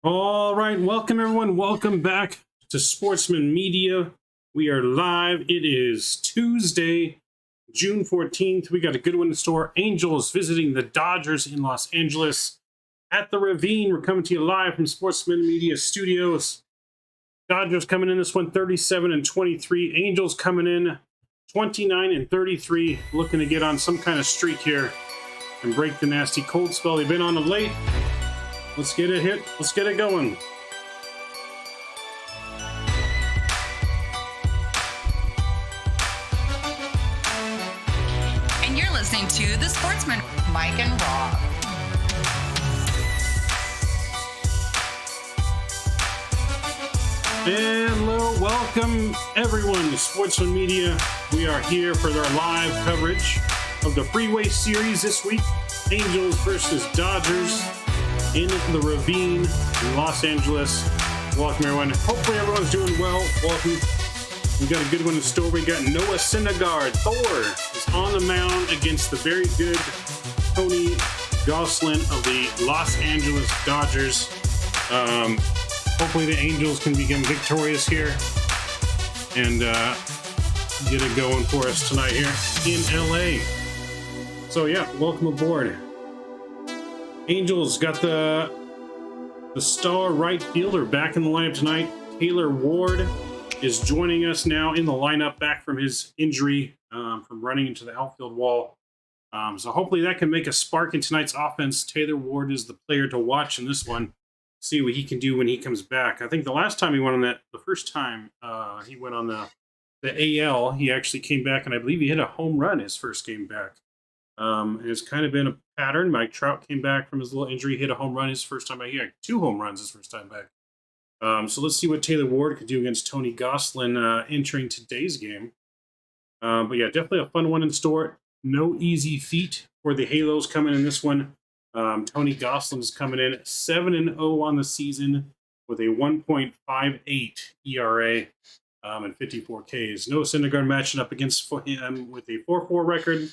All right, welcome everyone. Welcome back to Sportsman Media. We are live. It is Tuesday, June 14th. We got a good one in store. Angels visiting the Dodgers in Los Angeles at the Ravine. We're coming to you live from Sportsman Media Studios. Dodgers coming in this one 37-23. Angels coming in 29-33, looking to get on some kind of streak here and break the nasty cold spell they've been on of late. Let's get it hit. Let's get it going. And you're listening to The Sportsmen, Mike and Rob. Hello, welcome everyone to Sportsman Media. We are here for their live coverage of the Freeway Series this week. Angels versus Dodgers in the Ravine in Los Angeles. Welcome everyone. Hopefully everyone's doing well. Welcome. We got a good one in store. We got Noah Syndergaard. Thor is on the mound against the very good Tony Gonsolin of the Los Angeles Dodgers. Hopefully the Angels can become victorious here and get it going for us tonight here in LA. So yeah, welcome aboard. Angels got the star right fielder back in the lineup tonight. Taylor Ward is joining us now in the lineup, back from his injury from running into the outfield wall. So hopefully that can make a spark in tonight's offense. Taylor Ward is the player to watch in this one. See what he can do when he comes back. I think the last time he went on the first time he went on the AL, he actually came back, and I believe he hit a home run his first game back. It's kind of been a pattern. Mike Trout came back from his little injury, hit a home run his first time back. He had 2 home runs his first time back. So let's see what Taylor Ward could do against Tony Gonsolin entering today's game. But yeah, definitely a fun one in store. No easy feat for the Halos coming in this one. Tony Gonsolin is coming in 7-0 on the season with a 1.58 ERA and 54 Ks. Noah Syndergaard matching up against him with a 4.4 record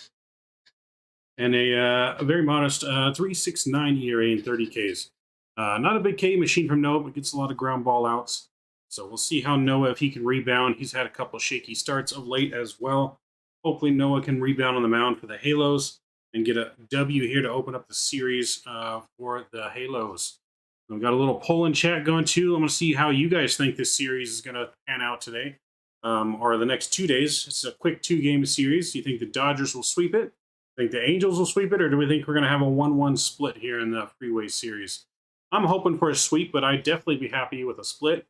and a very modest 3.69 ERA and 30 Ks. Not a big K machine from Noah, but gets a lot of ground ball outs. So we'll see how Noah, if he can rebound. He's had a couple shaky starts of late as well. Hopefully Noah can rebound on the mound for the Halos and get a W here to open up the series for the Halos. We've got a little poll in chat going too. I'm going to see how you guys think this series is going to pan out today or the next 2 days. It's a quick 2-game series. Do you think the Dodgers will sweep it? Think the Angels will sweep it, or do we think we're going to have a 1-1 split here in the Freeway Series? I'm hoping for a sweep, but I'd definitely be happy with a split.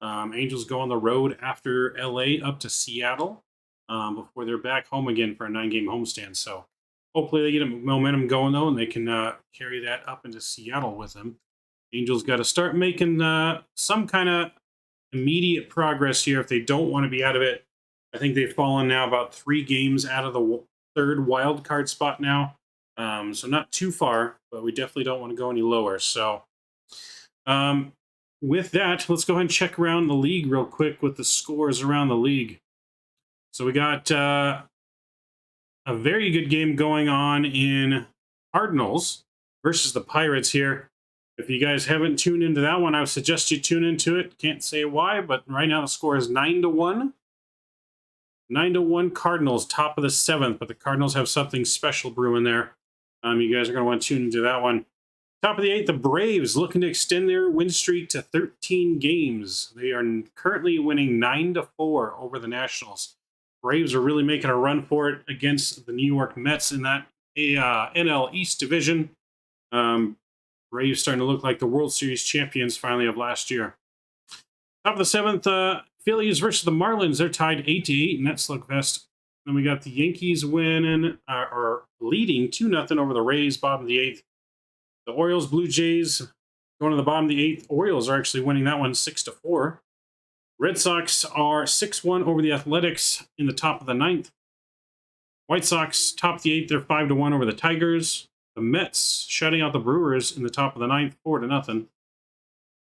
Angels go on the road after LA up to Seattle before they're back home again for a 9-game homestand. So hopefully they get a momentum going, though, and they can carry that up into Seattle with them. Angels got to start making some kind of immediate progress here if they don't want to be out of it. I think they've fallen now about 3 games out of the 3rd wild card spot now. So not too far, but we definitely don't want to go any lower. So with that, let's go ahead and check around the league real quick with the scores around the league. So we got a very good game going on in Cardinals versus the Pirates here. If you guys haven't tuned into that one, I would suggest you tune into it. Can't say why, but right now the score is 9-1. 9-1 Cardinals, top of the 7th, but the Cardinals have something special brewing there. You guys are going to want to tune into that one. Top of the 8th, the Braves looking to extend their win streak to 13 games. They are currently winning 9-4 over the Nationals. Braves are really making a run for it against the New York Mets in that NL East division. Braves starting to look like the World Series champions finally of last year. Top of the 7th, Phillies versus the Marlins. They're tied 8-8 in that slugfest. Then we got the Yankees winning or leading 2-0 over the Rays, bottom of the 8th. The Orioles, Blue Jays going to the bottom of the 8th. Orioles are actually winning that one 6-4. Red Sox are 6-1 over the Athletics in the top of the 9th. White Sox top of the 8th. They're 5-1 over the Tigers. The Mets shutting out the Brewers in the top of the 9th, 4-0.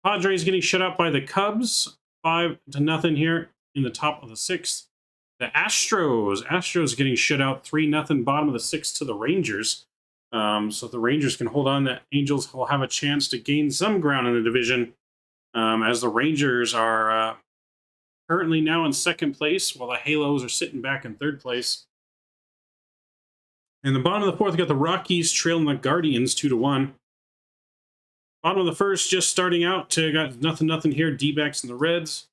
Padres getting shut out by the Cubs, 5-0 here in the top of the 6th. The Astros getting shut out 3-0, bottom of the 6th to the Rangers. So if the Rangers can hold on, the Angels will have a chance to gain some ground in the division, as the Rangers are currently now in second place, while the Halos are sitting back in third place. In the bottom of the fourth, we got the Rockies trailing the Guardians 2-1. Bottom of the first, just starting out, got nothing here. D-backs and the Reds.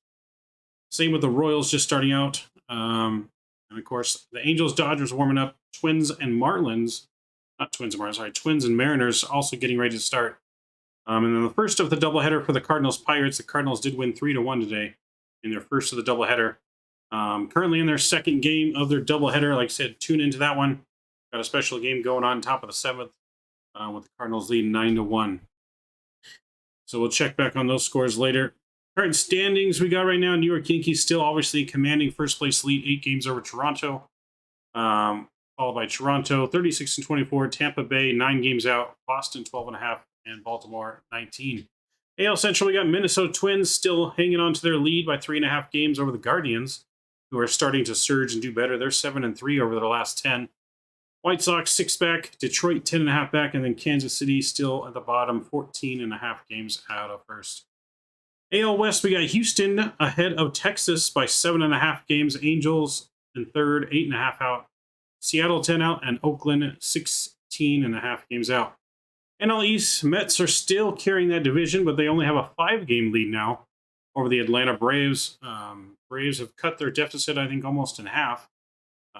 Same with the Royals, just starting out. And of course, the Angels, Dodgers warming up. Twins and Marlins, not Twins and Marlins, sorry, Twins and Mariners also getting ready to start. And then the first of the doubleheader for the Cardinals Pirates. The Cardinals did win 3-1 today in their first of the doubleheader. Currently in their second game of their doubleheader. Like I said, tune into that one. Got a special game going on top of the seventh, with the Cardinals leading 9-1. So we'll check back on those scores later. Current standings we got right now: New York Yankees still obviously commanding first place lead, 8 games over Toronto. Followed by Toronto, 36-24. Tampa Bay, 9 games out. Boston, 12.5. And Baltimore, 19. AL Central, we got Minnesota Twins still hanging on to their lead by 3.5 games over the Guardians, who are starting to surge and do better. They're 7-3 over their last 10. White Sox 6 back, Detroit 10.5 back, and then Kansas City still at the bottom, 14.5 games out of first. AL West, we got Houston ahead of Texas by 7.5 games. Angels in third, 8.5 out. Seattle 10 out, and Oakland 16.5 games out. NL East, Mets are still carrying that division, but they only have a 5-game lead now over the Atlanta Braves. Braves have cut their deficit, I think, almost in half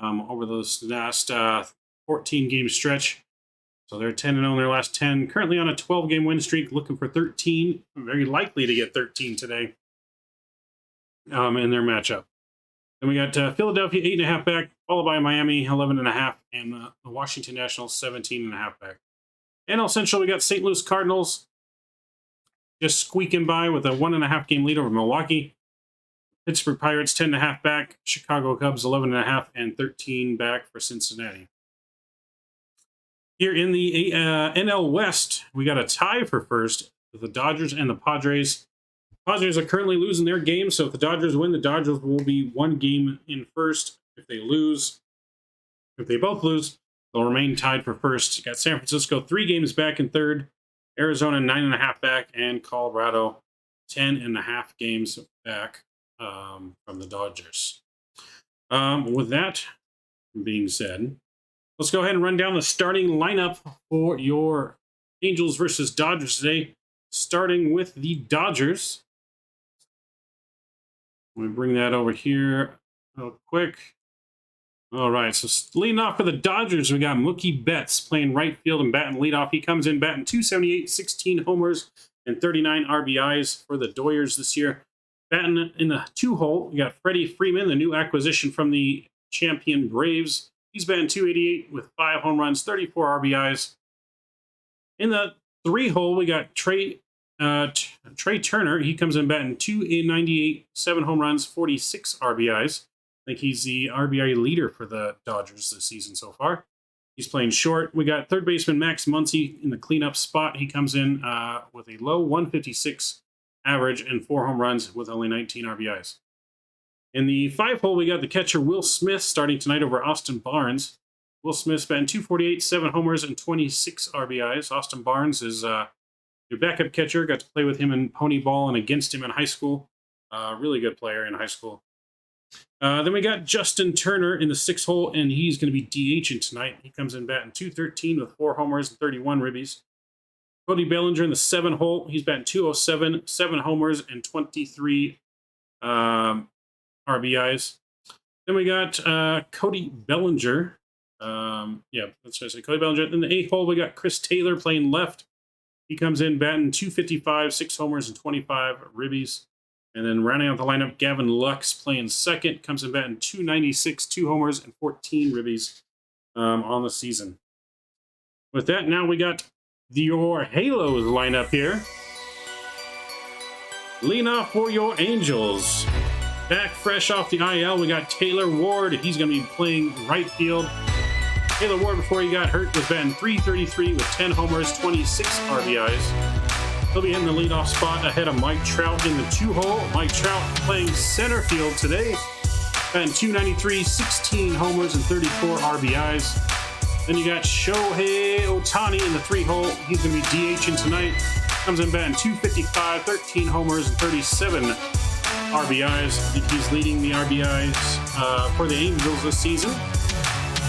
over those last 14-game stretch. So they're 10-0 in their last 10. Currently on a 12-game win streak, looking for 13. Very likely to get 13 today in their matchup. Then we got Philadelphia 8.5 back, followed by Miami 11.5, and the Washington Nationals 17.5 back. NL Central, we got St. Louis Cardinals just squeaking by with a 1.5 game lead over Milwaukee. Pittsburgh Pirates 10.5 back, Chicago Cubs 11.5, and 13 back for Cincinnati. Here in the NL West, we got a tie for first with the Dodgers and the Padres. Padres are currently losing their game, so if the Dodgers win, the Dodgers will be 1 game in first. If they both lose, they'll remain tied for first. You got San Francisco 3 games back in third, Arizona 9.5 back, and Colorado 10.5 games back from the Dodgers. With that being said, let's go ahead and run down the starting lineup for your Angels versus Dodgers today. Starting with the Dodgers. Let me bring that over here real quick. All right, so leading off for the Dodgers, we got Mookie Betts playing right field and batting leadoff. He comes in batting .278, 16 homers, and 39 RBIs for the Doyers this year. Batting in the 2-hole, we got Freddie Freeman, the new acquisition from the champion Braves. He's batting .288 with 5 home runs, 34 RBIs. In the 3-hole, we got Trey Turner. He comes in batting .298, 7 home runs, 46 RBIs. I think he's the RBI leader for the Dodgers this season so far. He's playing short. We got third baseman Max Muncy in the cleanup spot. He comes in with a low 156 average and 4 home runs with only 19 RBIs. In the 5-hole, we got the catcher Will Smith starting tonight over Austin Barnes. Will Smith's batting .248, 7 homers, and 26 RBIs. Austin Barnes is your backup catcher. Got to play with him in pony ball and against him in high school. Really good player in high school. Then we got Justin Turner in the 6-hole, and he's going to be DHing tonight. He comes in batting .213 with 4 homers and 31 ribbies. Cody Bellinger in the 7-hole. He's batting .207, 7 homers, and 23 RBIs. Then we got Cody Bellinger. That's what I said, Cody Bellinger. In the 8th hole, we got Chris Taylor playing left. He comes in batting .255, 6 homers, and 25 ribbies. And then rounding out the lineup, Gavin Lux playing second. Comes in batting .296, 2 homers, and 14 ribbies on the season. With that, now we got your Halos lineup here. Lean off for your Angels. Back fresh off the IL, we got Taylor Ward. He's going to be playing right field. Taylor Ward, before he got hurt, was batting .333 with 10 homers, 26 RBIs. He'll be hitting the leadoff spot ahead of Mike Trout in the 2-hole. Mike Trout playing center field today. Batting .293, 16 homers, and 34 RBIs. Then you got Shohei Ohtani in the 3-hole. He's going to be DHing tonight. Comes in batting .255, 13 homers, and 37 RBIs. I think he's leading the RBIs for the Angels this season.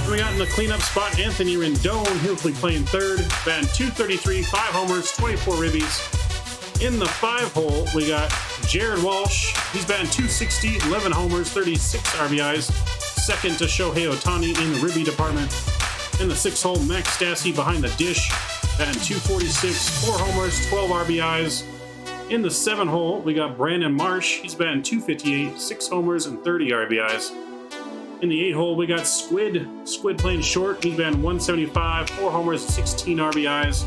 Then we got in the cleanup spot Anthony Rendon. He'll be playing third, batting .233, 5 homers, 24 ribbies. In the 5-hole, we got Jared Walsh. He's batting .260, 11 homers, 36 RBIs. Second to Shohei Ohtani in the ribby department. In the 6-hole, Max Stassi behind the dish, batting .246, 4 homers, 12 RBIs. In the 7-hole, we got Brandon Marsh. He's batting .258, 6 homers, and 30 RBIs. In the 8-hole, we got Squid. Squid playing short. He's batting .175, 4 homers, 16 RBIs.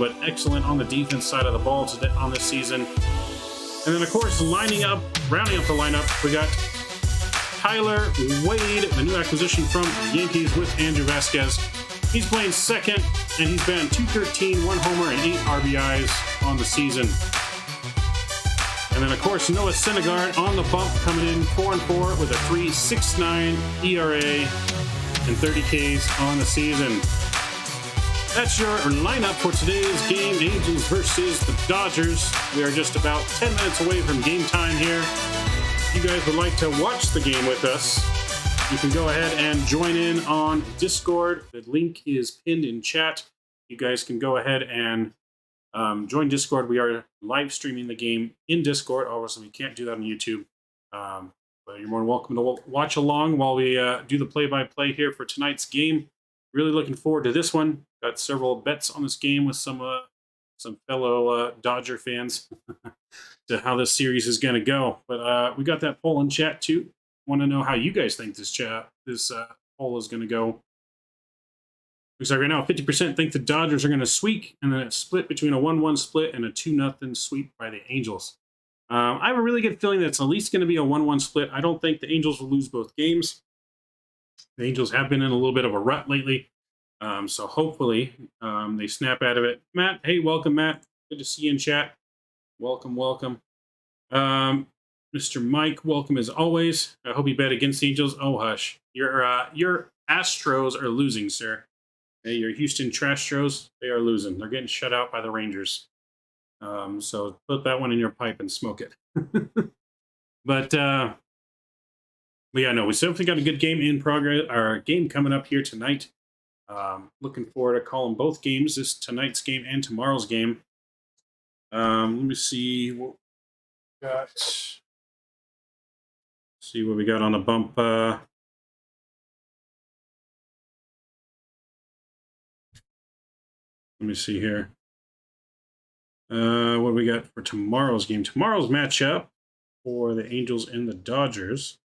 But excellent on the defense side of the ball on this season. And then, of course, rounding up the lineup, we got Tyler Wade, the new acquisition from the Yankees with Andrew Vasquez. He's playing second, and he's batting .213, 1 homer, and 8 RBIs on the season. And then, of course, Noah Syndergaard on the bump, coming in 4-4 with a 3.69 ERA and 30 Ks on the season. That's your lineup for today's game, Angels versus the Dodgers. We are just about 10 minutes away from game time here. If you guys would like to watch the game with us, you can go ahead and join in on Discord. The link is pinned in chat. You guys can go ahead and join Discord. We are live streaming the game in Discord. Obviously, we can't do that on YouTube. But you're more than welcome to watch along while we do the play-by-play here for tonight's game. Really looking forward to this one. Got several bets on this game with some fellow Dodger fans to how this series is going to go. But we got that poll in chat too. Want to know how you guys think this poll is going to go. Looks like right now 50% think the Dodgers are going to sweep, and then it's split between a 1-1 split and a 2-0 sweep by the Angels. I have a really good feeling that it's at least going to be a 1-1 split. I don't think the Angels will lose both games. The Angels have been in a little bit of a rut lately. So hopefully they snap out of it. Matt, hey, welcome, Matt. Good to see you in chat. Welcome, welcome. Mr. Mike, welcome as always. I hope you bet against the Angels. Oh, hush. Your Astros are losing, sir. Hey, your Houston Trastros, they are losing. They're getting shut out by the Rangers. So put that one in your pipe and smoke it. But yeah, no, we definitely got a good game in progress. Our game coming up here tonight. Looking forward to calling both games, this tonight's game and tomorrow's game. Let me see what we got. See what we got on the bump. Let me see here. What do we got for tomorrow's game? Tomorrow's matchup for the Angels and the Dodgers.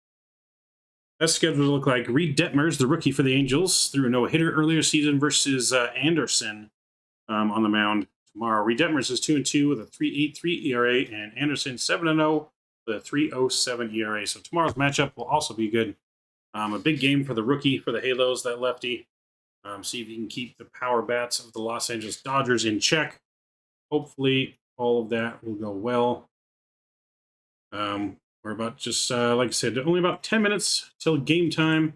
That schedule look like Reed Detmers, the rookie for the Angels, threw a no-hitter earlier season versus Anderson on the mound tomorrow. Reed Detmers is 2-2 with a 3.83 ERA, and Anderson 7-0 with a 3.07 ERA. So tomorrow's matchup will also be good. A big game for the rookie for the Halos, that lefty. See if he can keep the power bats of the Los Angeles Dodgers in check. Hopefully, all of that will go well. We're about just, like I said, only about 10 minutes till game time.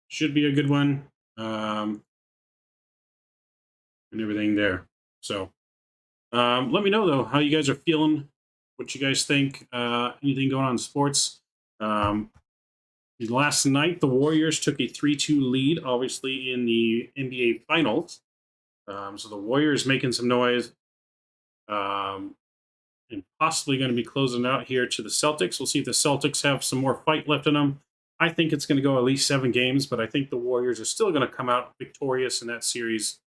Should be a good one. And everything there. So, let me know, though, how you guys are feeling, what you guys think, anything going on in sports. Last night, the Warriors took a 3-2 lead, obviously, in the NBA Finals. So the Warriors making some noise. And possibly going to be closing out here to the Celtics. We'll see if the Celtics have some more fight left in them. I think it's going to go at least 7 games, but I think the Warriors are still going to come out victorious in that series.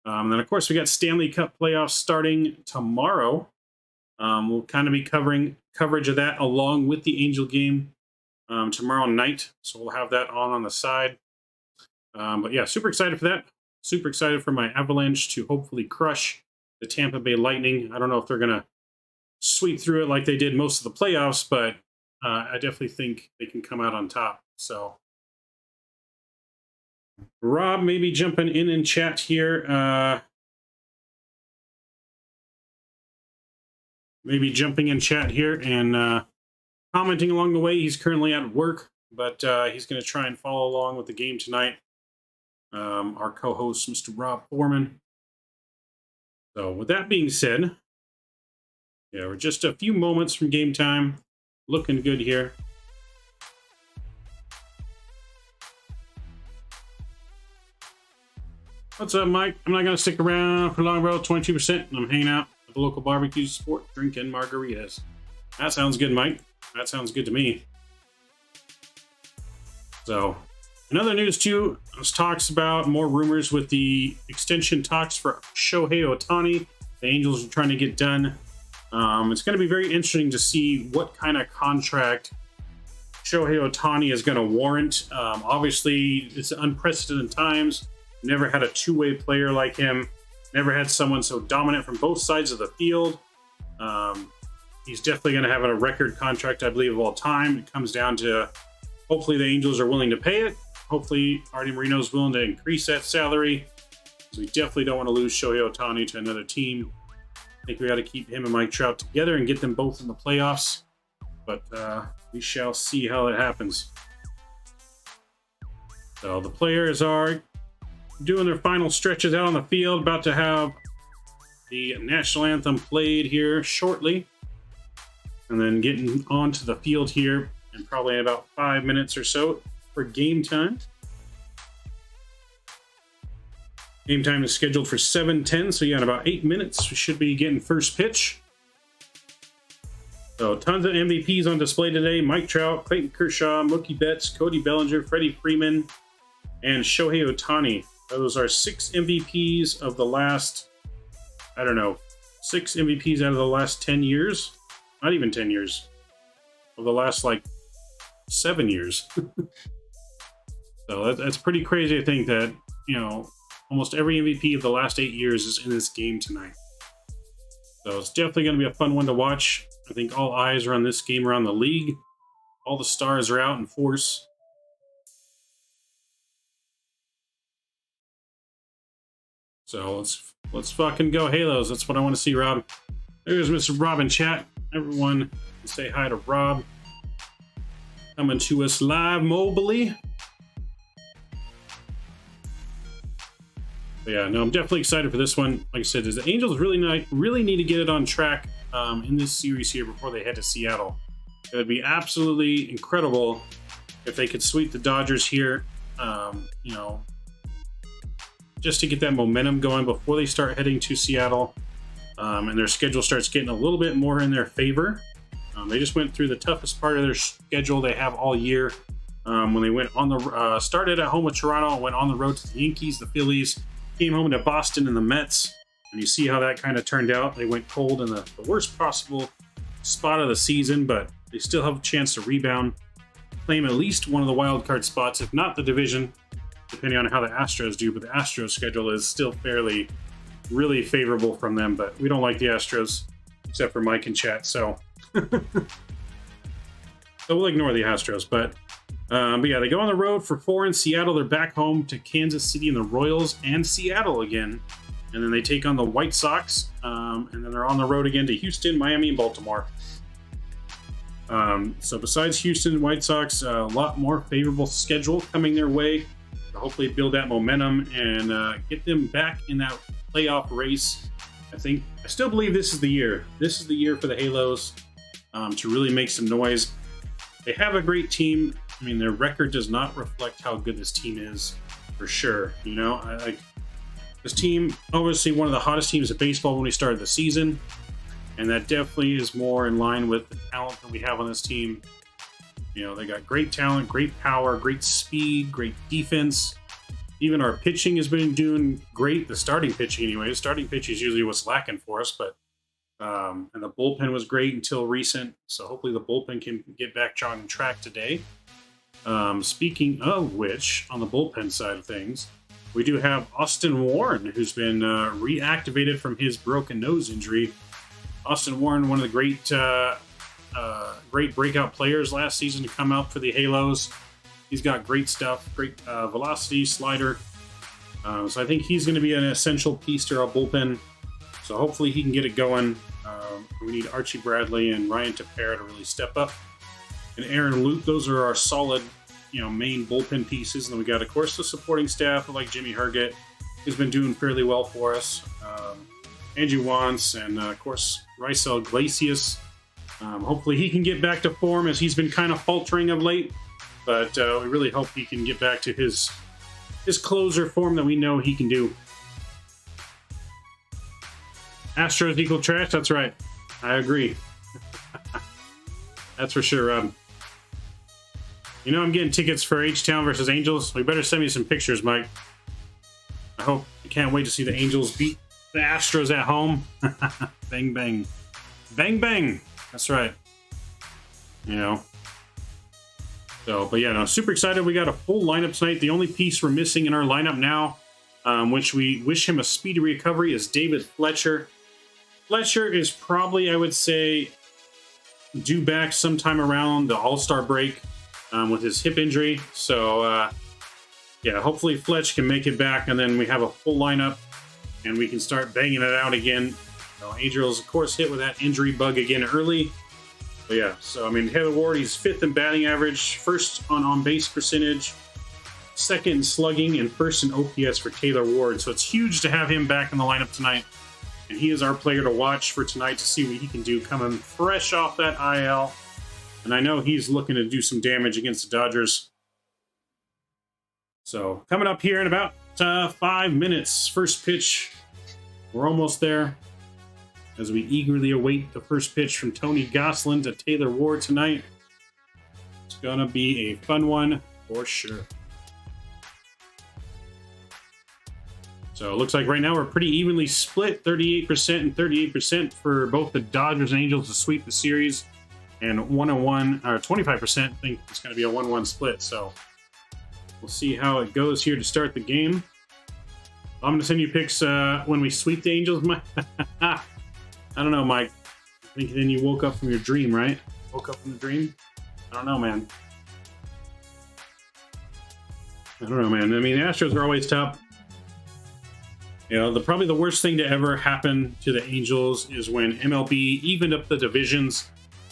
And then, of course, we got Stanley Cup playoffs starting tomorrow. We'll kind of be coverage of that along with the Angel game tomorrow night. So we'll have that on the side. But yeah, super excited for that. Super excited for my Avalanche to hopefully crush the Tampa Bay Lightning. I don't know if they're going to sweep through it like they did most of the playoffs, but I definitely think they can come out on top. So Rob maybe jumping in chat here. Maybe jumping in chat here and commenting along the way. He's currently at work, but he's going to try and follow along with the game tonight. our co-host, Mr. Rob Foreman. So with that being said, yeah, we're just a few moments from game time. Looking good here. What's up, Mike? I'm not going to stick around for long, bro. 22%. I'm hanging out at the local barbecue sport, drinking margaritas. That sounds good, Mike. That sounds good to me. So, in other news, too, there's talks about more rumors with the extension talks for Shohei Ohtani. The Angels are trying to get done. It's going to be very interesting to see what kind of contract Shohei Ohtani is going to warrant. Obviously, it's unprecedented times. Never had a two-way player like him. Never had someone so dominant from both sides of the field. He's definitely going to have a record contract, I believe, of all time. It comes down to hopefully the Angels are willing to pay it. Hopefully Artie Moreno's willing to increase that salary. So we definitely don't want to lose Shohei Ohtani to another team. I think we got to keep him and Mike Trout together and get them both in the playoffs. But we shall see how it happens. So the players are doing their final stretches out on the field, about to have the national anthem played here shortly, and then getting onto the field here in probably about 5 minutes or so for game time. Game time is scheduled for 7:10, so yeah, in about 8 minutes we should be getting first pitch. So tons of MVPs on display today. Mike Trout, Clayton Kershaw, Mookie Betts, Cody Bellinger, Freddie Freeman, and Shohei Ohtani. Those are 6 MVPs of the last, 6 MVPs out of the last 10 years. Not even 10 years. Of the last, 7 years. So that's pretty crazy to think that, almost every MVP of the last 8 years is in this game tonight. So it's definitely going to be a fun one to watch. I think all eyes are on this game around the league. All the stars are out in force. So let's fucking go Halos. That's what I want to see, Rob. There's Mr. Rob in chat. Everyone say hi to Rob. Coming to us live mobily. But yeah, no, I'm definitely excited for this one. Like I said, the Angels really need to get it on track in this series here before they head to Seattle. It would be absolutely incredible if they could sweep the Dodgers here. Just to get that momentum going before they start heading to Seattle, and their schedule starts getting a little bit more in their favor. They just went through the toughest part of their schedule they have all year when they went on the started at home with Toronto and went on the road to the Yankees, the Phillies, came home to Boston and the Mets, and you see how that kind of turned out. They went cold in the worst possible spot of the season, but they still have a chance to rebound, claim at least one of the wild card spots, if not the division, depending on how the Astros do. But the Astros schedule is still really favorable from them, but we don't like the Astros, except for Mike in chat, so we'll ignore the Astros. But yeah, they go on the road for 4 in Seattle. They're back home to Kansas City and the Royals and Seattle again, and then they take on the White Sox, and then they're on the road again to Houston, Miami, and Baltimore. So besides Houston and White Sox, a lot more favorable schedule coming their way. Hopefully build that momentum and get them back in that playoff race. I still believe this is the year. This is the year for the Halos to really make some noise. They have a great team. I mean, their record does not reflect how good this team is, for sure. This team, obviously one of the hottest teams of baseball when we started the season, and that definitely is more in line with the talent that we have on this team. They got great talent, great power, great speed, great defense. Even our pitching has been doing great. The starting pitching, anyway. The starting pitch is usually what's lacking for us, but and the bullpen was great until recent. So hopefully the bullpen can get back on track today. Speaking of which, on the bullpen side of things, we do have Austin Warren, who's been reactivated from his broken nose injury. Austin Warren, one of the great breakout players last season to come out for the Halos. He's got great stuff, great velocity, slider. So I think he's going to be an essential piece to our bullpen. So hopefully he can get it going. We need Archie Bradley and Ryan Tepera to really step up. And Aaron Luke, those are our solid main bullpen pieces. And then we got, of course, the supporting staff like Jimmy Herget, who's been doing fairly well for us. Andrew Wantz, and of course, Raisel Iglesias. Hopefully he can get back to form, as he's been kind of faltering of late. But we really hope he can get back to his closer form that we know he can do. Astros equal trash? That's right. I agree. That's for sure, Rob. I'm getting tickets for H-Town versus Angels. We better send me some pictures, Mike. I can't wait to see the Angels beat the Astros at home. Bang, bang. Bang, bang. That's right. But yeah, no, super excited. We got a full lineup tonight. The only piece we're missing in our lineup now, which we wish him a speedy recovery, is David Fletcher. Fletcher is probably, I would say, due back sometime around the All-Star break with his hip injury. So, yeah, hopefully Fletch can make it back, and then we have a full lineup, and we can start banging it out again. Angels, of course, hit with that injury bug again early. But yeah, so, Taylor Ward, he's 5th in batting average, 1st on base percentage, 2nd in slugging, and 1st in OPS for Taylor Ward. So it's huge to have him back in the lineup tonight. And he is our player to watch for tonight to see what he can do coming fresh off that IL. And I know he's looking to do some damage against the Dodgers. So coming up here in about 5 minutes, first pitch. We're almost there, as we eagerly await the first pitch from Tony Gosselin to Taylor Ward tonight. It's going to be a fun one for sure. So it looks like right now we're pretty evenly split, 38% and 38% for both the Dodgers and Angels to sweep the series, and 1-1, or 25% I think it's going to be a 1-1 split. So we'll see how it goes here to start the game. I'm going to send you pics when we sweep the Angels. I don't know, Mike. I think then you woke up from your dream, right? Woke up from the dream? I don't know, man. The Astros are always tough. Probably the worst thing to ever happen to the Angels is when MLB evened up the divisions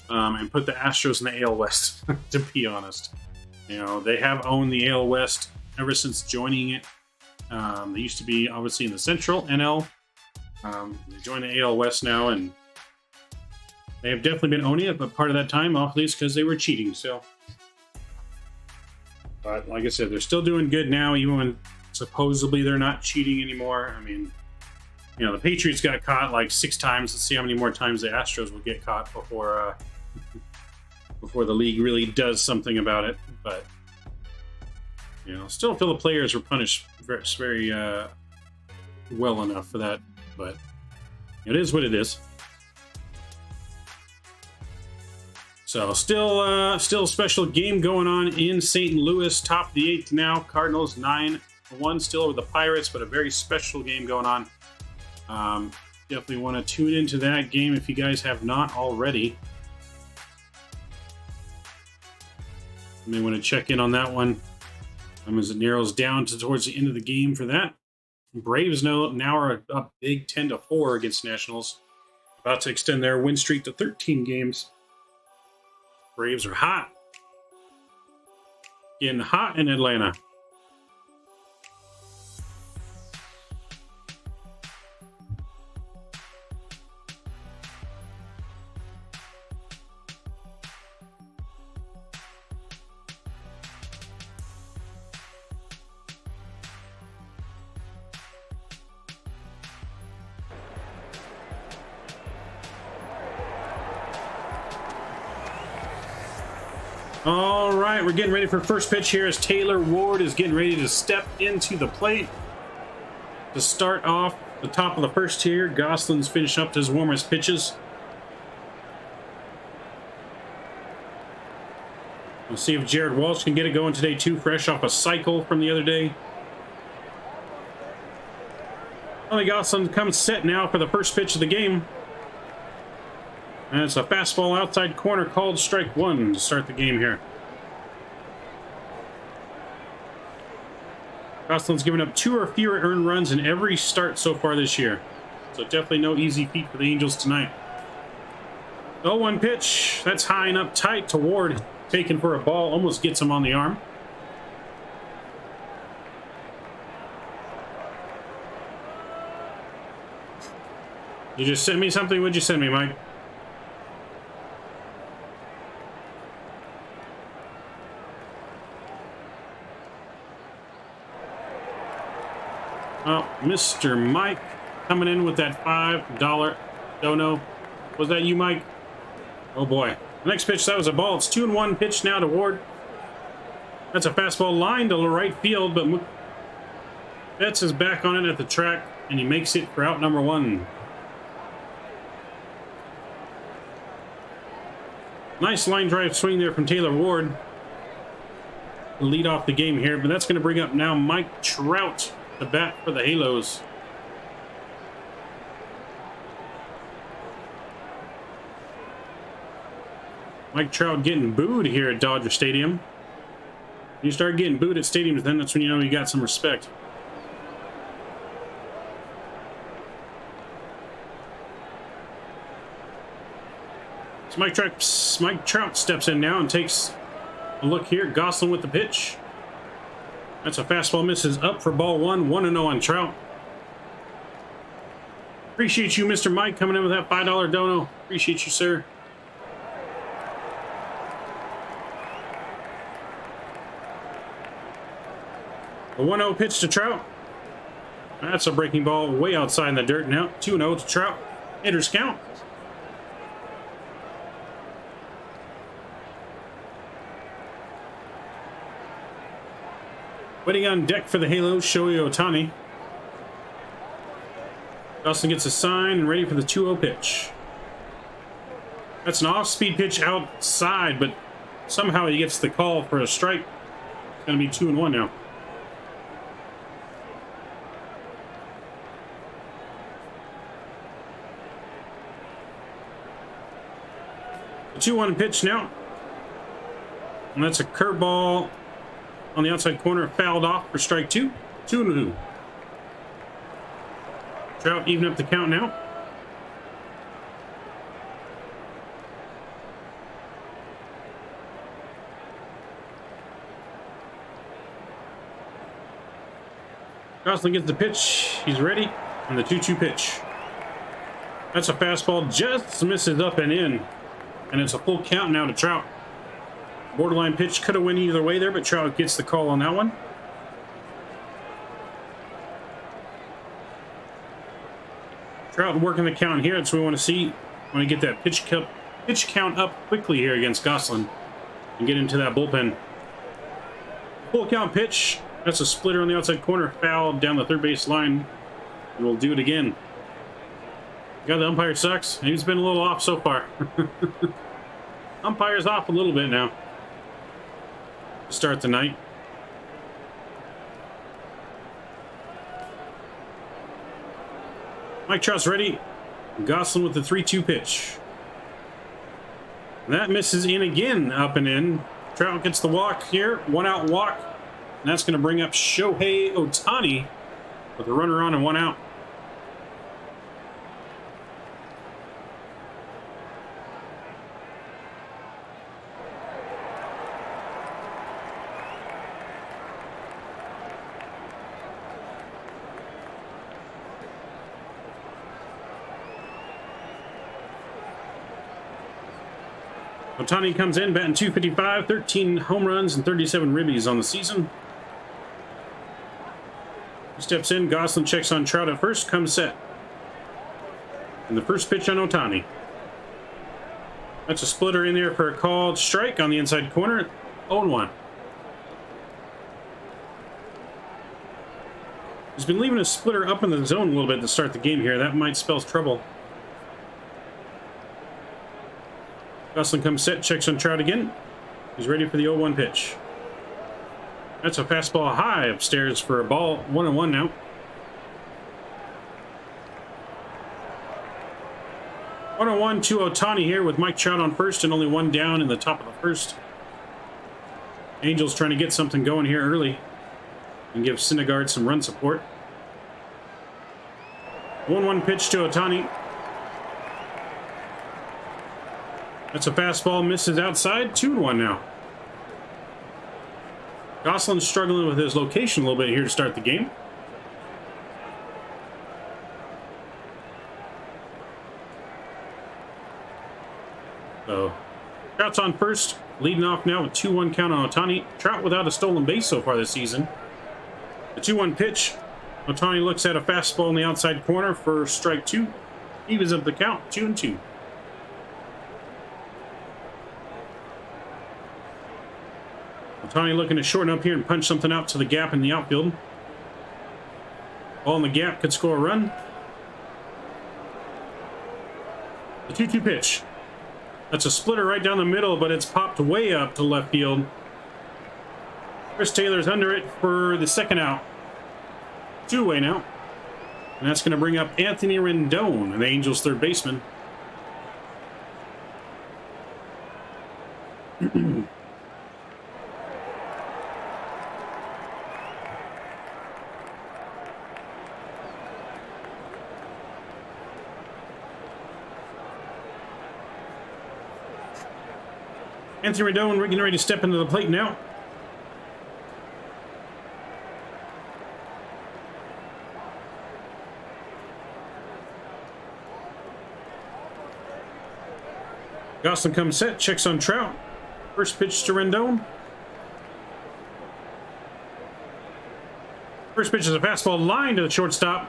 and put the Astros in the AL West, to be honest. They have owned the AL West ever since joining it. They used to be, obviously, in the Central NL. They joined the AL West now, and they have definitely been owning it, but part of that time, obviously, is because they were cheating. So, but like I said, they're still doing good now, even when supposedly they're not cheating anymore. The Patriots got caught like 6 times. Let's see how many more times the Astros will get caught before the league really does something about it. But still feel the players were punished very well enough for that. But it is what it is. So still a special game going on in St. Louis. Top of the 8th now. Cardinals 9-1 still over the Pirates, but a very special game going on. Definitely want to tune into that game if you guys have not already. You may want to check in on that one as it narrows down towards the end of the game for that. Braves now are up big 10-4 against Nationals. About to extend their win streak to 13 games. Braves are hot. Getting hot in Atlanta. All right, we're getting ready for first pitch here as Taylor Ward is getting ready to step into the plate. To start off the top of the first here, Gosselin's finished up his warmest pitches. We'll see if Jared Walsh can get it going today too, fresh off a cycle from the other day. Only Gosselin comes set now for the first pitch of the game. And it's a fastball outside corner called strike 1 to start the game here. Gosselin's given up 2 or fewer earned runs in every start so far this year. So definitely no easy feat for the Angels tonight. 0-1 pitch. That's high and up tight to Ward. Taken for a ball. Almost gets him on the arm. You just sent me something? What'd you send me, Mike? Oh, Mr. Mike coming in with that $5 dono. Was that you, Mike? Oh boy. Next pitch, that was a ball. It's 2-1 pitch now to Ward. That's a fastball line to the right field, but Betts is back on it at the track, and he makes it for out number 1. Nice line drive swing there from Taylor Ward. Lead off the game here, but that's going to bring up now Mike Trout to bat for the Halos. Mike Trout getting booed here at Dodger Stadium. When you start getting booed at stadiums, then that's when you know you got some respect. So Mike Trout steps in now and takes a look here. Gosselin with the pitch. That's a fastball, misses up for ball 1. 1-0 on Trout. Appreciate you, Mr. Mike, coming in with that $5 dono. Appreciate you, sir. A 1-0 pitch to Trout. That's a breaking ball way outside in the dirt now. 2-0 to Trout. Hitters count. Waiting on deck for the Halos, Shohei Ohtani. Dawson gets a sign and ready for the 2-0 pitch. That's an off-speed pitch outside, but somehow he gets the call for a strike. It's going to be 2-1 now. The 2-1 pitch now. And that's a curveball on the outside corner, fouled off for strike 2. 2-2. Trout even up the count now. Gosselin gets the pitch. He's ready. And the 2-2 pitch. That's a fastball, just misses up and in. And it's a full count now to Trout. Borderline pitch, could have went either way there, but Trout gets the call on that one. Trout working the count here. That's what we want to see. Want to get that pitch count up quickly here against Gosselin and get into that bullpen. Full count pitch. That's a splitter on the outside corner, fouled down the third base line. And we'll do it again. God, the umpire sucks. He's been a little off so far. Umpire's off a little bit now. Start the night. Mike Trout's ready. Gosselin with the 3-2 pitch. That misses in again, up and in. Trout gets the walk here. 1-out walk. And that's going to bring up Shohei Ohtani with a runner on and 1 out. Ohtani comes in, batting .255, 13 home runs and 37 ribbies on the season. He steps in, Gosselin checks on Trout at first, comes set. And the first pitch on Ohtani. That's a splitter in there for a called strike on the inside corner, 0-1. He's been leaving a splitter up in the zone a little bit to start the game here. That might spell trouble. Gosselin comes set, checks on Trout again. He's ready for the 0-1 pitch. That's a fastball high upstairs for a ball. 1-1 now. One on one to Ohtani here with Mike Trout on first and only 1 down in the top of the first. Angels trying to get something going here early and give Syndergaard some run support. 1-1 pitch to Ohtani. That's a fastball, misses outside. 2-1 now. Gosselin's struggling with his location a little bit here to start the game. So Trout's on first, leading off now with 2-1 count on Ohtani. Trout without a stolen base so far this season. The 2-1 pitch. Ohtani looks at a fastball in the outside corner for strike 2. Evens up the count, 2-2. Ohtani looking to shorten up here and punch something out to the gap in the outfield. Ball in the gap could score a run. The 2-2 pitch. That's a splitter right down the middle, but it's popped way up to left field. Chris Taylor's under it for the second out. 2-away now. And that's going to bring up Anthony Rendon, the Angels' third baseman. Anthony Rendon getting ready to step into the plate now. Gosselin comes set, checks on Trout. First pitch to Rendon. First pitch is a fastball line to the shortstop.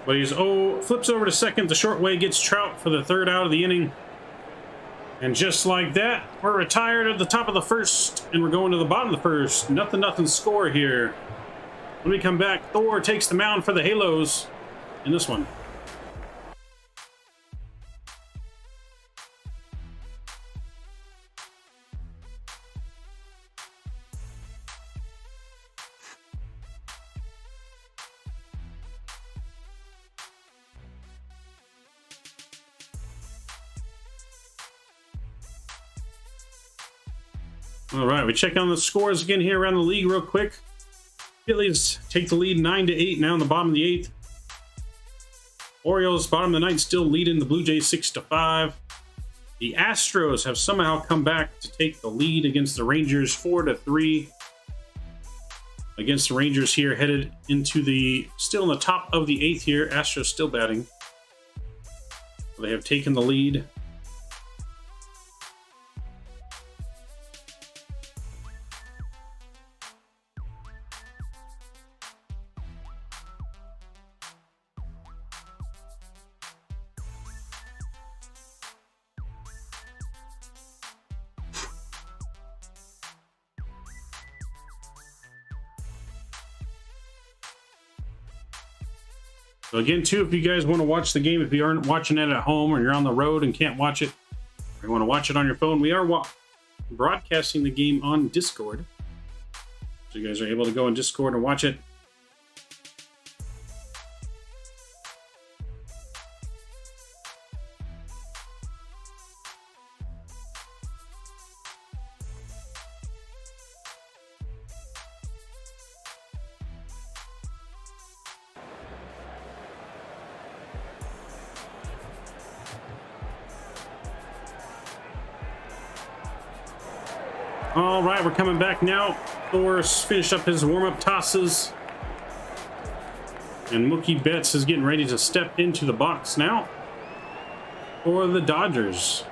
But he's flips over to second. The short way gets Trout for the third out of the inning. And just like that, we're retired at the top of the first, and we're going to the bottom of the first. Nothing score here. When we come back, Thor takes the mound for the Halos in this one. All right, we check on the scores again here around the league real quick. Phillies take the lead 9-8 now in the bottom of the 8th. Orioles, bottom of the 9th, still leading the Blue Jays 6-5. The Astros have somehow come back to take the lead against the Rangers 4-3. Against the Rangers here, headed into still in the top of the 8th here. Astros still batting. They have taken the lead. So again, too, if you guys want to watch the game, if you aren't watching it at home or you're on the road and can't watch it, or you want to watch it on your phone, we are broadcasting the game on Discord. So you guys are able to go on Discord and watch it. All right, we're coming back now. Thor's finished up his warm-up tosses. And Mookie Betts is getting ready to step into the box now for the Dodgers.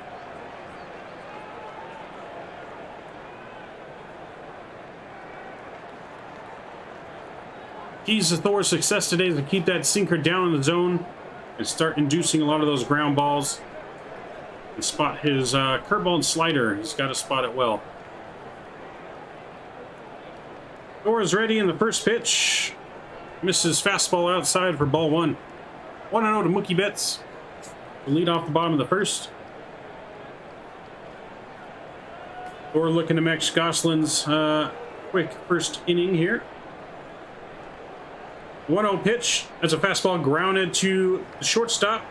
Keys to Thor's success today is to keep that sinker down in the zone and start inducing a lot of those ground balls. And spot his curveball and slider. He's got to spot it well. Thor is ready in the first pitch. Misses fastball outside for ball 1. 1-0 to Mookie Betts. The lead off the bottom of the first. Thor looking to match Gosselin's quick first inning here. 1-0 pitch. That's a fastball grounded to the shortstop.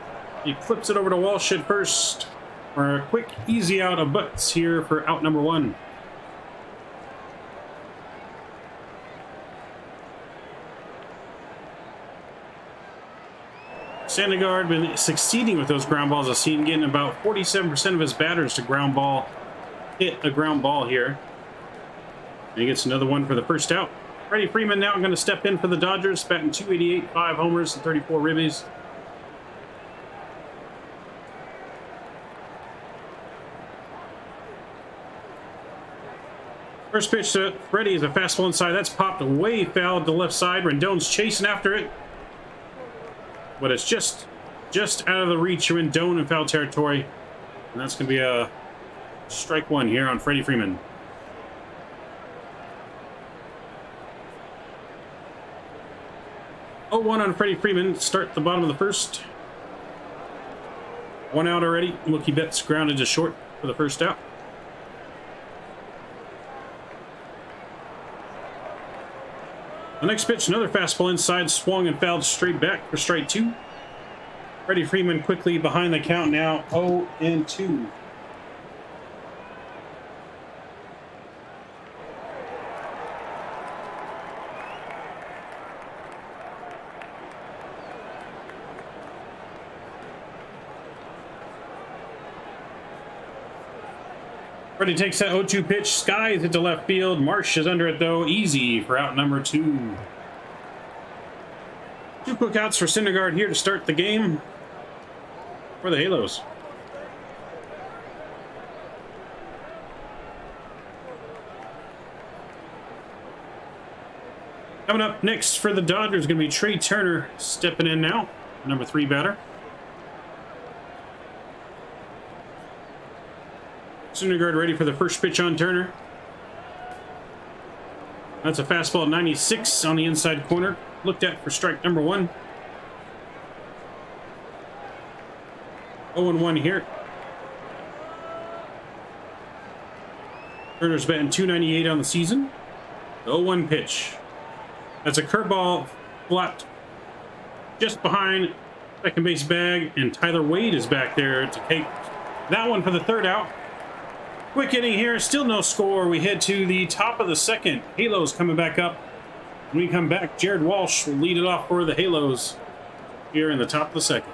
He flips it over to Walsh at first. For a quick, easy out of Butts here for out number 1. Sandegard been succeeding with those ground balls. I've seen getting about 47% of his batters to hit a ground ball here. And he gets another one for the first out. Freddie Freeman now going to step in for the Dodgers, batting .288, 5 homers and 34 ribbies. First pitch to Freddie is a fastball inside. That's popped way foul to the left side. Rendon's chasing after it. But it's just out of the reach of Rendon in foul territory. And that's going to be a strike one here on Freddie Freeman. 0-1 on Freddie Freeman. Start the bottom of the first. One out already. Mookie Betts grounded to short for the first out. The next pitch, another fastball inside, swung and fouled straight back for strike two. Freddie Freeman quickly behind the count now, 0-2. Freddie takes that 0-2 pitch, skies it to left field. Marsh is under it though, easy for out number 2. 2 quick outs for Syndergaard here to start the game for the Halos. Coming up next for the Dodgers is going to be Trey Turner stepping in now, number 3 batter. Syndergaard ready for the first pitch on Turner. That's a fastball at 96 on the inside corner. Looked at for strike number 1. 0-1 here. Turner's batting .298 on the season. The 0-1 pitch. That's a curveball flapped just behind second base bag, and Tyler Wade is back there to take that one for the third out. Quick inning here, still no score. We head to the top of the second. Halos coming back up. When we come back, Jared Walsh will lead it off for the Halos here in the top of the second.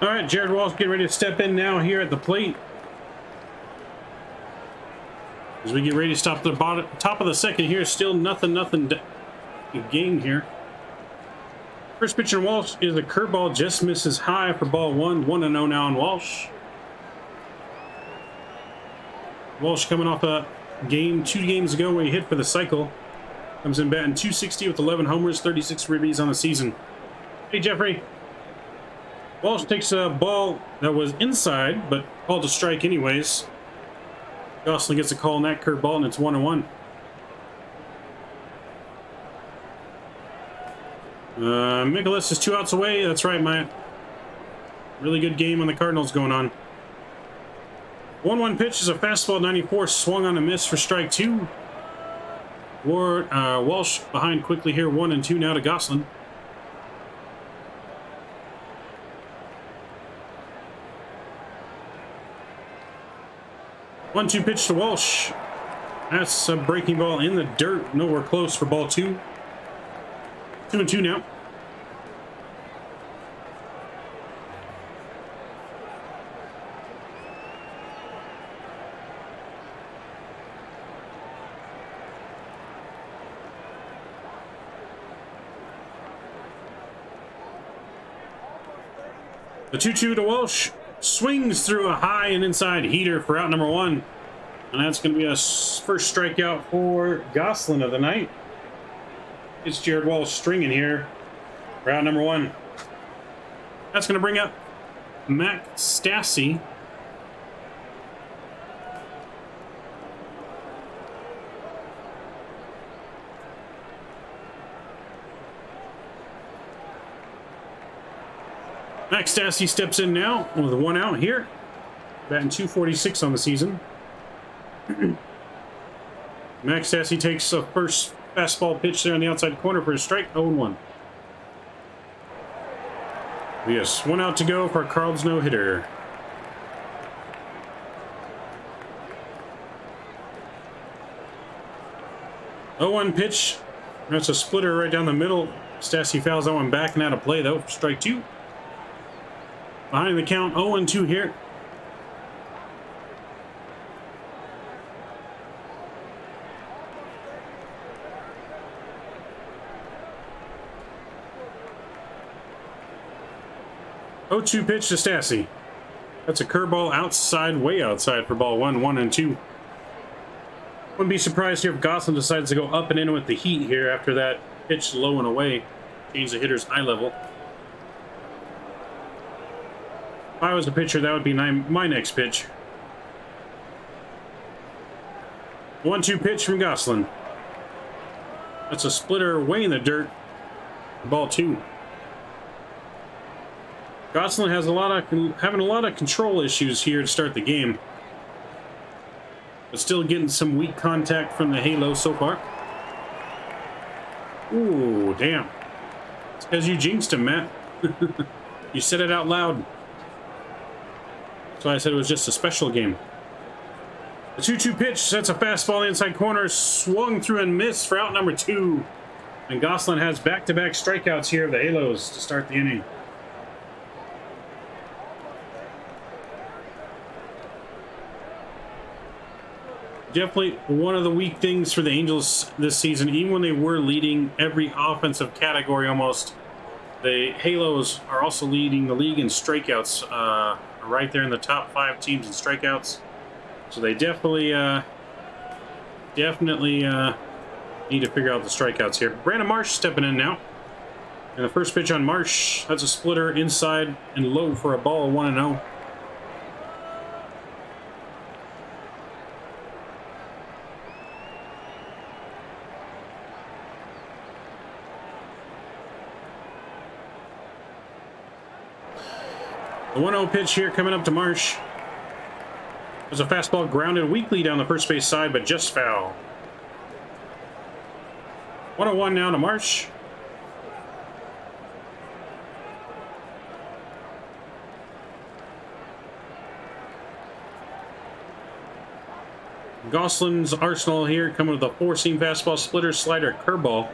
All right, Jared Walsh getting ready to step in now here at the plate. As we get ready to stop the top of the second here, still nothing game here. First pitch on Walsh is a curveball, just misses high for ball 1. 1-0 now on Walsh. Walsh coming off a game 2 games ago where he hit for the cycle. Comes in batting .260 with 11 homers, 36 ribbies on the season. Hey, Jeffrey. Walsh takes a ball that was inside, but called a strike anyways. Gosselin gets a call on that curveball, and it's 1-1. Mikolas is 2 outs away. That's right, Matt. Really good game on the Cardinals going on. 1-1 pitch is a fastball 94, swung on a miss for strike 2. Walsh behind quickly here, 1-2 now to Gosselin. One-two pitch to Walsh. That's a breaking ball in the dirt. Nowhere close for ball 2. 2-2 now. The 2-2 to Walsh. Swings through a high and inside heater for out number 1. And that's going to be a first strikeout for Gosselin of the night. It's Jared Walsh stringing here for out number 1. That's going to bring up Mac Stassi. Max Stassi steps in now with 1 out here. Batting .246 on the season. Max Stassi takes a first fastball pitch there on the outside corner for a strike. 0-1. Yes, 1 out to go for Carl's no-hitter. Oh, 0-1 pitch. That's a splitter right down the middle. Stassi fouls that one back and out of play though for strike 2. Behind the count, 0-2 here. Oh, 0-2 pitch to Stassi. That's a curveball outside, way outside for ball 1, 1-2. Wouldn't be surprised here if Gosselin decides to go up and in with the heat here after that pitch low and away. Change the hitter's eye level. If I was the pitcher, that would be my next pitch. 1-2 pitch from Gosselin. That's a splitter way in the dirt. Ball 2. Gosselin has having a lot of control issues here to start the game, but still getting some weak contact from the halo so far. Ooh, damn! It's because you jinxed him, Matt. You said it out loud. That's why I said it was just a special game. The 2-2 pitch, that's a fastball inside corner, swung through and missed for out number 2. And Gosselin has back-to-back strikeouts here of the Halos to start the inning. Definitely one of the weak things for the Angels this season, even when they were leading every offensive category almost. The Halos are also leading the league in strikeouts, right there in the top 5 teams in strikeouts. So they definitely need to figure out the strikeouts here. Brandon Marsh stepping in now. And the first pitch on Marsh, that's a splitter inside and low for a ball, 1-0. The 1-0 pitch here coming up to Marsh. There's a fastball grounded weakly down the first base side, but just foul. 1-1 now to Marsh. Gosselin's arsenal here coming with a 4-seam fastball, splitter, slider, curveball.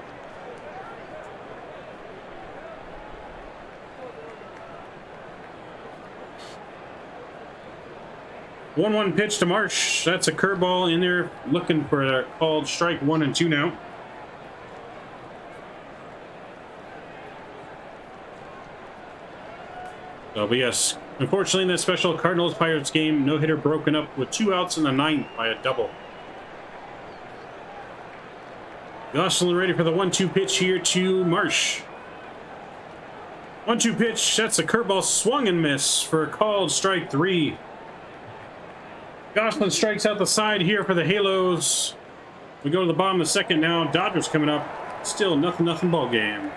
One pitch to Marsh. That's a curveball in there, looking for a called strike. 1-2 now. So, but yes, unfortunately in that special Cardinals-Pirates game, no-hitter broken up with 2 outs in the 9th by a double. Gosselin ready for the 1-2 pitch here to Marsh. 1-2 pitch. That's a curveball, swung and miss for a called strike 3. Gosselin strikes out the side here for the Halos. We go to the bottom of the 2nd now. Dodgers coming up. Still nothing ball game.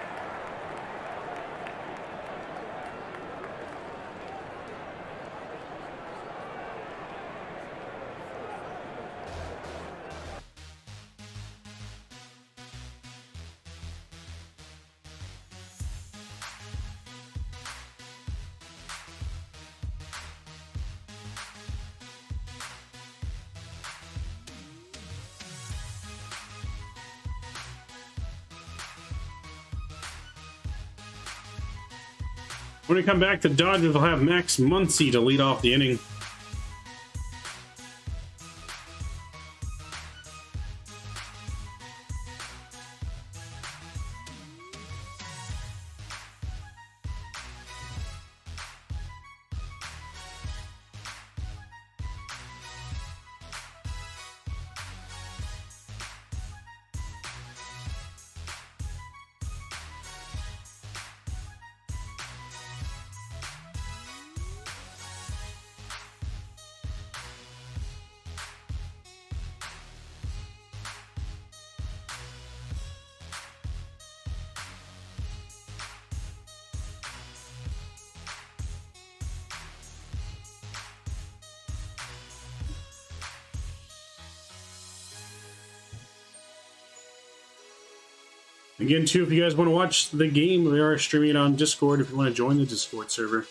When we come back, the Dodgers will have Max Muncy to lead off the inning. Again, too, if you guys want to watch the game, we are streaming it on Discord if you want to join the Discord server.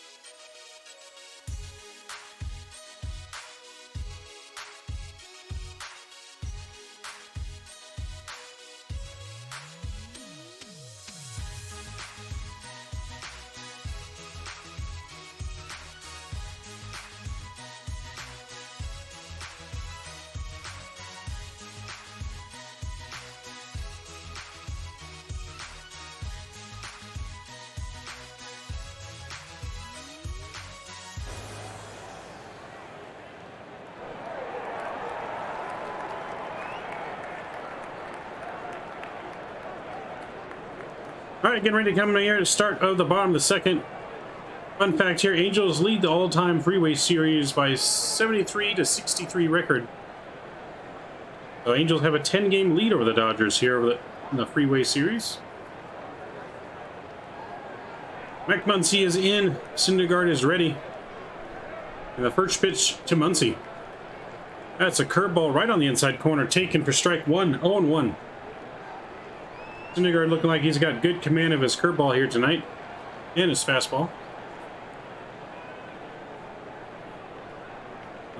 All right, getting ready to come in here to start of the bottom of the second. Fun fact here, Angels lead the all-time Freeway Series by 73 to 63 record. So Angels have a 10-game lead over the Dodgers here in the Freeway Series. Max Muncy is in. Syndergaard is ready. And the first pitch to Muncy. That's a curveball right on the inside corner, taken for strike one, 0-1. Syndergaard looking like he's got good command of his curveball here tonight, and his fastball.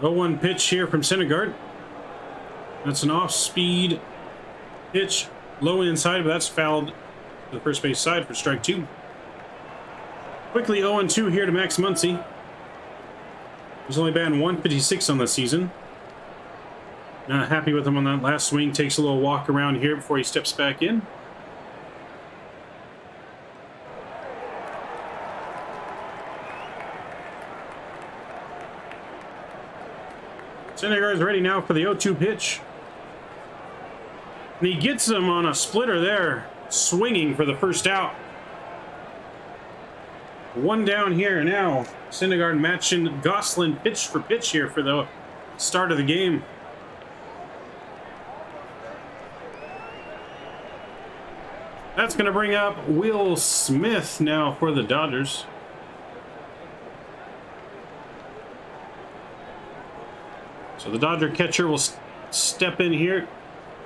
0-1 pitch here from Syndergaard. That's an off-speed pitch, low inside, but that's fouled to the first base side for strike two. Quickly 0-2 here to Max Muncy. He's only batting 156 on the season. Not happy with him on that last swing. Takes a little walk around here before he steps back in. Syndergaard is ready now for the 0-2 pitch. And he gets him on a splitter there, swinging for the first out. One down here now. Syndergaard matching Gosselin pitch for pitch here for the start of the game. That's going to bring up Will Smith now for the Dodgers. So the Dodger catcher will step in here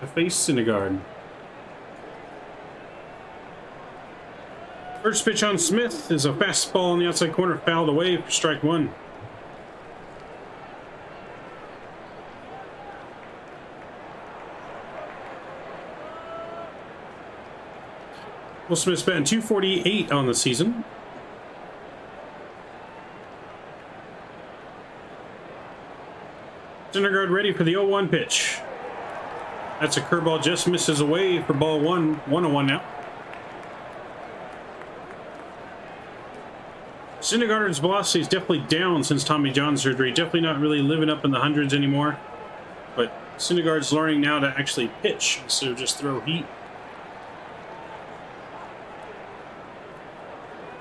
to face Syndergaard. First pitch on Smith is a fastball on the outside corner, fouled away for strike one. Will Smith's batting .248 on the season. Syndergaard ready for the 0-1 pitch. That's a curveball, just misses away for ball one. 1-1 now. Syndergaard's velocity is definitely down since Tommy John surgery. Definitely not really living up in the hundreds anymore. But Syndergaard's learning now to actually pitch instead of just throw heat.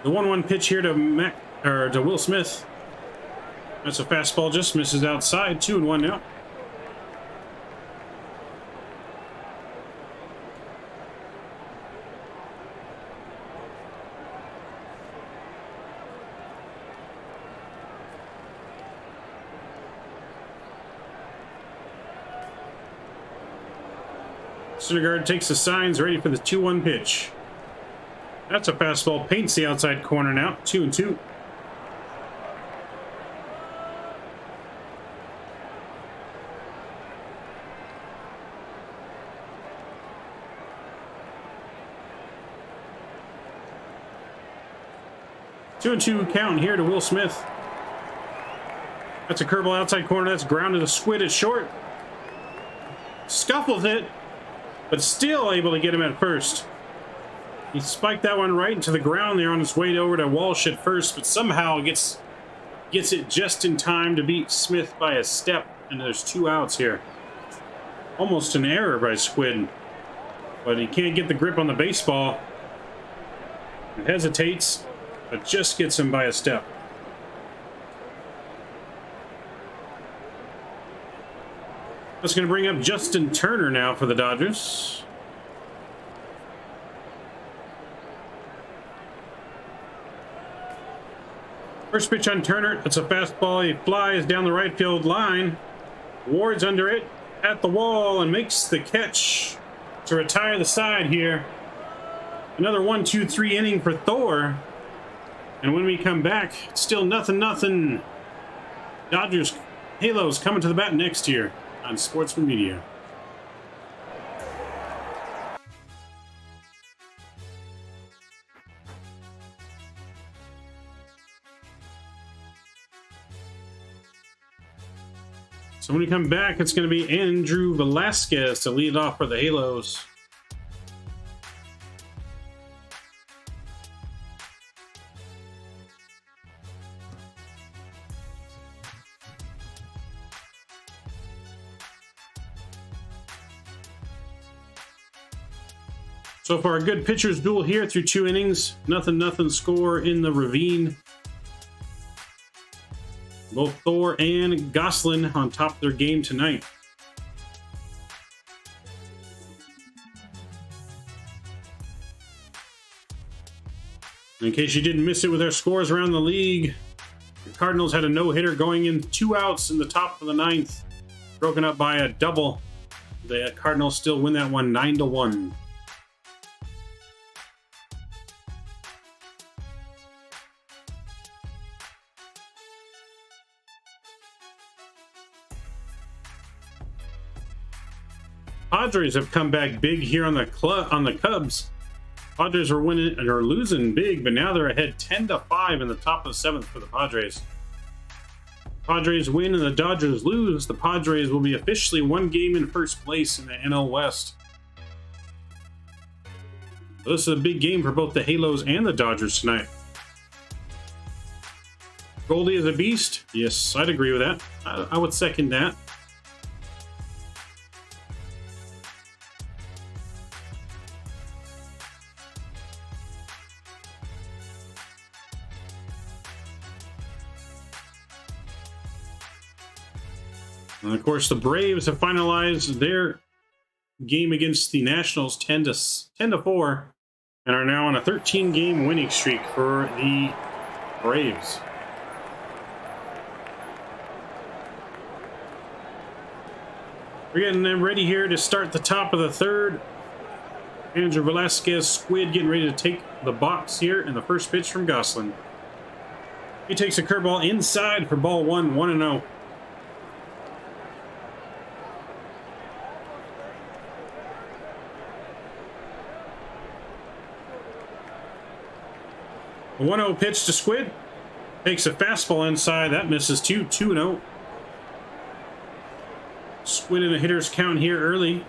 The 1-1 pitch here to Will Smith. That's a fastball, just misses outside. 2-1 now. Syndergaard takes the signs, ready for the 2-1 pitch. That's a fastball, paints the outside corner now. 2-2. 2-2 count here to Will Smith. That's a curveball outside corner. That's grounded to Squid at short. Scuffles it, but still able to get him at first. He spiked that one right into the ground there on his way over to Walsh at first, but somehow gets it just in time to beat Smith by a step, and there's 2 outs here. Almost an error by Squid, but he can't get the grip on the baseball. He hesitates, but just gets him by a step. That's going to bring up Justin Turner now for the Dodgers. First pitch on Turner. It's a fastball. He flies down the right field line. Ward's under it at the wall and makes the catch to retire the side here. Another 1-2-3 inning for Thor. And when we come back, it's still 0-0. Dodgers Halos coming to the bat next year on Sportsmen Media. So when we come back, it's going to be Andrew Velasquez to lead off for the Halos. So far, a good pitcher's duel here through 2 innings. 0-0 score in the Ravine. Both Thor and Goslin on top of their game tonight. In case you didn't miss it with our scores around the league, the Cardinals had a no-hitter going in, 2 outs in the top of the 9th, broken up by a double. The Cardinals still win that one 9-1. Padres have come back big here on the Cubs. Padres are winning or losing big, but now they're ahead 10-5 in the top of the 7th for the Padres. Padres win and the Dodgers lose. The Padres will be officially 1 game in first place in the NL West. So this is a big game for both the Halos and the Dodgers tonight. Goldie is a beast. Yes, I'd agree with that. I would second that. And of course, the Braves have finalized their game against the Nationals 10-4 and are now on a 13-game winning streak for the Braves. We're getting them ready here to start the top of the 3rd. Andrew Velasquez, Squid, getting ready to take the box here, and the first pitch from Goslin. He takes a curveball inside for ball 1, 1-0. A 1-0 pitch to Squid. Takes a fastball inside. That misses 2-0. Squid in a hitter's count here early.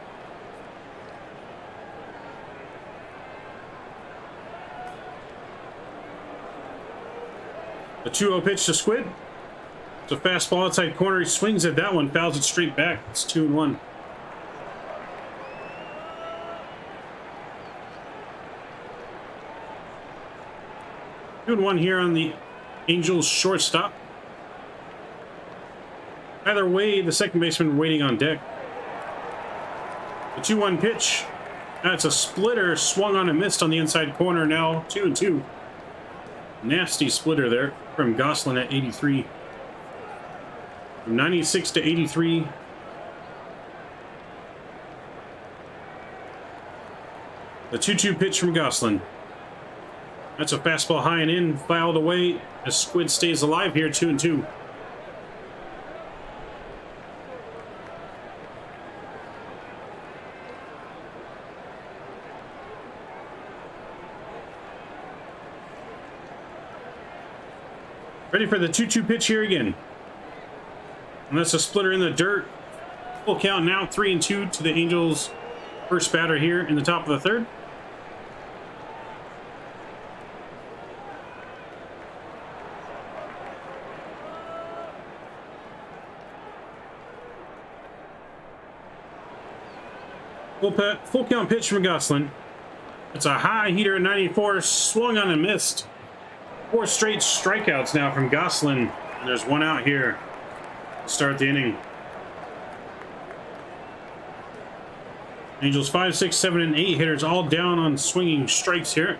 A 2-0 pitch to Squid. It's a fastball outside corner. He swings at that one, fouls it straight back. It's 2-1. Good one here on the Angels shortstop. Either way, the second baseman waiting on deck. The 2-1 pitch. That's a splitter, swung on and missed on the inside corner. Now 2-2. Nasty splitter there from Goslin at 83. From 96 to 83. The 2-2 pitch from Goslin. That's a fastball high and in, fouled away as Squid stays alive here, 2-2. Ready for the 2-2 pitch here again. And that's a splitter in the dirt. Full count now, 3-2 to the Angels' first batter here in the top of the third. Full count pitch from Gosselin. It's a high heater at 94, swung on and missed. 4 straight strikeouts now from Gosselin. And there's one out here to start the inning. Angels 5, 6, 7, and 8 hitters all down on swinging strikes here.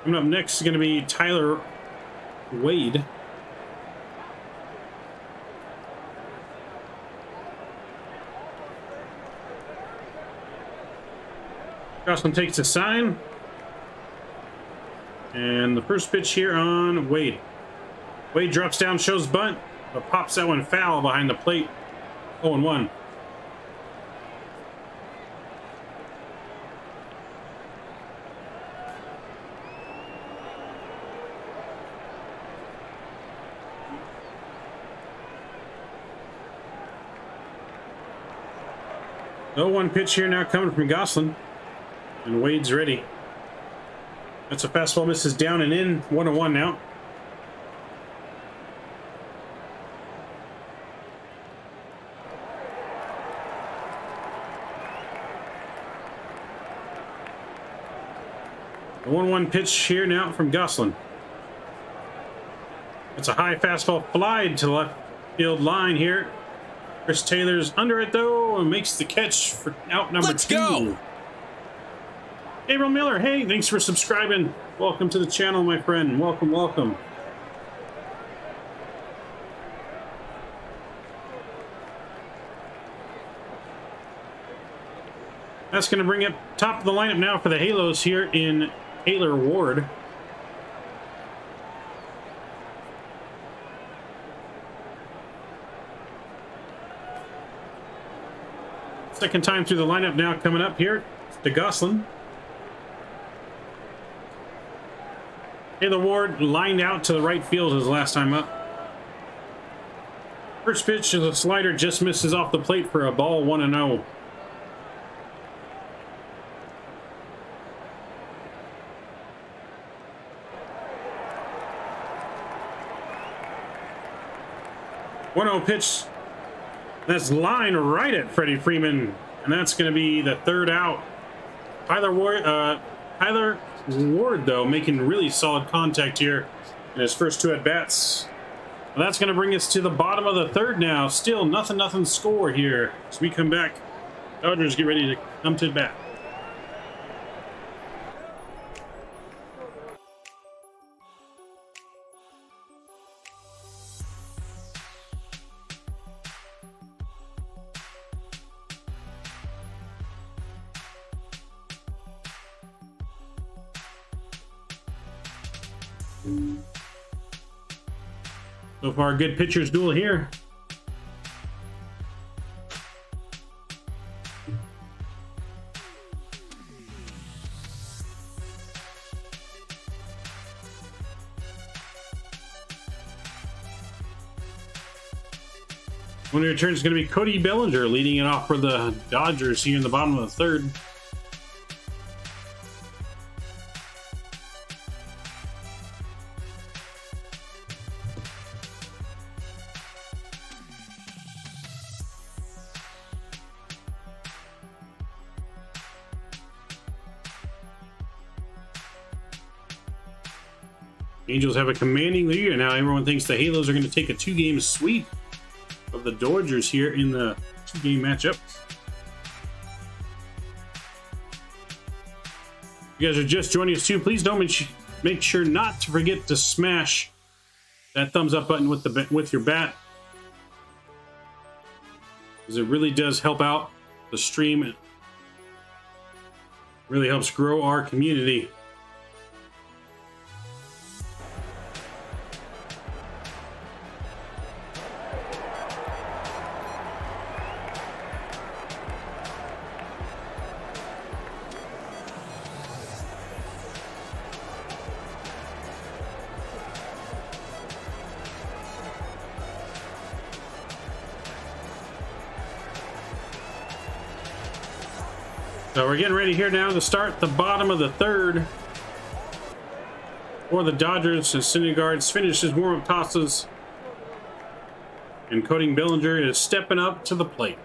Coming up next is going to be Tyler Wade. Gosselin takes a sign. And the first pitch here on Wade. Wade drops down, shows bunt, but pops that one foul behind the plate. 0-1. The 0-1 pitch here now coming from Gosselin. And Wade's ready. That's a fastball, misses down and in. 1-1 now. The 1-1 pitch here now from Gosselin. It's a high fastball flied to the left field line here. Chris Taylor's under it though and makes the catch for out number 2. Let's go! Gabriel Miller, hey, thanks for subscribing. Welcome to the channel, my friend. Welcome, welcome. That's going to bring it top of the lineup now for the Halos here in Taylor Ward. Second time through the lineup now coming up here to Gosselin. Taylor Ward lined out to the right field his last time up. First pitch is a slider, just misses off the plate for a ball, 1-0. Pitch. That's line right at Freddie Freeman, and that's going to be the third out. Tyler Ward, though, making really solid contact here in his first 2 at-bats. Well, that's going to bring us to the bottom of the third now. Still nothing score here. As we come back, Dodgers get ready to come to bat. So far, good pitcher's duel here. One of your turns is going to be Cody Bellinger leading it off for the Dodgers here in the bottom of the third. Angels have a commanding lead, and now everyone thinks the Halos are going to take a 2-game sweep of the Dodgers here in the 2-game matchup. If you guys are just joining us too, please don't make sure not to forget to smash that thumbs up button with your bat, because it really does help out the stream. It really helps grow our community. So we're getting ready here now to start the bottom of the third for the Dodgers. As Syndergaard finished his warm-up tosses, and Cody Bellinger is stepping up to the plate.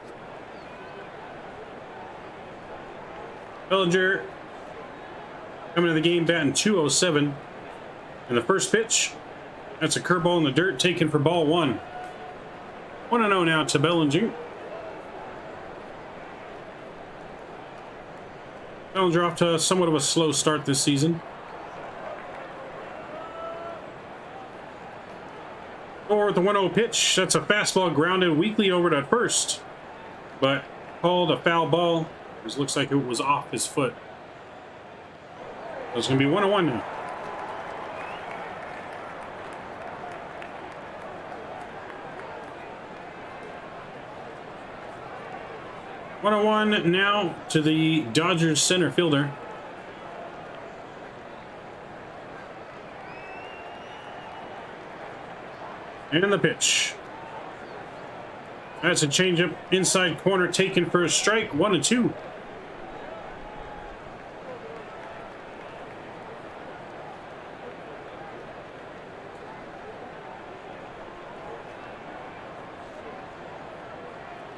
Bellinger coming to the game batting .207. And the first pitch, that's a curveball in the dirt taken for ball one. 1-0 now to Bellinger. Bellinger off to somewhat of a slow start this season. Or with the 1-0 pitch, that's a fastball grounded weakly over at first, but called a foul ball. It looks like it was off his foot. So it's going to be 1-1 now. One now to the Dodgers center fielder. And the pitch. That's a changeup inside corner taken for a strike. 1-2.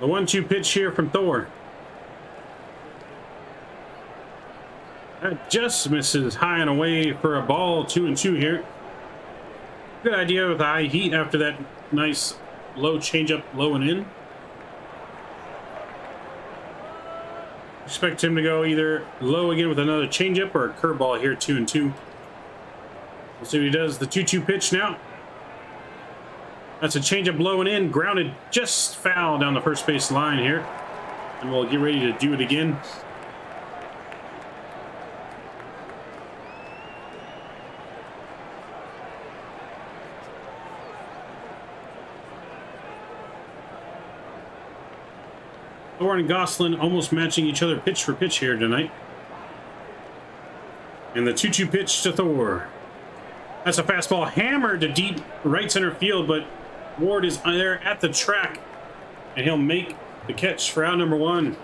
The 1-2 pitch here from Thor. That just misses high and away for a ball. 2-2 here. Good idea with the high heat after that nice low changeup, low and in. Expect him to go either low again with another changeup or a curveball here. 2-2. We'll see what he does. The 2-2 pitch now. That's a changeup low and in, grounded just foul down the first base line here. And we'll get ready to do it again. Thor and Gosselin almost matching each other pitch for pitch here tonight. And the 2-2 pitch to Thor. That's a fastball hammered to deep right center field, but Ward is there at the track, and he'll make the catch for out number one.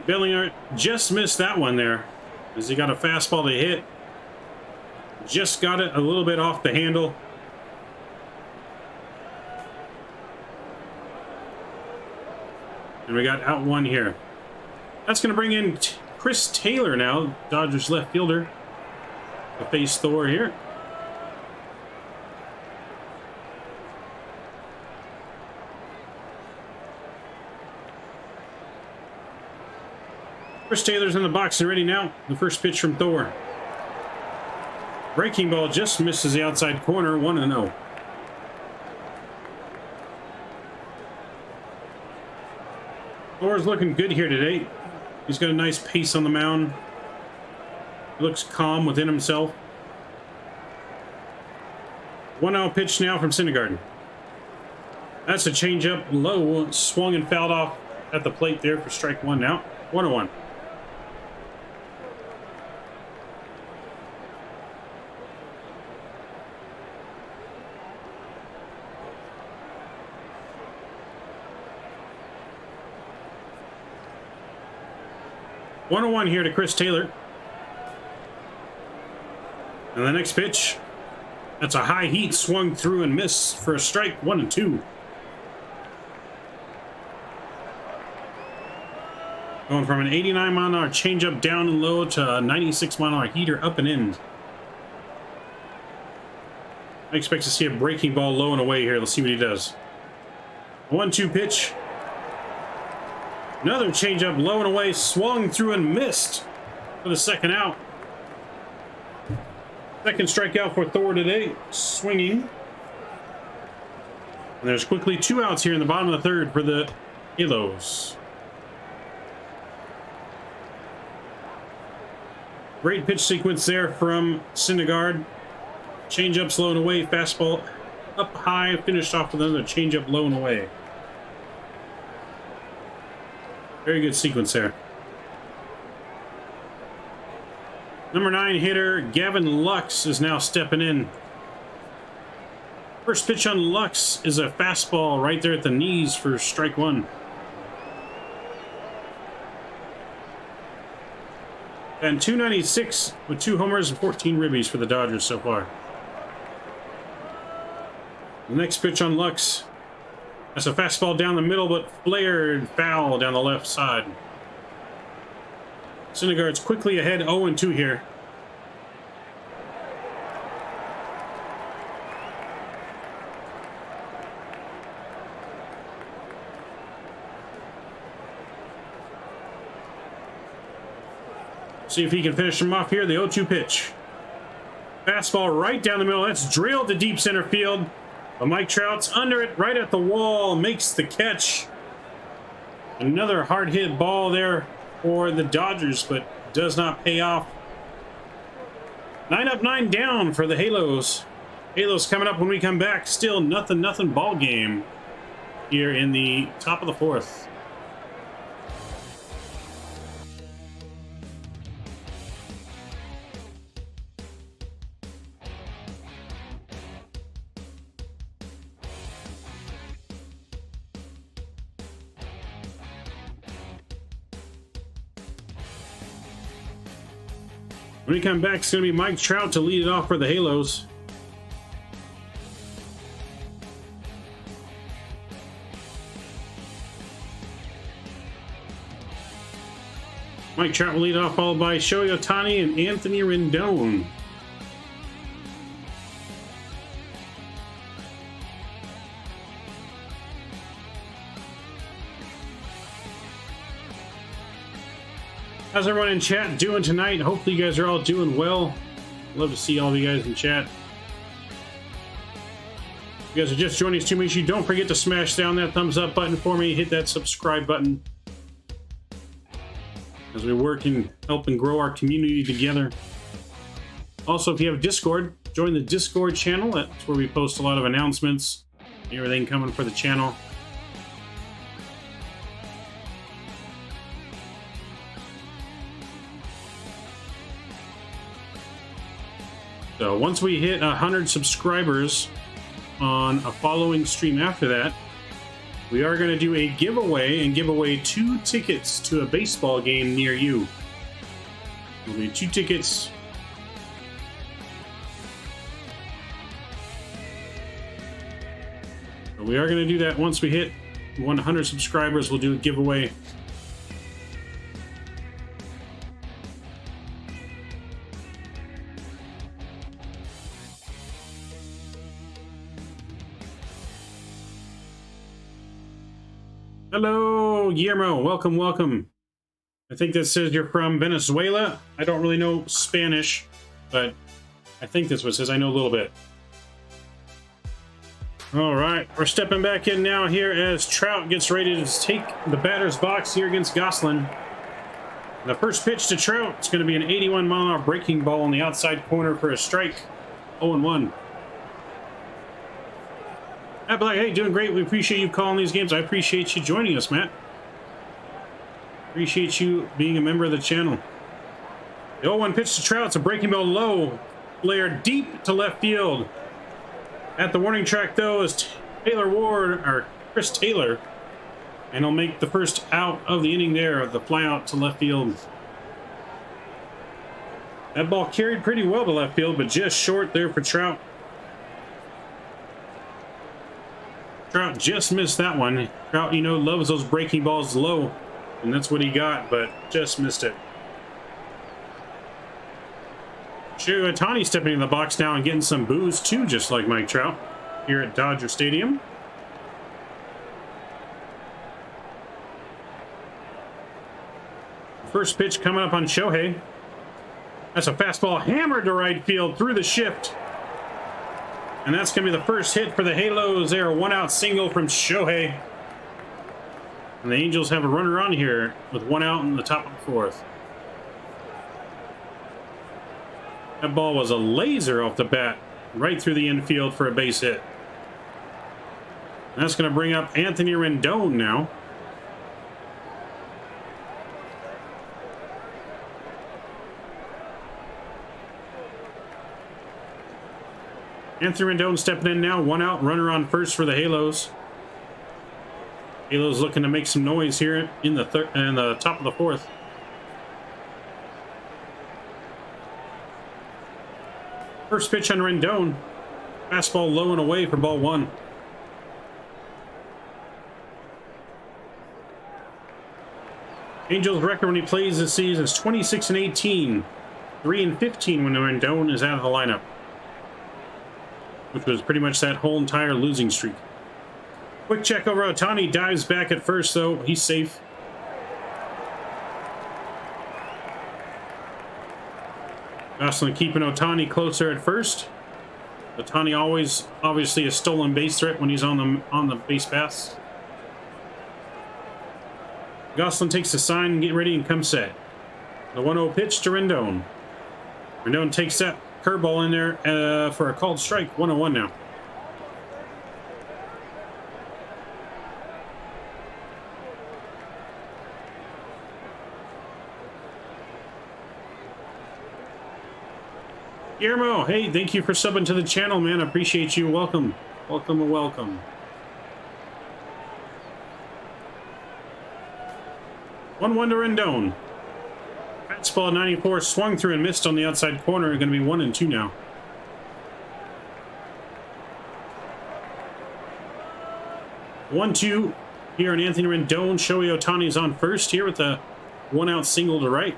Bellinger just missed that one there, as he got a fastball to hit. Just got it a little bit off the handle. And we got out one here. That's going to bring in Chris Taylor now, Dodgers left fielder, to face Thor here. Chris Taylor's in the box and ready now. The first pitch from Thor. Breaking ball just misses the outside corner. 1-0. Thor's looking good here today. He's got a nice pace on the mound. He looks calm within himself. 1-0 pitch now from Syndergaard. That's a changeup low, swung and fouled off at the plate there for strike one now. 1-1. One here to Chris Taylor. And the next pitch, that's a high heat swung through and missed for a strike. 1-2. Going from an 89 mile an hour changeup down and low to a 96 mile an hour heater up and in. I expect to see a breaking ball low and away here. Let's see what he does. 1-2 pitch. Another changeup low and away, swung through and missed for the second out. Second strikeout for Thor today, swinging. And there's quickly 2 outs here in the bottom of the third for the Halos. Great pitch sequence there from Syndergaard. Changeup slow and away, fastball up high, finished off with another changeup low and away. Very good sequence there. Number 9 hitter Gavin Lux is now stepping in. First pitch on Lux is a fastball right there at the knees for strike one. And 296 with 2 homers and 14 ribbies for the Dodgers so far. The next pitch on Lux. That's a fastball down the middle, but flared foul down the left side. Syndergaard's quickly ahead 0-2 here. See if he can finish him off here. The 0-2 pitch. Fastball right down the middle. That's drilled to deep center field. But Mike Trout's under it, right at the wall, makes the catch. Another hard hit ball there for the Dodgers, but does not pay off. 9 up, 9 down for the Halos. Halos coming up when we come back. Still nothing ball game here in the top of the 4th. When we come back, it's going to be Mike Trout to lead it off for the Halos. Mike Trout will lead off, followed by Shohei Ohtani and Anthony Rendon. How's everyone in chat doing tonight? Hopefully you guys are all doing well. Love to see all of you guys in chat. If you guys are just joining us too, make sure you don't forget to smash down that thumbs up button for me. Hit that subscribe button as we work and help and grow our community together. Also, if you have Discord, join the Discord channel. That's where we post a lot of announcements, everything coming for the channel. So once we hit 100 subscribers on a following stream after that, we are going to do a giveaway and give away 2 tickets to a baseball game near you. There'll be 2 tickets. So we are going to do that once we hit 100 subscribers. We'll do a giveaway. Hello, Guillermo. Welcome, welcome. I think that says you're from Venezuela. I don't really know Spanish, but I think that's what it says. I know a little bit. All right, we're stepping back in now here as Trout gets ready to take the batter's box here against Gosselin. The first pitch to Trout, it's going to be an 81-mile-an-hour breaking ball on the outside corner for a strike. 0-1. Matt Black, hey, doing great. We appreciate you calling these games. I appreciate you joining us, Matt. Appreciate you being a member of the channel. The 0-1 pitch to Trout. It's a breaking ball low. Flared deep to left field. At the warning track, though, is Chris Taylor. And he'll make the first out of the inning there of the fly out to left field. That ball carried pretty well to left field, but just short there for Trout. Trout just missed that one. Trout, you know, loves those breaking balls low, and that's what he got, but just missed it. Shohei Ohtani stepping in the box now and getting some boos too, just like Mike Trout here at Dodger Stadium. First pitch coming up on Shohei. That's a fastball hammered to right field through the shift. And that's going to be the first hit for the Halos there. 1-out single from Shohei. And the Angels have a runner on here with 1 out in the top of the 4th. That ball was a laser off the bat right through the infield for a base hit. And that's going to bring up Anthony Rendon now. Anthony Rendon stepping in now. 1 out, runner on first for the Halos. Halos looking to make some noise here in the top of the 4th. First pitch on Rendon. Fastball low and away for ball 1. Angels' record when he plays this season is 26-18. 3-15 when Rendon is out of the lineup, which was pretty much that whole entire losing streak. Quick check over Ohtani. Dives back at first, though. He's safe. Gosselin keeping Ohtani closer at first. Ohtani always, obviously, a stolen base threat when he's on the base paths. Gosselin takes the sign, get ready, and come set. The 1-0 pitch to Rendon. Rendon takes that curveball in there for a called strike. 1-1 now. Guillermo, hey, thank you for subbing to the channel, man. I appreciate you. Welcome. Welcome, welcome. 1-1 to Rendon. Fastball 94 swung through and missed on the outside corner. Going to be 1-2 now. One-two here on Anthony Rendon. Shohei Ohtani is on first here with a 1-out single to right.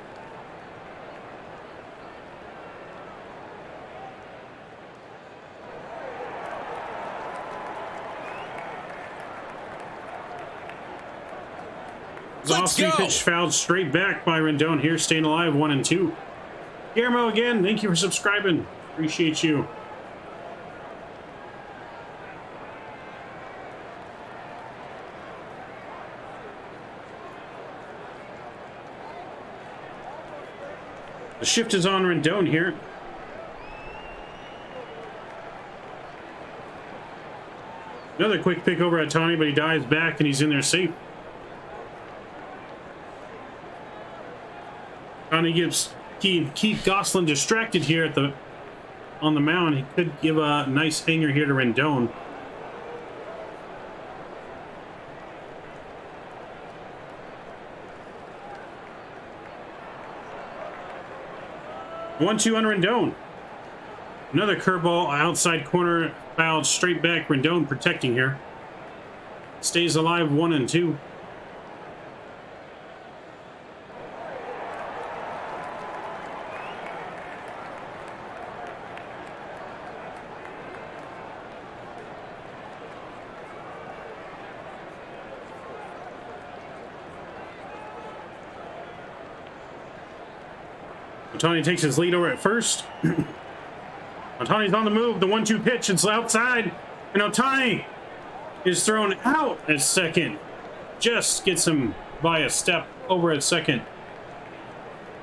Off-speed pitch fouled straight back by Rendon here, staying alive. 1-2. Guillermo again, thank you for subscribing. Appreciate you. The shift is on Rendon here. Another quick pick over at Ohtani, but he dives back and he's in there safe. Ohtani gives keep Gosselin distracted here on the mound. He could give a nice hanger here to Rendon. One-two on Rendon. Another curveball outside corner fouled straight back. Rendon protecting here. Stays alive. 1-2. Ohtani takes his lead over at first. Ohtani's on the move. The 1-2 pitch. It's outside. And Ohtani is thrown out at second. Just gets him by a step over at second.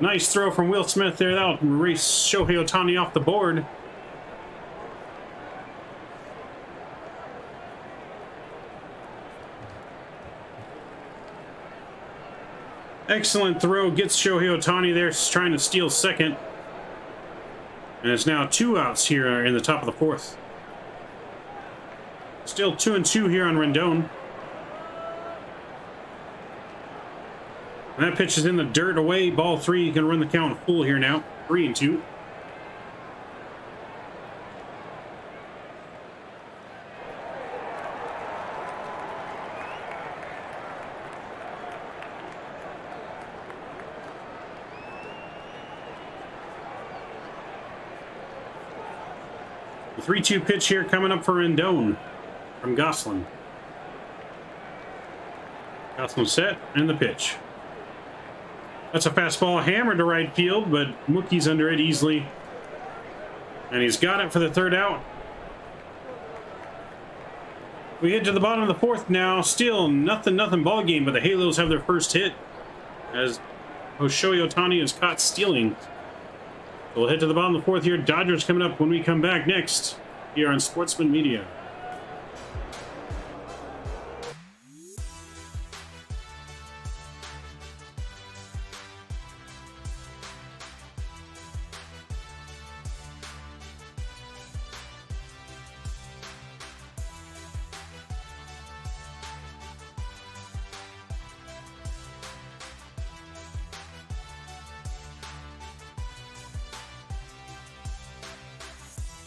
Nice throw from Will Smith there. That'll erase Shohei Ohtani off the board. Excellent throw. Gets Shohei Ohtani there, trying to steal second. And it's now 2 outs here in the top of the 4th. Still 2-2 here on Rendon. And that pitch is in the dirt away. Ball 3. You can run the count full here now. 3-2. The 3-2 pitch here coming up for Rendon from Gosselin. Gosselin set and the pitch. That's a fastball hammered to right field, but Mookie's under it easily. And he's got it for the 3rd out. We head to the bottom of the 4th now. Still nothing ball game, but the Halos have their first hit as Shohei Ohtani is caught stealing. So we'll head to the bottom of the 4th here. Dodgers coming up when we come back next here on Sportsman Media.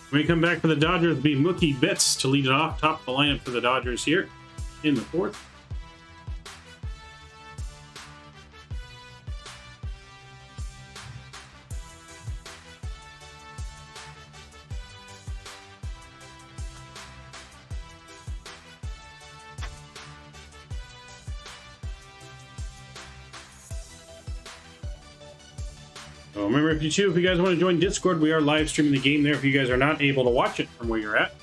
When we come back for the Dodgers, it'll be Mookie Betts to lead it off. Top of the lineup for the Dodgers here in the fourth. So remember, if you guys want to join Discord, we are live streaming the game there if you guys are not able to watch it from where you're at.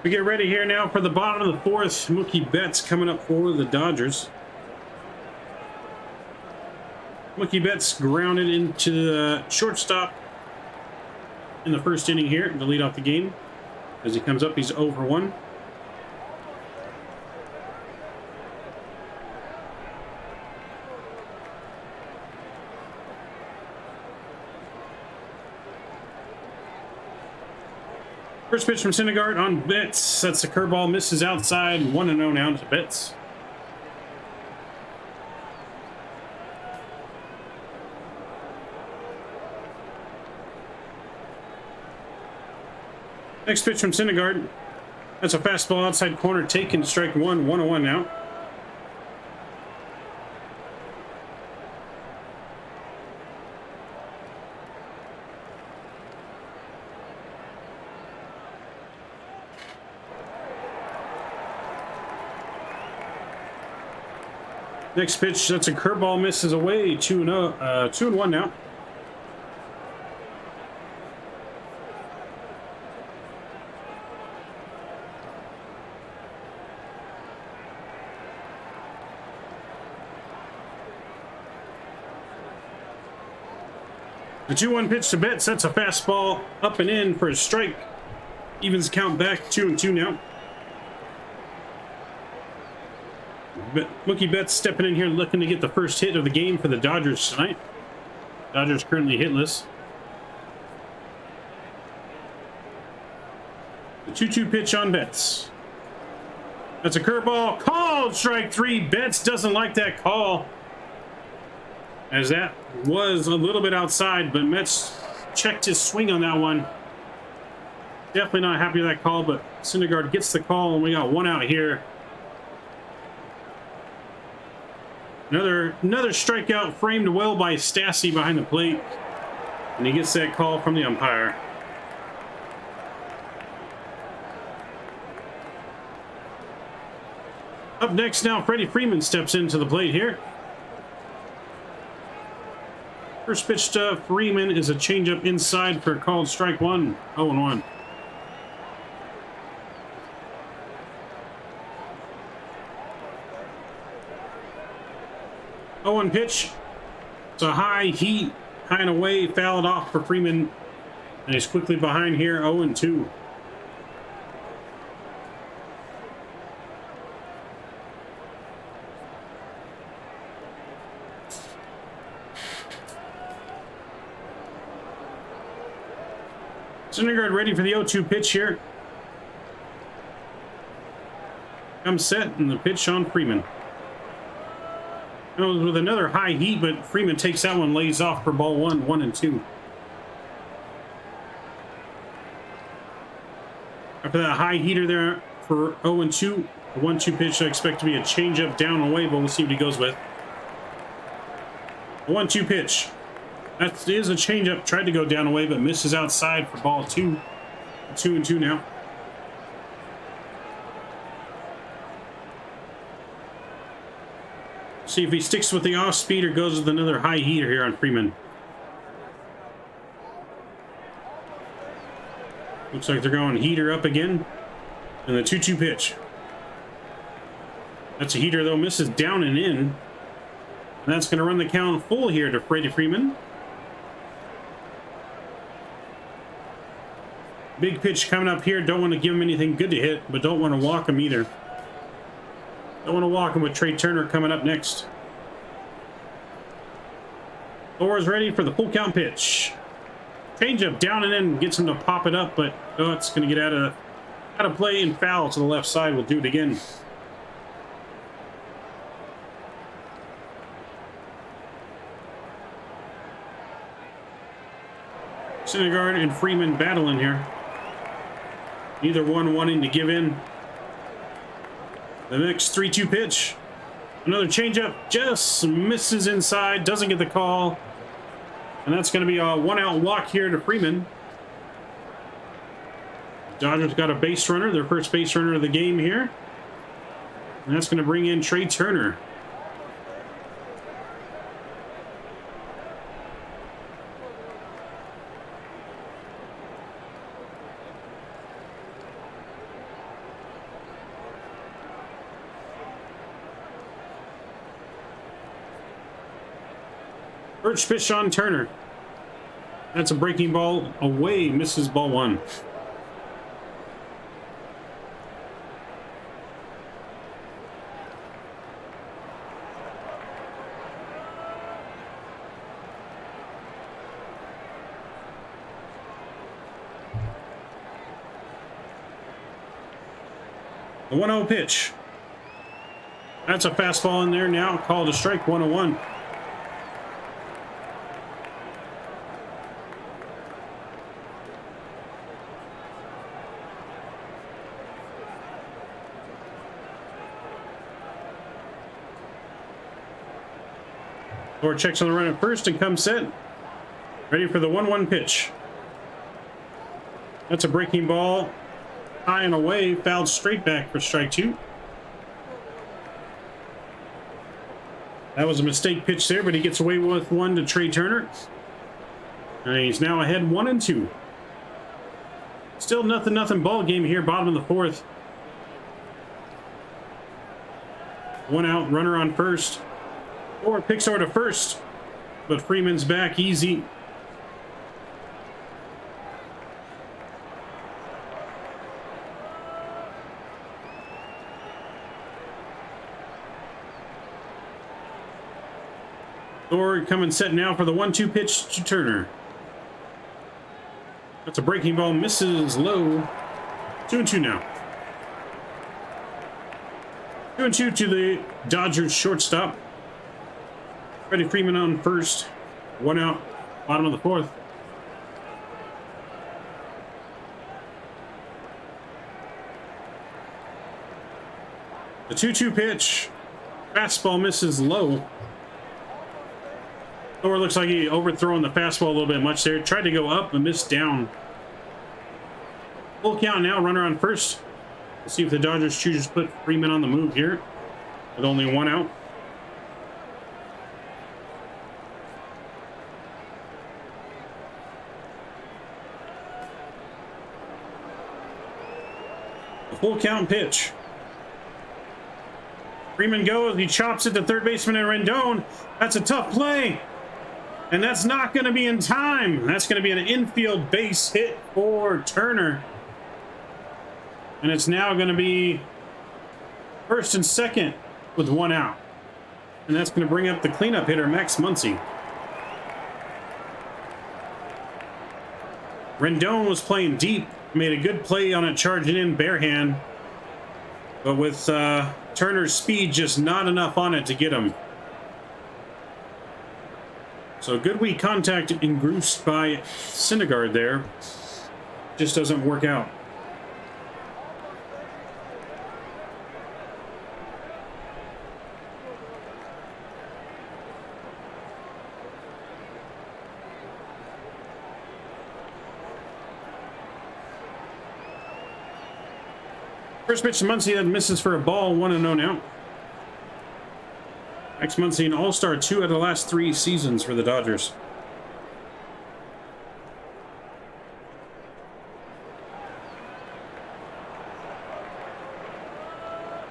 We get ready here now for the bottom of the fourth. Mookie Betts coming up for the Dodgers. Mookie Betts grounded into the shortstop in the first inning here to lead off the game. As he comes up, he's 0 for 1. First pitch from Syndergaard on Betts. That's a curveball, misses outside. 1-0 now to Betts. Next pitch from Syndergaard. That's a fastball outside corner taken. Strike one. 1-1 now. Next pitch, that's a curveball, misses away. 2-1 now. The 2-1 pitch to Betts. That's a fastball up and in for a strike. Evens count back 2-2 now. Mookie Betts stepping in here looking to get the first hit of the game for the Dodgers tonight. Dodgers currently hitless. The 2-2 pitch on Betts. That's a curveball. Called strike 3. Betts doesn't like that call, as that was a little bit outside, but Betts checked his swing on that one. Definitely not happy with that call, but Syndergaard gets the call, and we got one out here. Another strikeout framed well by Stassi behind the plate. And he gets that call from the umpire. Up next now, Freddie Freeman steps into the plate here. First pitch to Freeman is a changeup inside for a called strike 1. 0-1. One pitch. It's a high heat, high and away, fouled off for Freeman, and he's quickly behind here. 0-2. Syndergaard ready for the 0-2 pitch here. Comes set, and the pitch on Freeman. With another high heat, but Freeman takes that one, lays off for ball 1-1-2. After that high heater there for 0-2, the 1-2 pitch I expect to be a changeup down and away, but we'll see what he goes with. The 1-2 pitch. That is a changeup. Tried to go down away, but misses outside for ball 2. 2-2 now. See if he sticks with the off speed or goes with another high heater here on Freeman. Looks like they're going heater up again. And the 2-2 pitch. That's a heater, though. Misses down and in. And that's going to run the count full here to Freddie Freeman. Big pitch coming up here. Don't want to give him anything good to hit, but don't want to walk him either. Don't want to walk him with Trey Turner coming up next. Thor is ready for the full count pitch. Changeup down and in, gets him to pop it up, but oh, it's going to get out of play and foul to the left side. We'll do it again. Syndergaard and Freeman battling here. Neither one wanting to give in. The next 3-2 pitch. Another changeup, just misses inside, doesn't get the call. And that's going to be a 1-out walk here to Freeman. Dodgers got a base runner, their first base runner of the game here. And that's going to bring in Trey Turner. First pitch on Turner. That's a breaking ball away, misses ball one. The 1-0 pitch. That's a fastball in there now, called a strike, 1-1. Thor checks on the run at first and comes set. Ready for the 1-1 pitch. That's a breaking ball. High and away, fouled straight back for strike two. That was a mistake pitch there, but he gets away with one to Trey Turner. And he's now ahead 1-2. Still nothing ball game here, bottom of the fourth. 1 out, runner on first. Or picks over to first, but Freeman's back easy. Thor coming set now for the 1-2 pitch to Turner. That's a breaking ball, misses low. 2-2 now. 2-2 to the Dodgers shortstop. Freddie Freeman on first. 1 out, bottom of the fourth. The 2-2 pitch. Fastball misses low. Thor looks like he overthrown the fastball a little bit much there. Tried to go up and missed down. Full count now, runner on first. Let's see if the Dodgers choose to put Freeman on the move here with only 1 out. Full count pitch. Freeman goes, he chops it to third baseman and Rendon. That's a tough play. And that's not going to be in time. That's going to be an infield base hit for Turner. And it's now going to be first and second with 1 out. And that's going to bring up the cleanup hitter, Max Muncy. Rendon was playing deep. Made a good play on it, charging in bare hand. But with Turner's speed, just not enough on it to get him. So good weak contact engrossed by Syndergaard there. Just doesn't work out. First pitch to Muncy that misses for a ball, 1-0 now. Max Muncy, an all-star 2 out of the last 3 seasons for the Dodgers.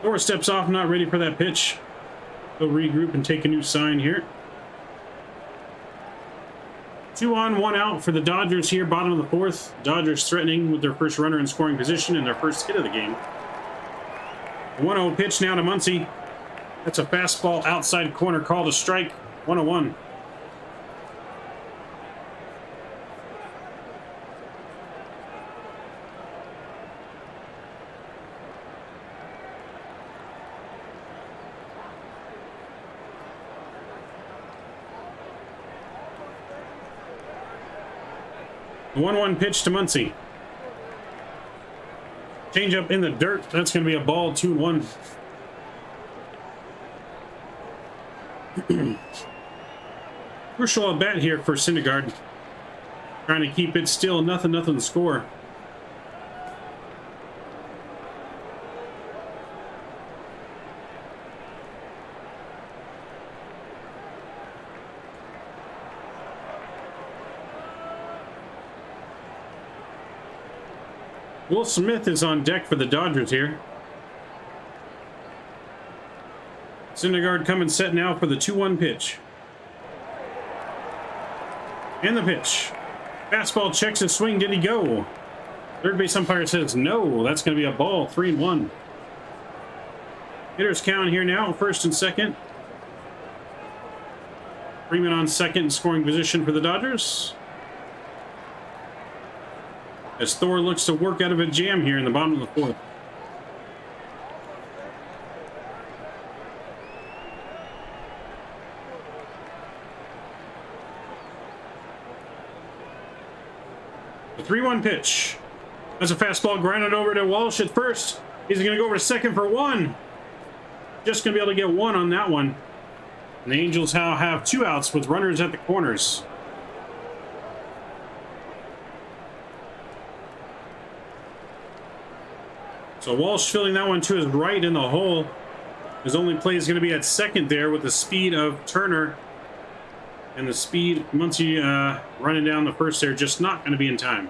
Thor steps off, not ready for that pitch. He'll regroup and take a new sign here. 2 on, 1 out for the Dodgers here, bottom of the 4th. Dodgers threatening with their first runner in scoring position and their first hit of the game. 1-0 pitch now to Muncy. That's a fastball outside corner, called a strike. 1-1. The 1-1 pitch to Muncy. Change up in the dirt. That's going to be a ball. 2-1. Crucial at bat here for Syndergaard. Trying to keep it still. Nothing to score. Will Smith is on deck for the Dodgers here. Syndergaard coming set now for the 2-1 pitch. And the pitch. Fastball checks his swing. Did he go? Third base umpire says no. That's going to be a ball. 3-1. Hitters count here now. First and second. Freeman on second in scoring position for the Dodgers. As Thor looks to work out of a jam here in the bottom of the 4th. The 3-1 pitch. That's a fastball grounded over to Walsh at first. He's going to go over to second for 1. Just going to be able to get 1 on that one. And the Angels now have 2 outs with runners at the corners. So Walsh filling that one to his right in the hole. His only play is going to be at second there with the speed of Turner. And the speed, Muncy running down the first there, just not going to be in time.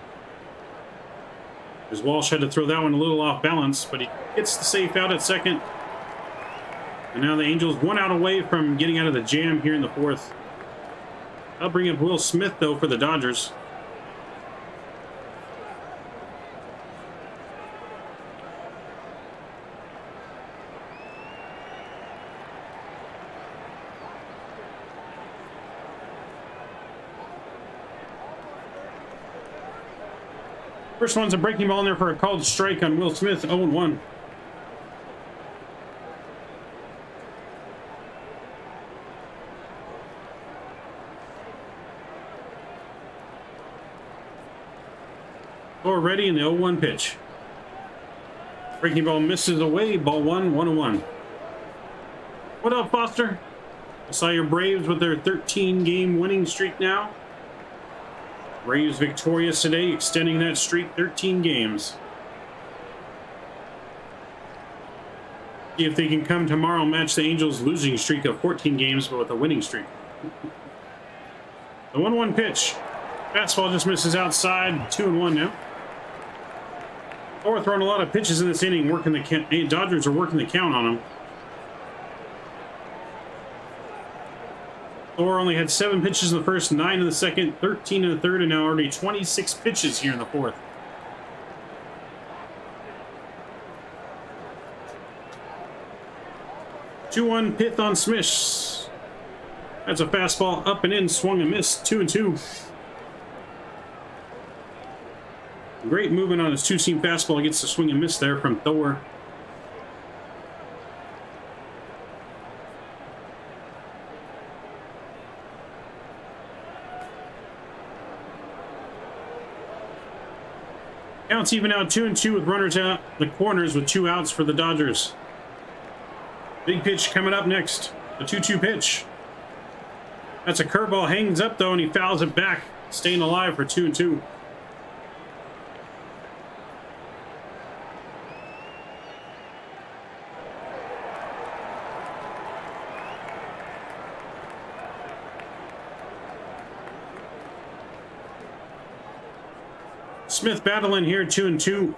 As Walsh had to throw that one a little off balance, but he gets the safe out at second. And now the Angels 1 out away from getting out of the jam here in the 4th. I'll bring up Will Smith, though, for the Dodgers. First one's a breaking ball in there for a called strike on Will Smith, 0-1. Thor ready in the 0-1 pitch. Breaking ball misses away, ball 1, 1-1. What up, Foster? I saw your Braves with their 13-game winning streak now. Braves victorious today, extending that streak 13 games. See if they can come tomorrow and match the Angels' losing streak of 14 games, but with a winning streak. The 1-1 pitch. Fastball just misses outside. 2-1 now. Thor throwing a lot of pitches in this inning, working the count. Dodgers are working the count on them. Thor only had 7 pitches in the first, 9 in the second, 13 in the third, and now already 26 pitches here in the 4th. Two-one pith on Smith. That's a fastball up and in, swung and missed. 2-2. Great movement on his two-seam fastball. Gets the swing and miss there from Thor. Counts even out 2-2 with runners out the corners with 2 outs for the Dodgers. Big pitch coming up next. The 2-2 pitch. That's a curveball, hangs up though, and he fouls it back, staying alive for 2-2. Smith battling here, 2-2.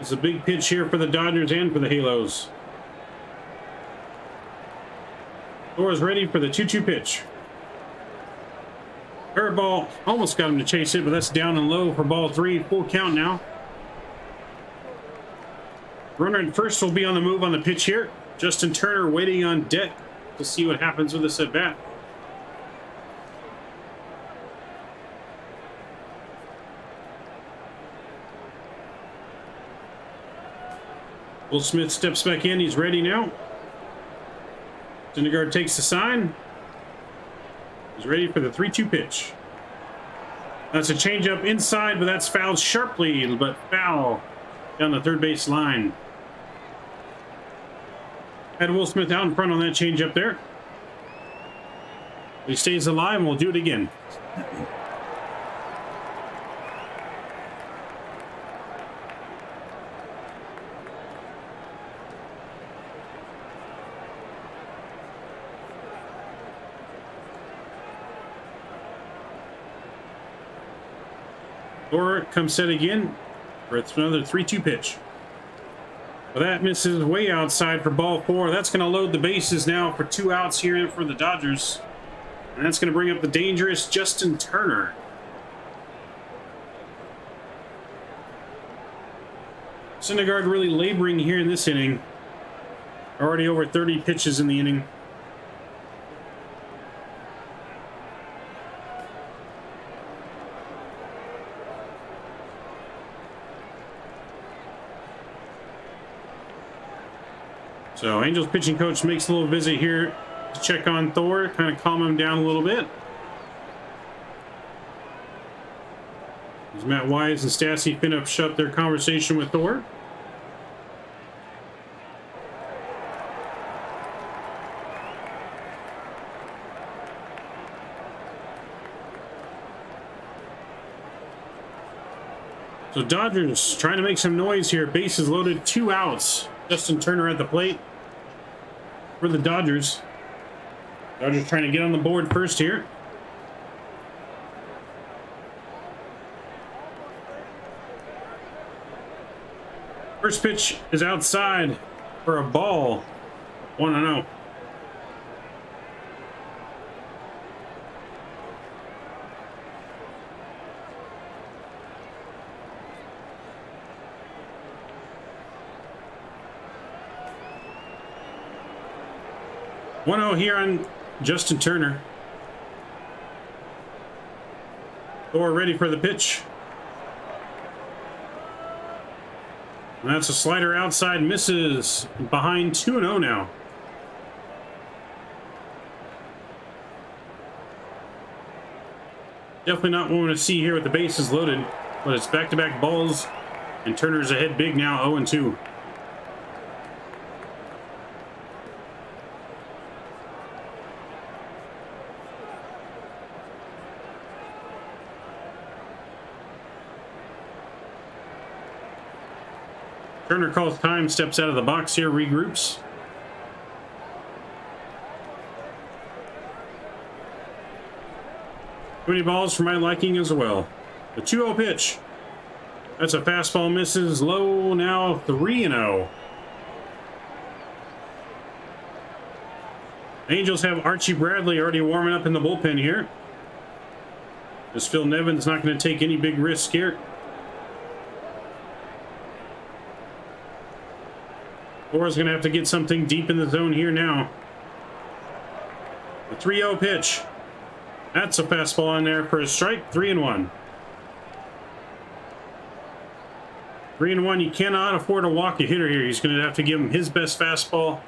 It's a big pitch here for the Dodgers and for the Halos. Thor's ready for the 2-2 pitch. Curveball almost got him to chase it, but that's down and low for ball 3. Full count now. Runner at first will be on the move on the pitch here. Justin Turner waiting on deck to see what happens with this at bat. Will Smith steps back in. He's ready now. Syndergaard takes the sign. He's ready for the 3-2 pitch. That's a changeup inside, but that's fouled sharply, but foul down the third base line. Had Will Smith out in front on that changeup there. He stays alive, and we'll do it again. Thor comes set again for another 3-2 pitch. Well, that misses way outside for ball 4. That's going to load the bases now for 2 outs here for the Dodgers. And that's going to bring up the dangerous Justin Turner. Syndergaard really laboring here in this inning. Already over 30 pitches in the inning. So Angels pitching coach makes a little visit here to check on Thor, kind of calm him down a little bit. As Matt Wise and Stassi finish up their conversation with Thor. So Dodgers trying to make some noise here. Bases loaded, 2 outs. Justin Turner at the plate for the Dodgers. Dodgers trying to get on the board first here. First pitch is outside for a ball. 1-0. Here on Justin Turner. Thor ready for the pitch. And that's a slider outside, misses. Behind 2-0 now. Definitely not what we want to see here with the bases loaded, but it's back-to-back balls, and Turner's ahead big now, 0-2. Turner calls time, steps out of the box here, regroups. Too many balls for my liking as well. The 2-0 pitch. That's a fastball, misses low, now 3-0. Angels have Archie Bradley already warming up in the bullpen here. As Phil Nevin's not going to take any big risk here. Thor's going to have to get something deep in the zone here now. The 3-0 pitch. That's a fastball on there for a strike. 3-1. 3-1. You cannot afford to walk a hitter here. He's going to have to give him his best fastball,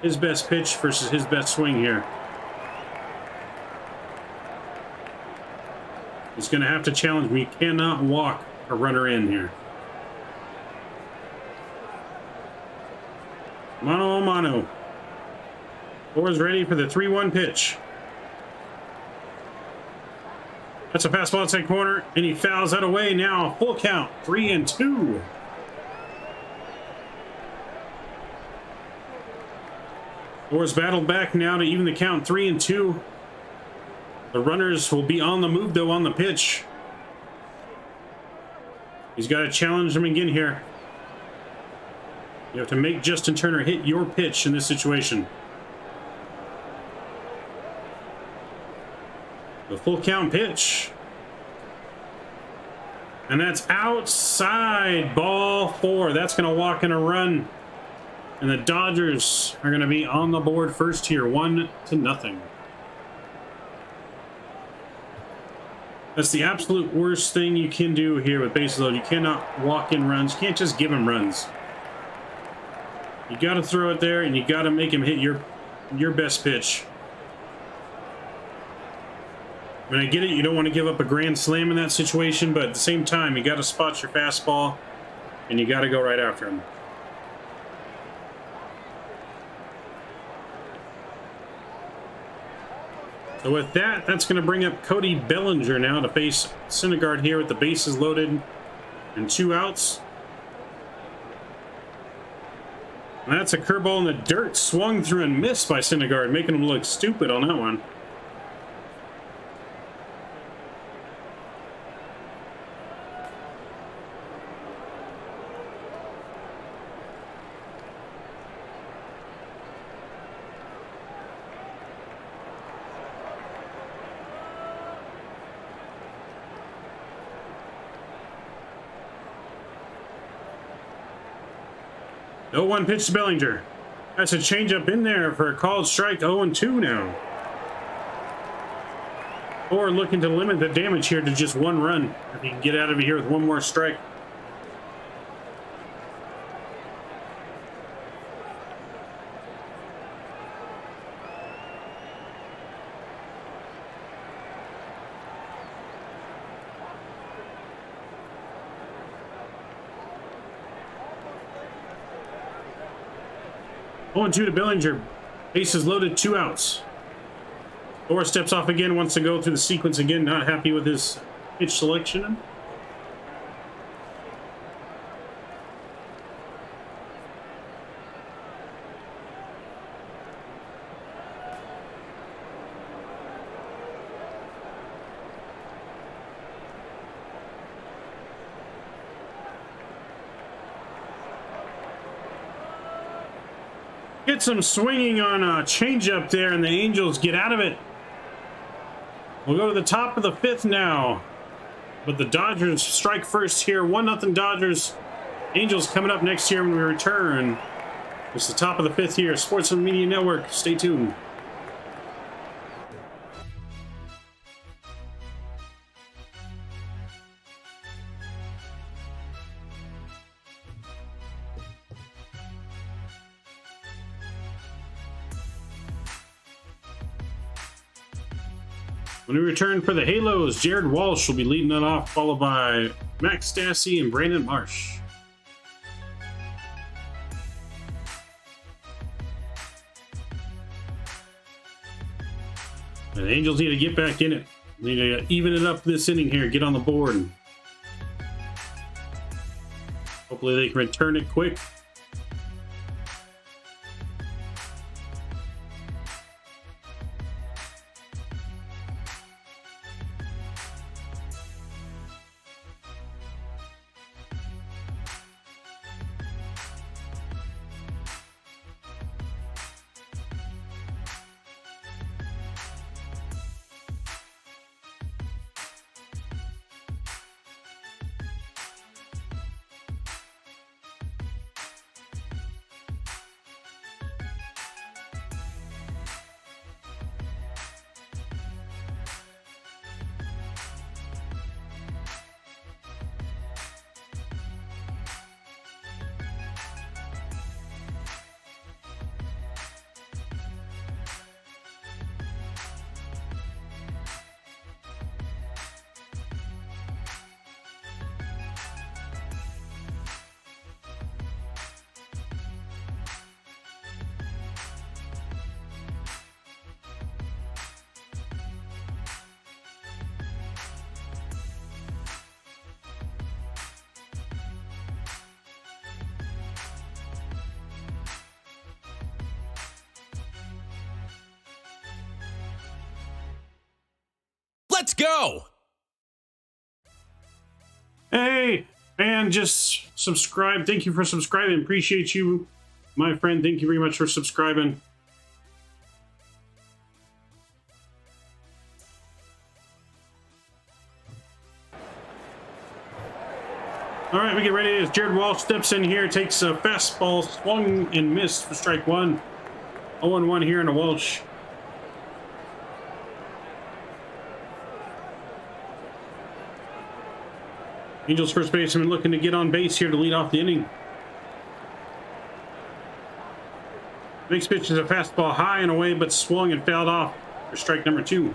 his best pitch versus his best swing here. He's going to have to challenge me. You cannot walk a runner in here. Mano a mano. Thor's ready for the 3-1 pitch. That's a fastball outside corner, and he fouls that away now. Full count, 3-2. Thor's battled back now to even the count, 3-2. The runners will be on the move, though, on the pitch. He's got to challenge him again here. You have to make Justin Turner hit your pitch in this situation. The full count pitch. And that's outside. Ball 4. That's going to walk in a run. And the Dodgers are going to be on the board first here, 1-0. That's the absolute worst thing you can do here with bases loaded. You cannot walk in runs. You can't just give him runs. You got to throw it there, and you got to make him hit your best pitch. I mean, I get it. You don't want to give up a grand slam in that situation, but at the same time, you got to spot your fastball, and you got to go right after him. So with that, that's going to bring up Cody Bellinger now to face Syndergaard here with the bases loaded and 2 outs. And that's a curveball in the dirt, swung through and missed by Syndergaard, making him look stupid on that one. No 1 pitch to Bellinger. That's a changeup in there for a called strike. 0-2 now. Or looking to limit the damage here to just 1 run. If he can get out of here with 1 more strike. Oh, 2 to Bellinger. Bases loaded, 2 outs. Thor steps off again, wants to go through the sequence again, not happy with his pitch selection. Get some swinging on a changeup there, and the Angels get out of it. We'll go to the top of the 5th now. But the Dodgers strike first here. 1-0 Dodgers. Angels coming up next year when we return. It's the top of the 5th here. Sportsmen Media Network. Stay tuned. When we return for the Halos, Jared Walsh will be leading it off, followed by Max Stassi and Brandon Marsh. And the Angels need to get back in it. Need to even it up this inning here, get on the board. Hopefully they can return it quick. Let's go! Hey, And just subscribe. Thank you for subscribing. Appreciate you, my friend. Thank you very much for subscribing. All right, we get ready as Jared Walsh steps in here, takes a fastball, swung and missed for strike one. 0-1 here in the Walsh. Angels first baseman looking to get on base here to lead off the inning. Next pitch is a fastball high and away, but swung and fouled off for strike number two.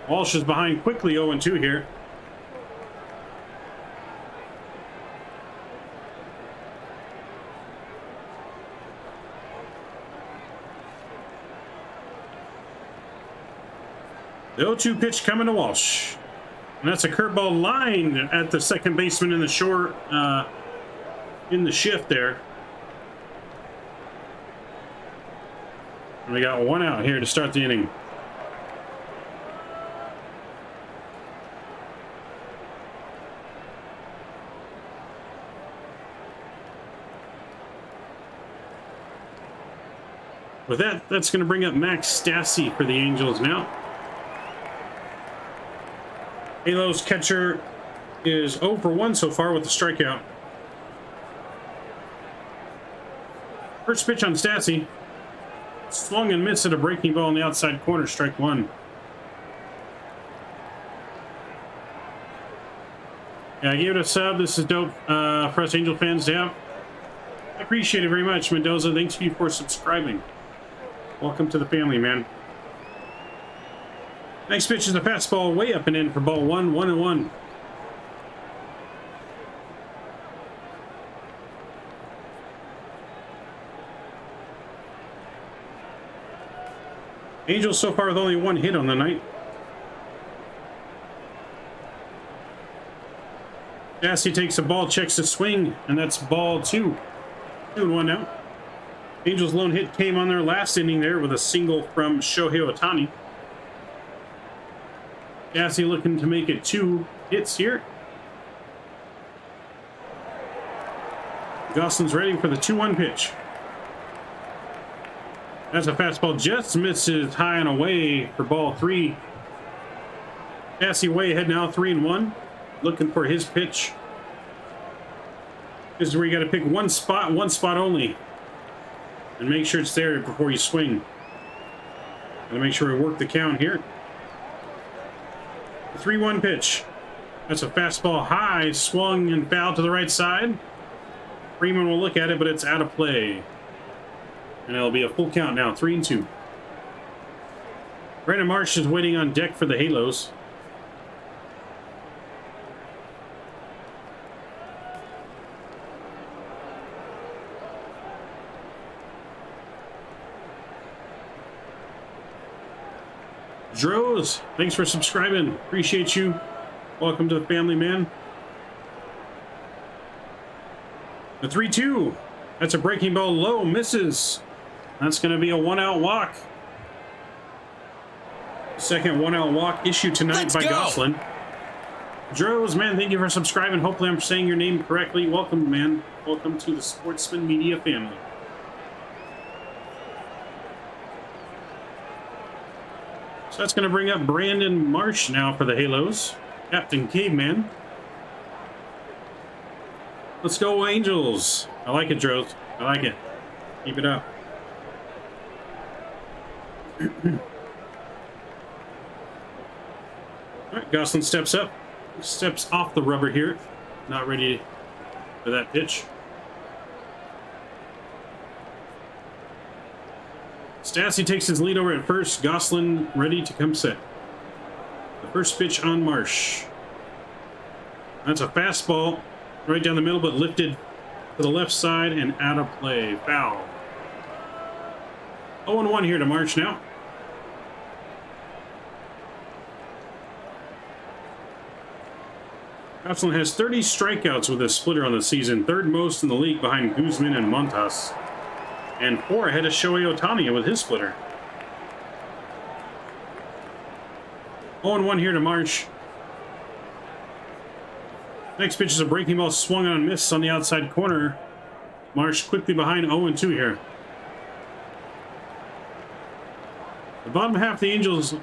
Walsh is behind quickly, 0-2 here. The 0-2 pitch coming to Walsh. And that's a curveball line at the second baseman in the short, in the shift there. And we got one out here to start the inning. With that, that's going to bring up Max Stassi for the Angels now. Halo's catcher is 0 for 1 so far with the strikeout. First pitch on Stassi. Swung and missed at a breaking ball in the outside corner, strike one. Yeah, I gave it a sub. This is dope for us Angel fans to have. I appreciate it very much, Mendoza. Thanks to you for subscribing. Welcome to the family, man. Next pitch is a fastball way up and in for ball one, 1-1. Angels so far with only one hit on the night. Stassi takes a ball, checks the swing, and that's ball two. 2-1 now. Angels' lone hit came on their last inning there with a single from Shohei Ohtani. Stassi looking to make it 2 hits here. Gosselin's ready for the 2-1 pitch. That's a fastball, just misses high and away for ball 3. Stassi way ahead now, 3-1. Looking for his pitch. This is where you got to pick one spot only. And make sure it's there before you swing. Got to make sure we work the count here. 3-1 pitch. That's a fastball high, swung and fouled to the right side. Freeman will look at it, but it's out of play. And it'll be a full count now, 3-2. Brandon Marsh is waiting on deck for the Halos. Droz, thanks for subscribing. Appreciate you. Welcome to the family, man. The 3-2. That's a breaking ball low, misses. That's going to be a 1-out walk. Second 1-out walk issued tonight by Gosselin. Droz, man, thank you for subscribing. Hopefully I'm saying your name correctly. Welcome, man. Welcome to the Sportsman Media family. So that's going to bring up Brandon Marsh now for the Halos. Captain Caveman. Let's go, Angels. I like it, Droz. I like it. Keep it up. All right, Gosselin steps up. Steps off the rubber here. Not ready for that pitch. Stassi takes his lead over at first. Gosselin ready to come set. The first pitch on Marsh. That's a fastball right down the middle, but lifted to the left side and out of play. Foul. 0-1 here to Marsh now. Gosselin has 30 strikeouts with a splitter on the season, third most in the league behind Guzman and Montas. And 4 ahead of Shohei Ohtani with his splitter. 0-1 here to Marsh. Next pitch is a breaking ball swung on and missed on the outside corner. Marsh quickly behind 0-2 here. The bottom half of the Angels'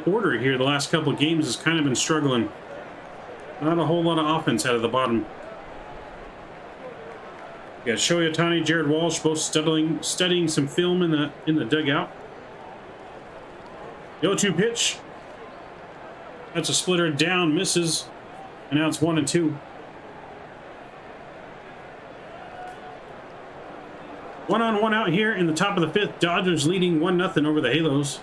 order here the last couple of games has kind of been struggling. Not a whole lot of offense out of the bottom. You got Shohei Ohtani, Jared Walsh both studying some film in the dugout. The 0-2 pitch. That's a splitter down, misses. And now it's 1-2. 1-on-1 out here in the top of the fifth. Dodgers leading 1-0 over the Halos.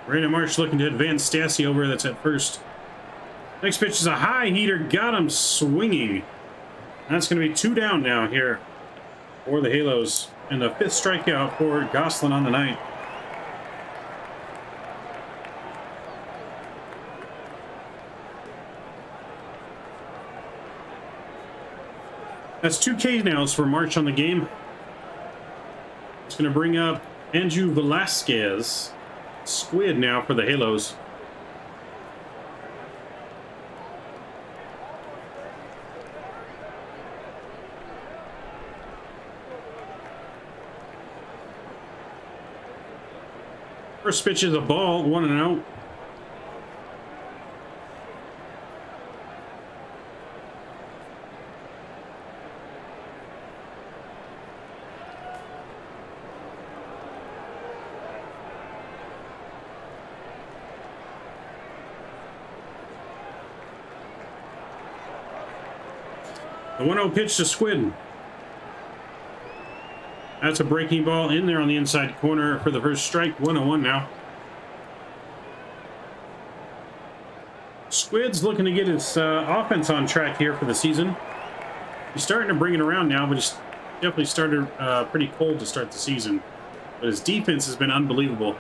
Brandon Marsh looking to advance Stassi over. That's at first. Next pitch is a high heater. Got him swinging. That's going to be 2 down now here for the Halos. And the 5th strikeout for Gosselin on the night. That's 2 K nows for March on the game. It's going to bring up Andrew Velasquez. Squid now for the Halos. First pitch is a ball, 1-0. The 1-0 pitch to Squid. That's a breaking ball in there on the inside corner for the first strike. 1-1 now. Squid's looking to get his offense on track here for the season. He's starting to bring it around now, but he's definitely started pretty cold to start the season. But his defense has been unbelievable.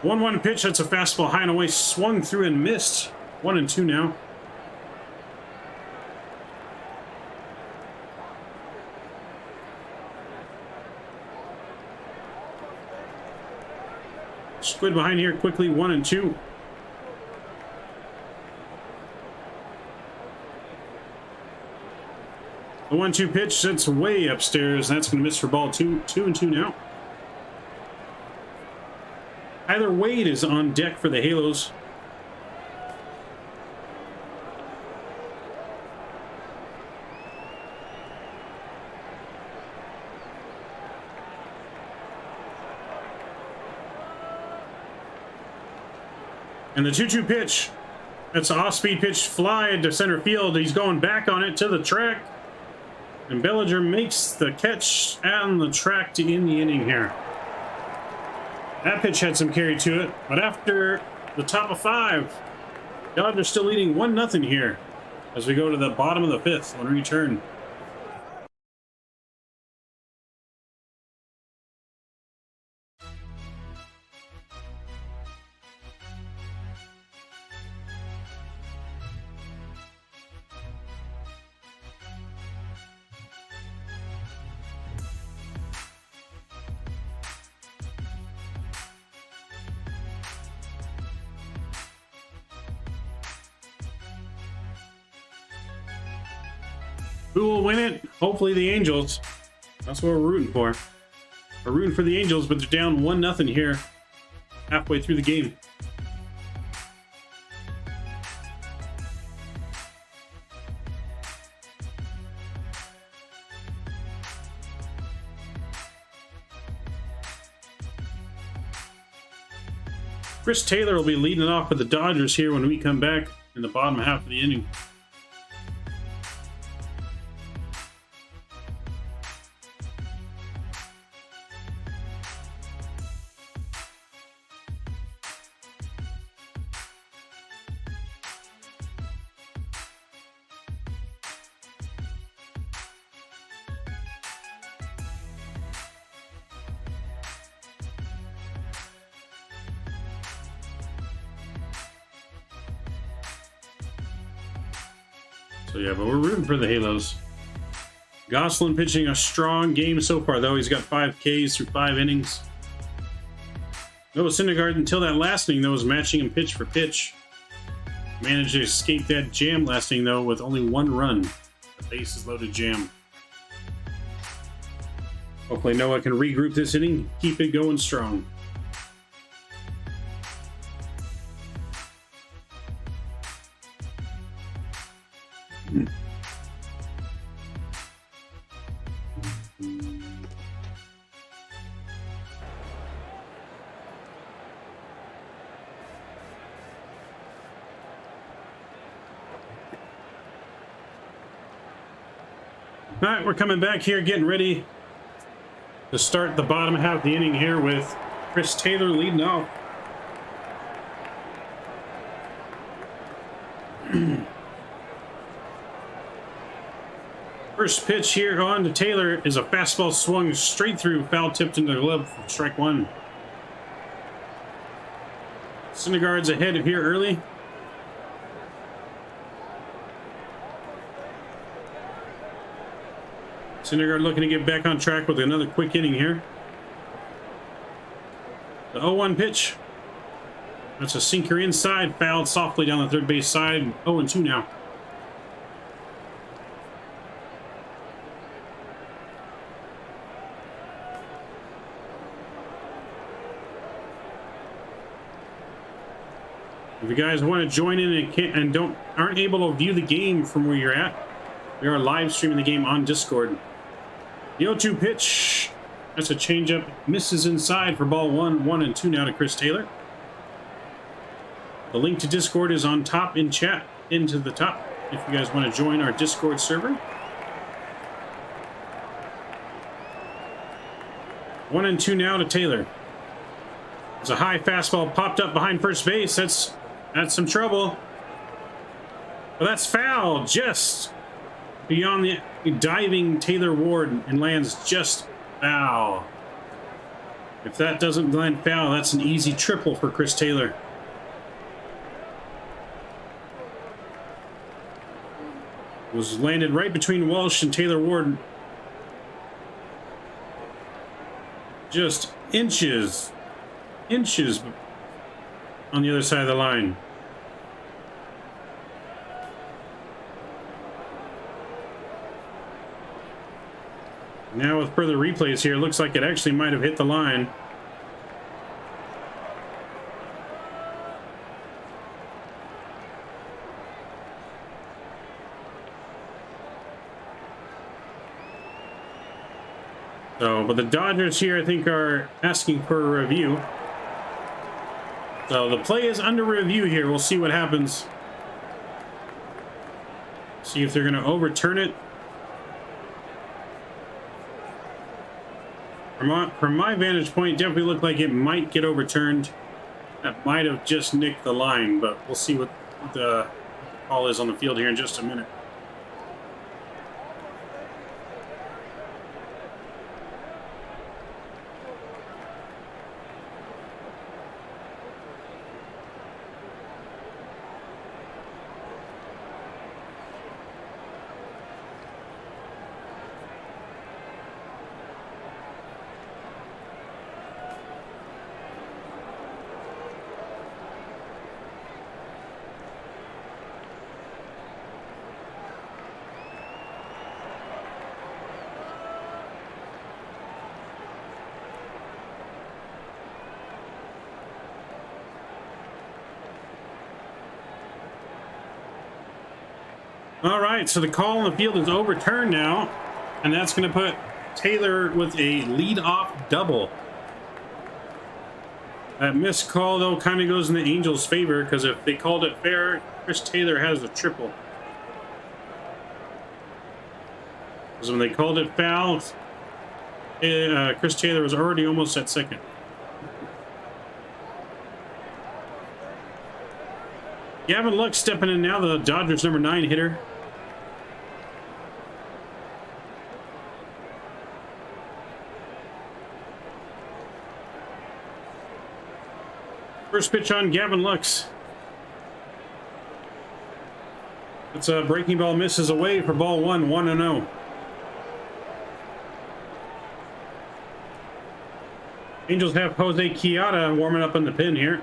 1-1 pitch. That's a fastball high and away. Swung through and missed. 1-2 now. Squid behind here quickly, 1-2. The 1-2 pitch, that's way upstairs. That's going to miss for ball 2-2 now. Tyler Wade is on deck for the Halos. And the 2-2 pitch, that's an off-speed pitch, fly to center field. He's going back on it to the track. And Bellinger makes the catch on the track to end the inning here. That pitch had some carry to it, but after the top of 5, Dodgers still leading 1-0 here as we go to the bottom of the 5th on return. Who will win it? Hopefully the Angels. That's what we're rooting for. We're rooting for the Angels, but they're down 1-0 here halfway through the game. Chris Taylor will be leading it off for the Dodgers here when we come back in the bottom half of the inning. So yeah, but we're rooting for the Halos. Gosselin pitching a strong game so far, though. He's got 5 Ks through 5 innings. Noah Syndergaard, until that last inning, though, was matching him pitch for pitch. Managed to escape that jam last inning, though, with only 1 run. The bases loaded jam. Hopefully Noah can regroup this inning, keep it going strong. All right, we're coming back here, getting ready to start the bottom half of the inning here with Chris Taylor leading off. First pitch here on to Taylor is a fastball swung straight through, foul tipped into the glove for strike 1. Syndergaard's ahead here early. Syndergaard looking to get back on track with another quick inning here. The 0-1 pitch. That's a sinker inside, fouled softly down the third base side. 0-2 now. If you guys want to join in and aren't able to view the game from where you're at, we are live streaming the game on Discord. The 0-2 pitch. That's a changeup. Misses inside for ball 1. 1-2 now to Chris Taylor. The link to Discord is on top in chat, into the top, if you guys want to join our Discord server. 1-2 now to Taylor. There's a high fastball popped up behind first base. That's some trouble. But that's foul, just beyond the diving Taylor Ward, and lands just foul. If that doesn't land foul, that's an easy triple for Chris Taylor. It was landed right between Walsh and Taylor Ward. Just inches on the other side of the line. Now with further replays here, it looks like it actually might have hit the line. So, but the Dodgers here, I think, are asking for a review. So the play is under review here. We'll see what happens. See if they're going to overturn it. From my vantage point, it definitely looked like it might get overturned. That might have just nicked the line, but we'll see what the call is on the field here in just a minute. All right, so the call on the field is overturned now, and that's going to put Taylor with a lead-off double. That missed call, though, kind of goes in the Angels' favor, because if they called it fair, Chris Taylor has a triple. Because when they called it foul, Chris Taylor was already almost at second. Gavin Lux stepping in now, the Dodgers' number 9 hitter. First pitch on Gavin Lux. It's a breaking ball, misses away for ball 1, 1-0. Angels have Jose Quijada warming up on the pin here.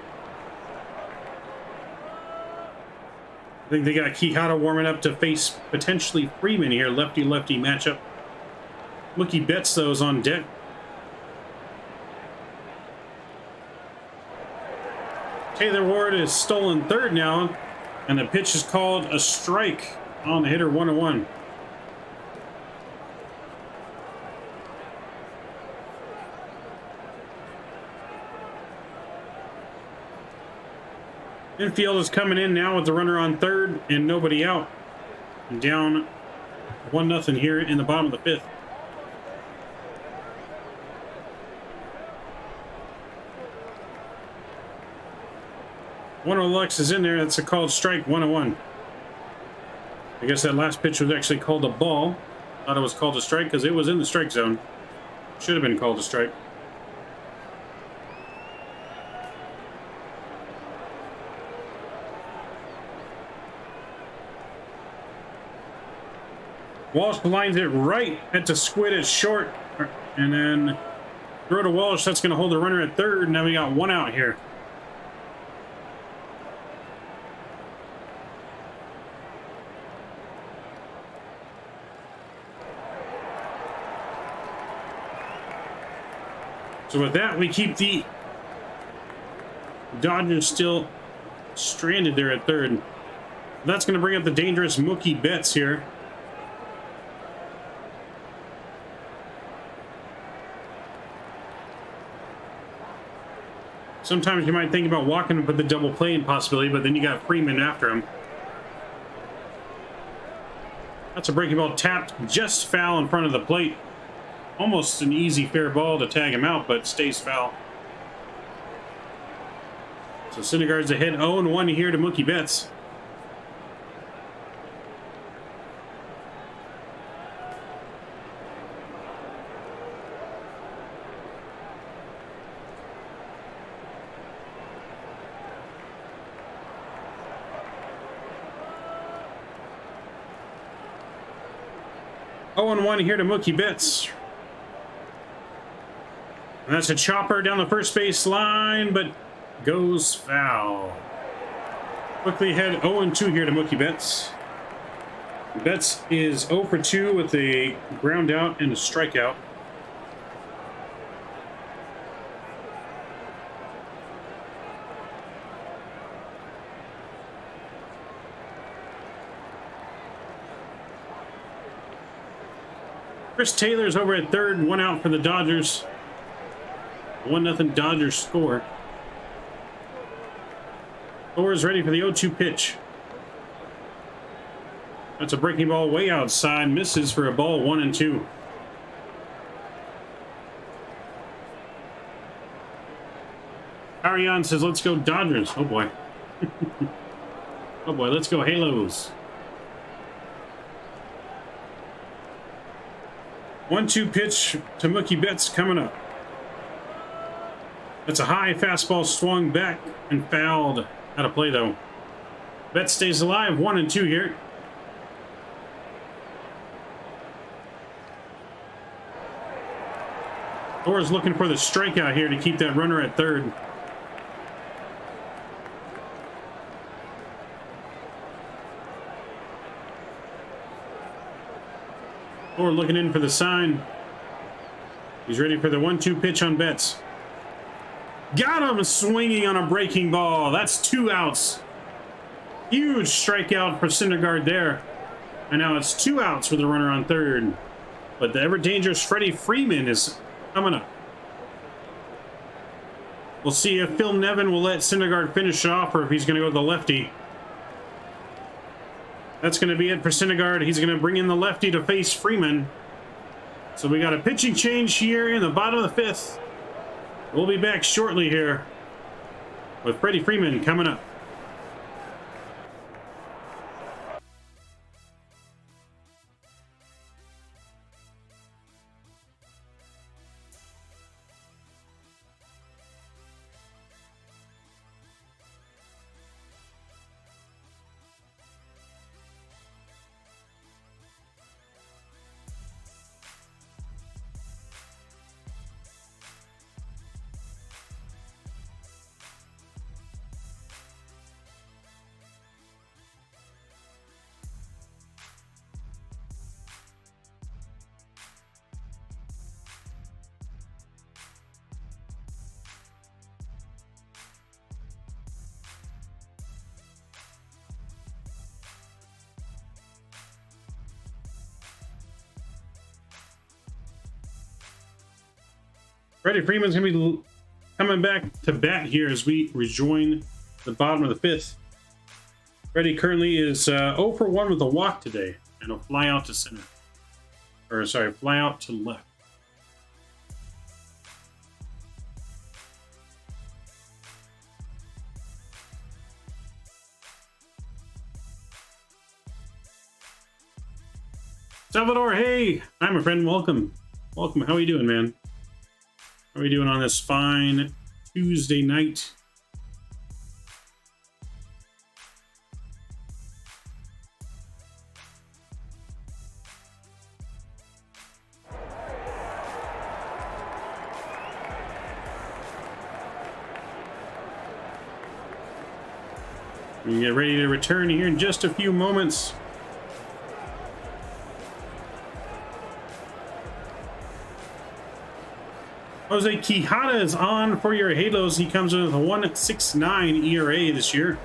I think they got Quijada warming up to face potentially Freeman here. Lefty-lefty matchup. Mookie Betts, though, is on deck. Taylor Ward is stolen third now, and the pitch is called a strike on the hitter, 1-1. Infield is coming in now with the runner on third and nobody out. Down 1-0 here in the bottom of the fifth. One of Lux is in there. That's a called strike, 1-1. I guess that last pitch was actually called a ball. Thought it was called a strike because it was in the strike zone. Should have been called a strike. Walsh lines it right at the squid at short, and then throw to Walsh. That's going to hold the runner at third. Now we got one out here. So with that, we keep the Dodgers still stranded there at third. That's going to bring up the dangerous Mookie Betts here. Sometimes you might think about walking up with the double play possibility, but then you got Freeman after him. That's a breaking ball tapped just foul in front of the plate. Almost an easy fair ball to tag him out, but stays foul. So Syndergaard's ahead 0-1 here to Mookie Betts. Oh, and 1 here to Mookie Betts. And that's a chopper down the first base line, but goes foul. Quickly ahead 0-2 here to Mookie Betts. Betts is 0 for 2 with a ground out and a strikeout. Chris Taylor's over at third, 1 out for the Dodgers. 1-0 Dodgers score. Thor is ready for the 0-2 pitch. That's a breaking ball way outside. Misses for a ball, 1-2. Ariane says, let's go Dodgers. Oh boy. Oh boy, let's go Halos. 1-2 pitch to Mookie Betts coming up. That's a high fastball swung back and fouled out of play though. Betts stays alive, 1-2 here. Thor's looking for the strikeout here to keep that runner at third. Thor looking in for the sign. He's ready for the 1-2 pitch on Betts. Got him swinging on a breaking ball. That's 2 outs. Huge strikeout for Syndergaard there. And now it's 2 outs for the runner on third. But the ever-dangerous Freddie Freeman is coming up. We'll see if Phil Nevin will let Syndergaard finish it off or if he's going to go to the lefty. That's going to be it for Syndergaard. He's going to bring in the lefty to face Freeman. So we got a pitching change here in the bottom of the fifth. We'll be back shortly here with Freddie Freeman coming up. Freddie Freeman's going to be coming back to bat here as we rejoin the bottom of the fifth. Freddie currently is 0 for 1 with a walk today, and he'll fly out to center. Or, sorry, fly out to left. Salvador, hey! Hi, my friend. Welcome. Welcome. How are you doing, man? How are you doing on this fine Tuesday night? We get ready to return here in just a few moments. Jose Quijada is on for your Halos. He comes in with a 1.69 ERA this year.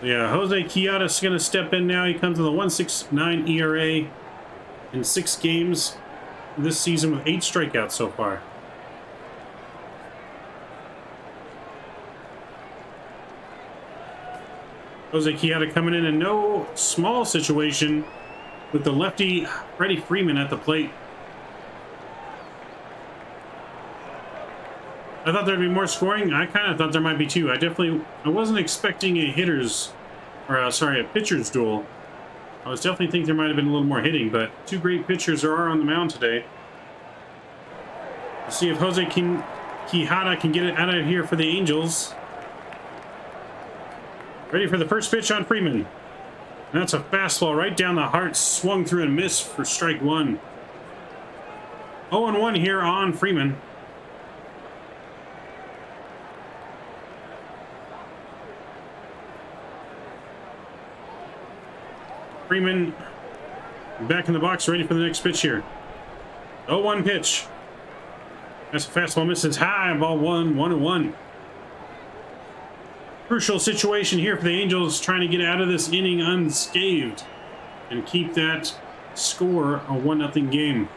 Yeah, Jose Quijada is going to step in now. He comes with a 1.69 ERA in 6 games this season with 8 strikeouts so far. Jose Quijada coming in no small situation with the lefty Freddie Freeman at the plate. I thought there'd be more scoring. I kind of thought there might be too. I wasn't expecting a pitcher's duel. I was definitely think there might have been a little more hitting, but 2 great pitchers are on the mound today. Let's see if Jose Quijada can get it out of here for the Angels. Ready for the first pitch on Freeman. That's a fastball right down the heart, swung through and missed for strike 1. 0-1 here on Freeman. Freeman back in the box, ready for the next pitch here. 0-1 pitch. That's a fastball, misses high, ball 1-1. Crucial situation here for the Angels, trying to get out of this inning unscathed and keep that score a 1-0 game.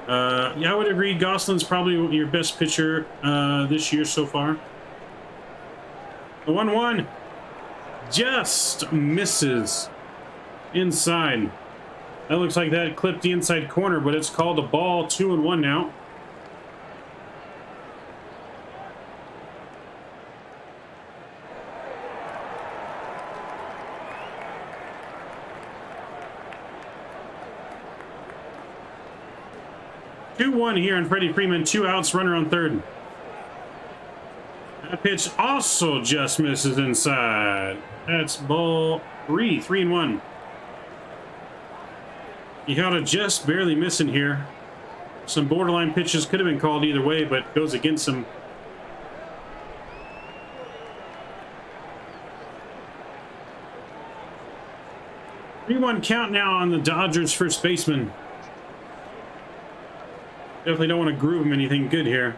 Yeah, I would agree. Gosselin's probably your best pitcher this year so far. The 1-1 just misses inside. That looks like that clipped the inside corner, but it's called a ball. 2-1 now. Here on Freddie Freeman, 2 outs, runner on third. That pitch also just misses inside. That's ball 3-1. Quijada just barely missing here. Some borderline pitches could have been called either way, but goes against him. Three-one count now on the Dodgers first baseman. Definitely don't want to groove him anything good here.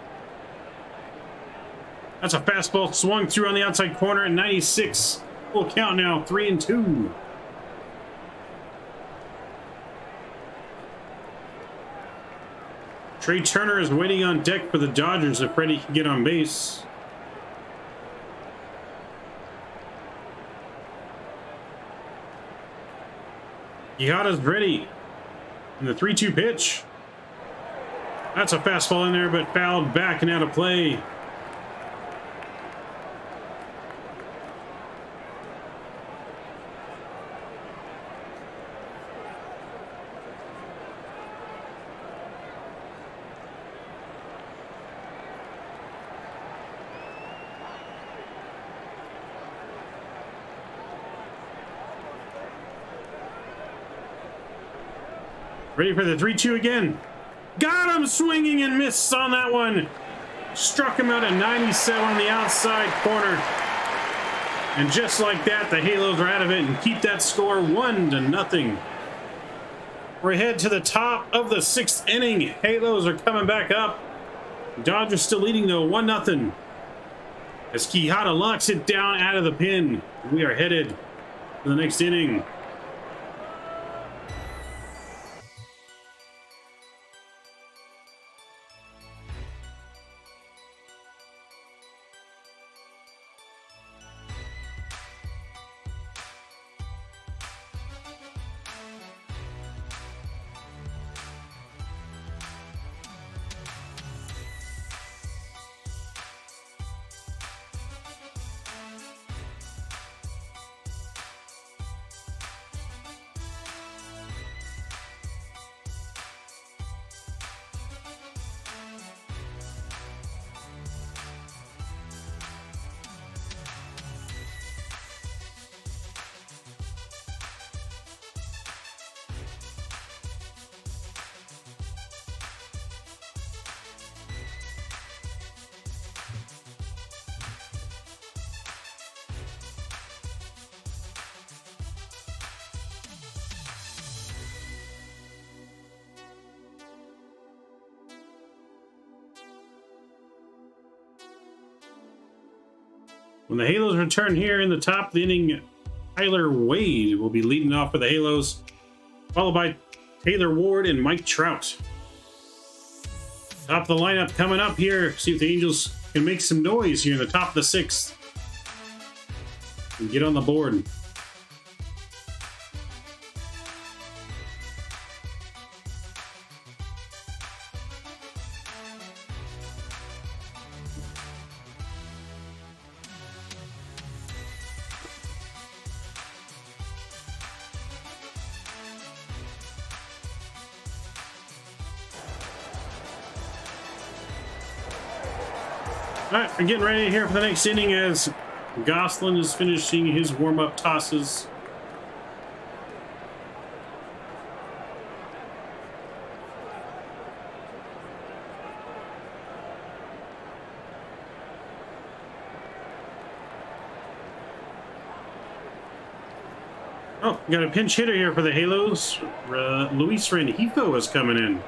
That's a fastball swung through on the outside corner at 96. Full count now, 3-2. Trey Turner is waiting on deck for the Dodgers if Freddie can get on base. Quijada's ready. And the 3-2 pitch. That's a fastball in there, but fouled back and out of play. Ready for the 3-2 again. Got him swinging and missed on that one. Struck him out at 97 on the outside corner. And just like that, the Halos are out of it and keep that score 1-0. We're ahead to the top of the 6th inning. Halos are coming back up. Dodgers still leading though, 1-0. as Quijada locks it down out of the pin. We are headed to the next inning. When the Halos return here in the top of the inning, Tyler Wade will be leading off for the Halos, followed by Taylor Ward and Mike Trout. Top of the lineup coming up here. See if the Angels can make some noise here in the top of the sixth and get on the board. All right, we're getting ready here for the next inning as Goslin is finishing his warm-up tosses. Oh, we got a pinch hitter here for the Halos. Luis Rengifo is coming in.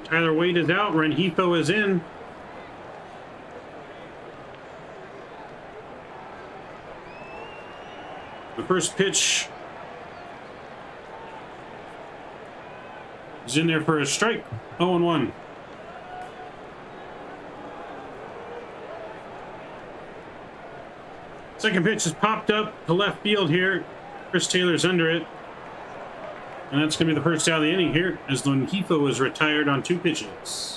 Tyler Wade is out. Rengifo is in. The first pitch is in there for a strike. 0-1. Second pitch is popped up to left field here. Chris Taylor's under it. And that's going to be the first out of the inning here as Rengifo is retired on 2 pitches.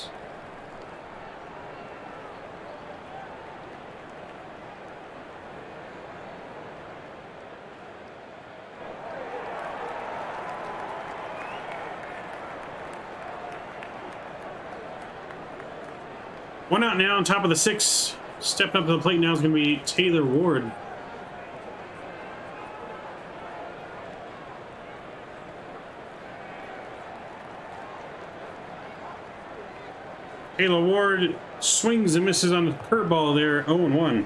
One out now on top of the 6th. Stepping up to the plate now is going to be Taylor Ward. Taylor Ward swings and misses on the curveball there, 0-1.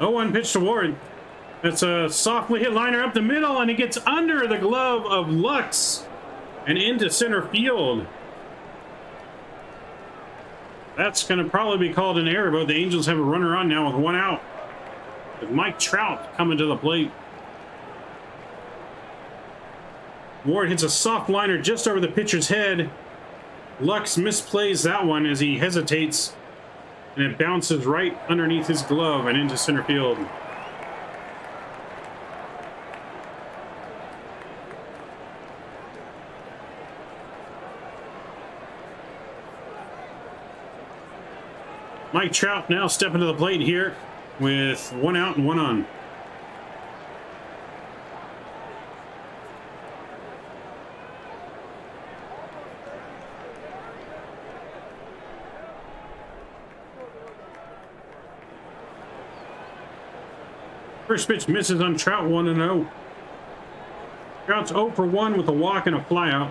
One pitch to Ward. That's a softly hit liner up the middle, and it gets under the glove of Lux and into center field. That's going to probably be called an error, but the Angels have a runner on now with 1 out. With Mike Trout coming to the plate. Ward hits a soft liner just over the pitcher's head. Lux misplays that one as he hesitates, and it bounces right underneath his glove and into center field. Mike Trout now stepping to the plate here with 1 out and 1 on. First pitch misses on Trout, 1-0. Trout's 0 for 1 with a walk and a flyout.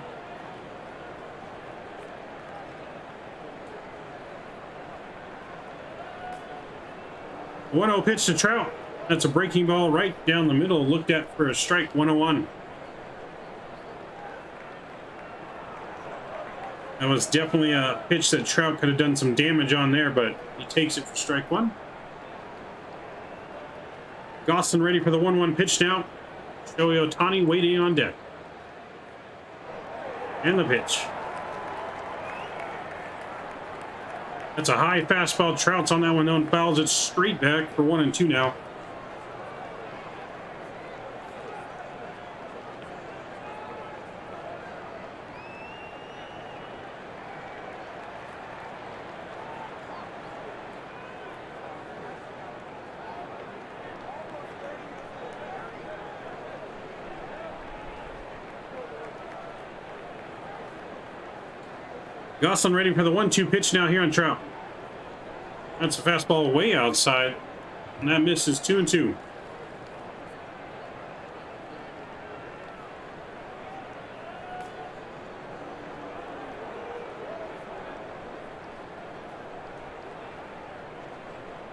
1-0 pitch to Trout. That's a breaking ball right down the middle. Looked at for a strike, 101. That was definitely a pitch that Trout could have done some damage on there, but he takes it for strike one. Gosselin ready for the 1-1 pitch now. Shohei Ohtani waiting on deck. And the pitch. That's a high fastball. Trout's on that one, though, and fouls it straight back for 1-2 now. Gosselin ready for the 1-2 pitch now here on Trout. That's a fastball way outside, and that misses 2-2.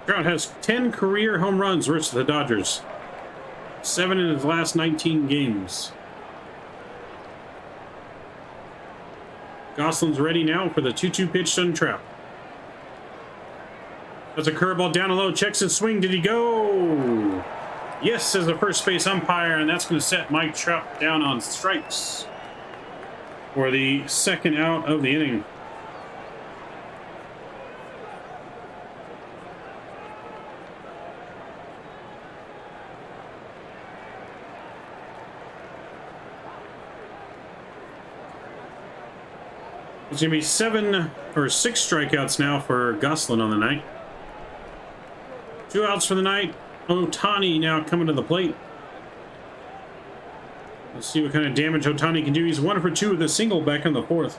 Trout has 10 career home runs versus the Dodgers. 7 in his last 19 games. Gosselin's ready now for the 2-2 pitch on Trout. That's a curveball down low, checks his swing. Did he go? Yes, says the first base umpire, and that's going to set Mike Trout down on strikes for the second out of the inning. It's going to be 7 or 6 strikeouts now for Gosselin on the night. 2 outs for the night. Ohtani now coming to the plate. Let's see what kind of damage Ohtani can do. He's 1 for 2 with a single back in the 4th.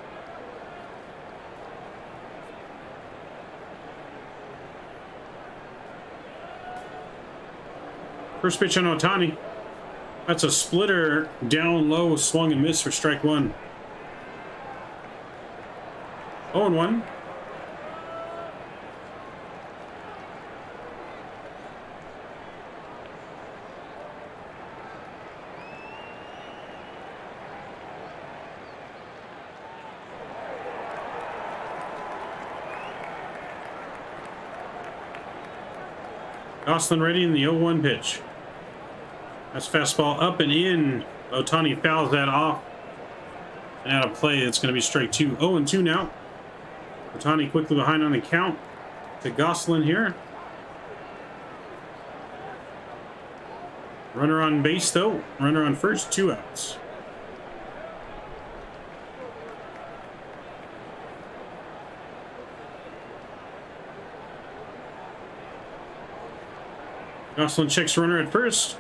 First pitch on Ohtani. That's a splitter down low, swung and missed for strike 1. 0-1. Gosselin ready in the 0-1 pitch. That's fastball up and in. Ohtani fouls that off. And out of play, it's going to be strike 2. 0-2 now. Ohtani quickly behind on the count to Gosselin here. Runner on base, though. Runner on first, 2 outs. Gosselin checks runner at first.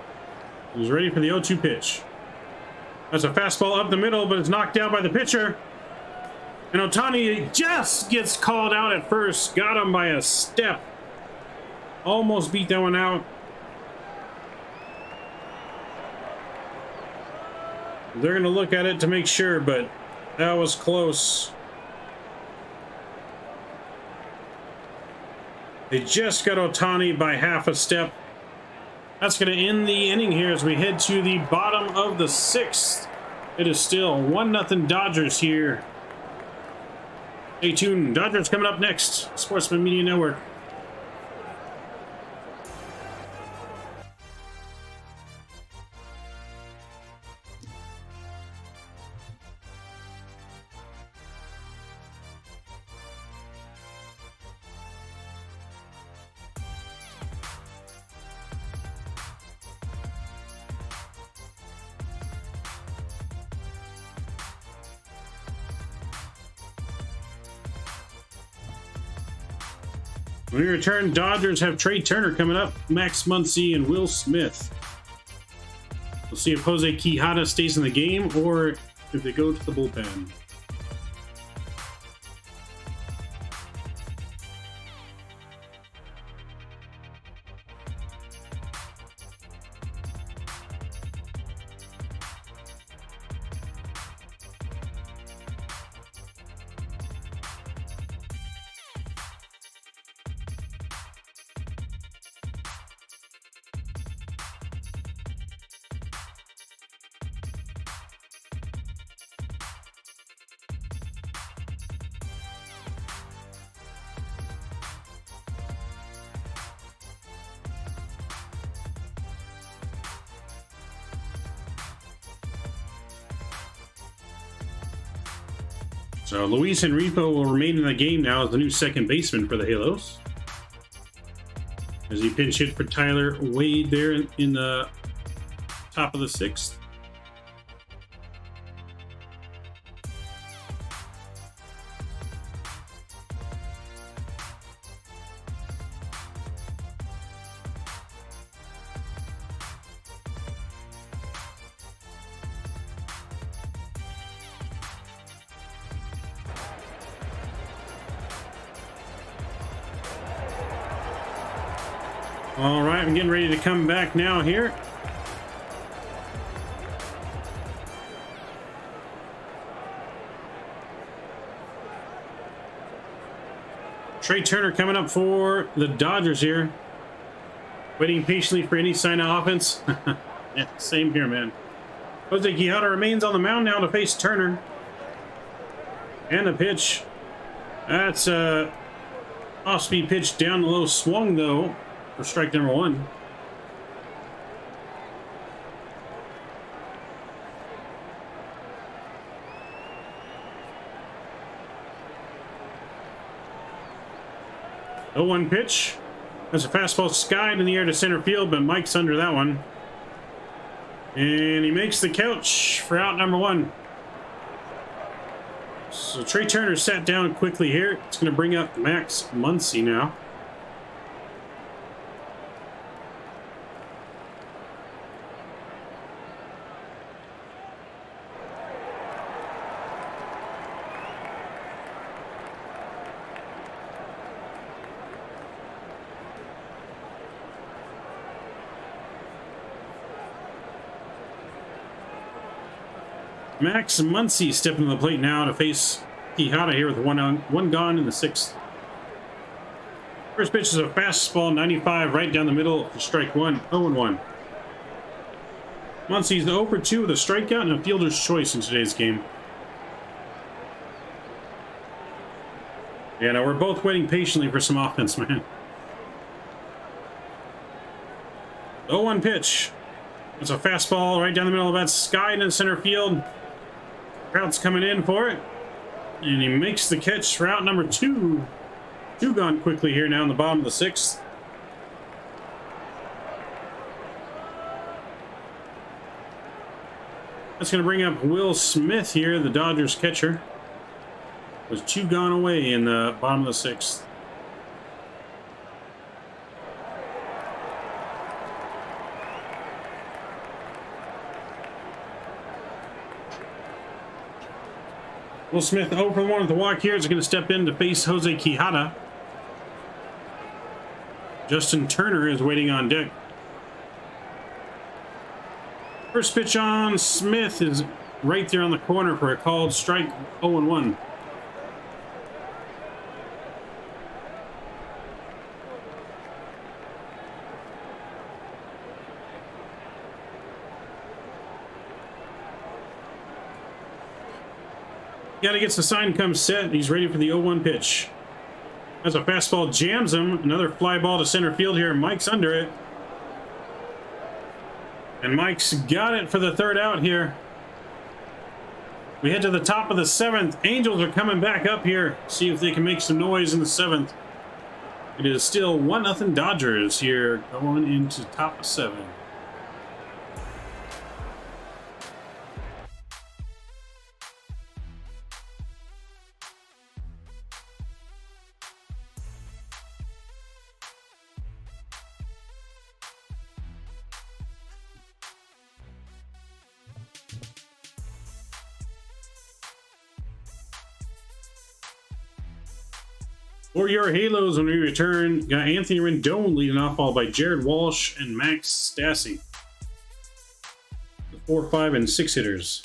He's ready for the 0-2 pitch. That's a fastball up the middle, but it's knocked down by the pitcher. And Ohtani just gets called out at first. Got him by a step. Almost beat that one out. They're going to look at it to make sure, but that was close. They just got Ohtani by half a step. That's going to end the inning here as we head to the bottom of the 6th. It is still 1-0 Dodgers here. Stay tuned. Dodgers coming up next. Sportsman Media Network. When we return, Dodgers have Trey Turner coming up, Max Muncy, and Will Smith. We'll see if Jose Quijada stays in the game or if they go to the bullpen. So Luis Enrico will remain in the game now as the new second baseman for the Halos, as he pinch hit for Tyler Wade there in the top of the sixth. All right, I'm getting ready to come back now here. Trey Turner coming up for the Dodgers here. Waiting patiently for any sign of offense. Yeah, same here, man. Jose Quijada remains on the mound now to face Turner. And a pitch. That's a off-speed pitch down the low, swung though for strike number one. The 0-1 pitch. That's a fastball skied in the air to center field, but Mike's under that one. And he makes the catch for out number one. So Trey Turner sat down quickly here. It's going to bring up Max Muncy now. Max Muncy stepping to the plate now to face Quijada here with one gone in the sixth. First pitch is a fastball, 95, right down the middle for strike one, 0-1. Muncy's the 0 for 2 with a strikeout and a fielder's choice in today's game. Yeah, now we're both waiting patiently for some offense, man. 0-1 pitch. It's a fastball right down the middle of that sky in center field. Crowd's coming in for it. And he makes the catch for out number two. Two gone quickly here now in the bottom of the sixth. That's going to bring up Will Smith here, the Dodgers catcher. Was two gone away in the bottom of the sixth. Will Smith 0 for 1 with the walk here. Is going to step in to face Jose Quijada. Justin Turner is waiting on deck. First pitch on Smith is right there on the corner for a called strike, 0-1. Got to get the sign come set. He's ready for the 0-1 pitch. As a fastball jams him. Another fly ball to center field here. Mike's under it. And Mike's got it for the third out here. We head to the top of the seventh. Angels are coming back up here. See if they can make some noise in the seventh. It is still 1-0 Dodgers here going into top of seven. For your Halos, when we return, got Anthony Rendon leading off, followed by Jared Walsh and Max Stassi. The 4, 5, and 6 hitters.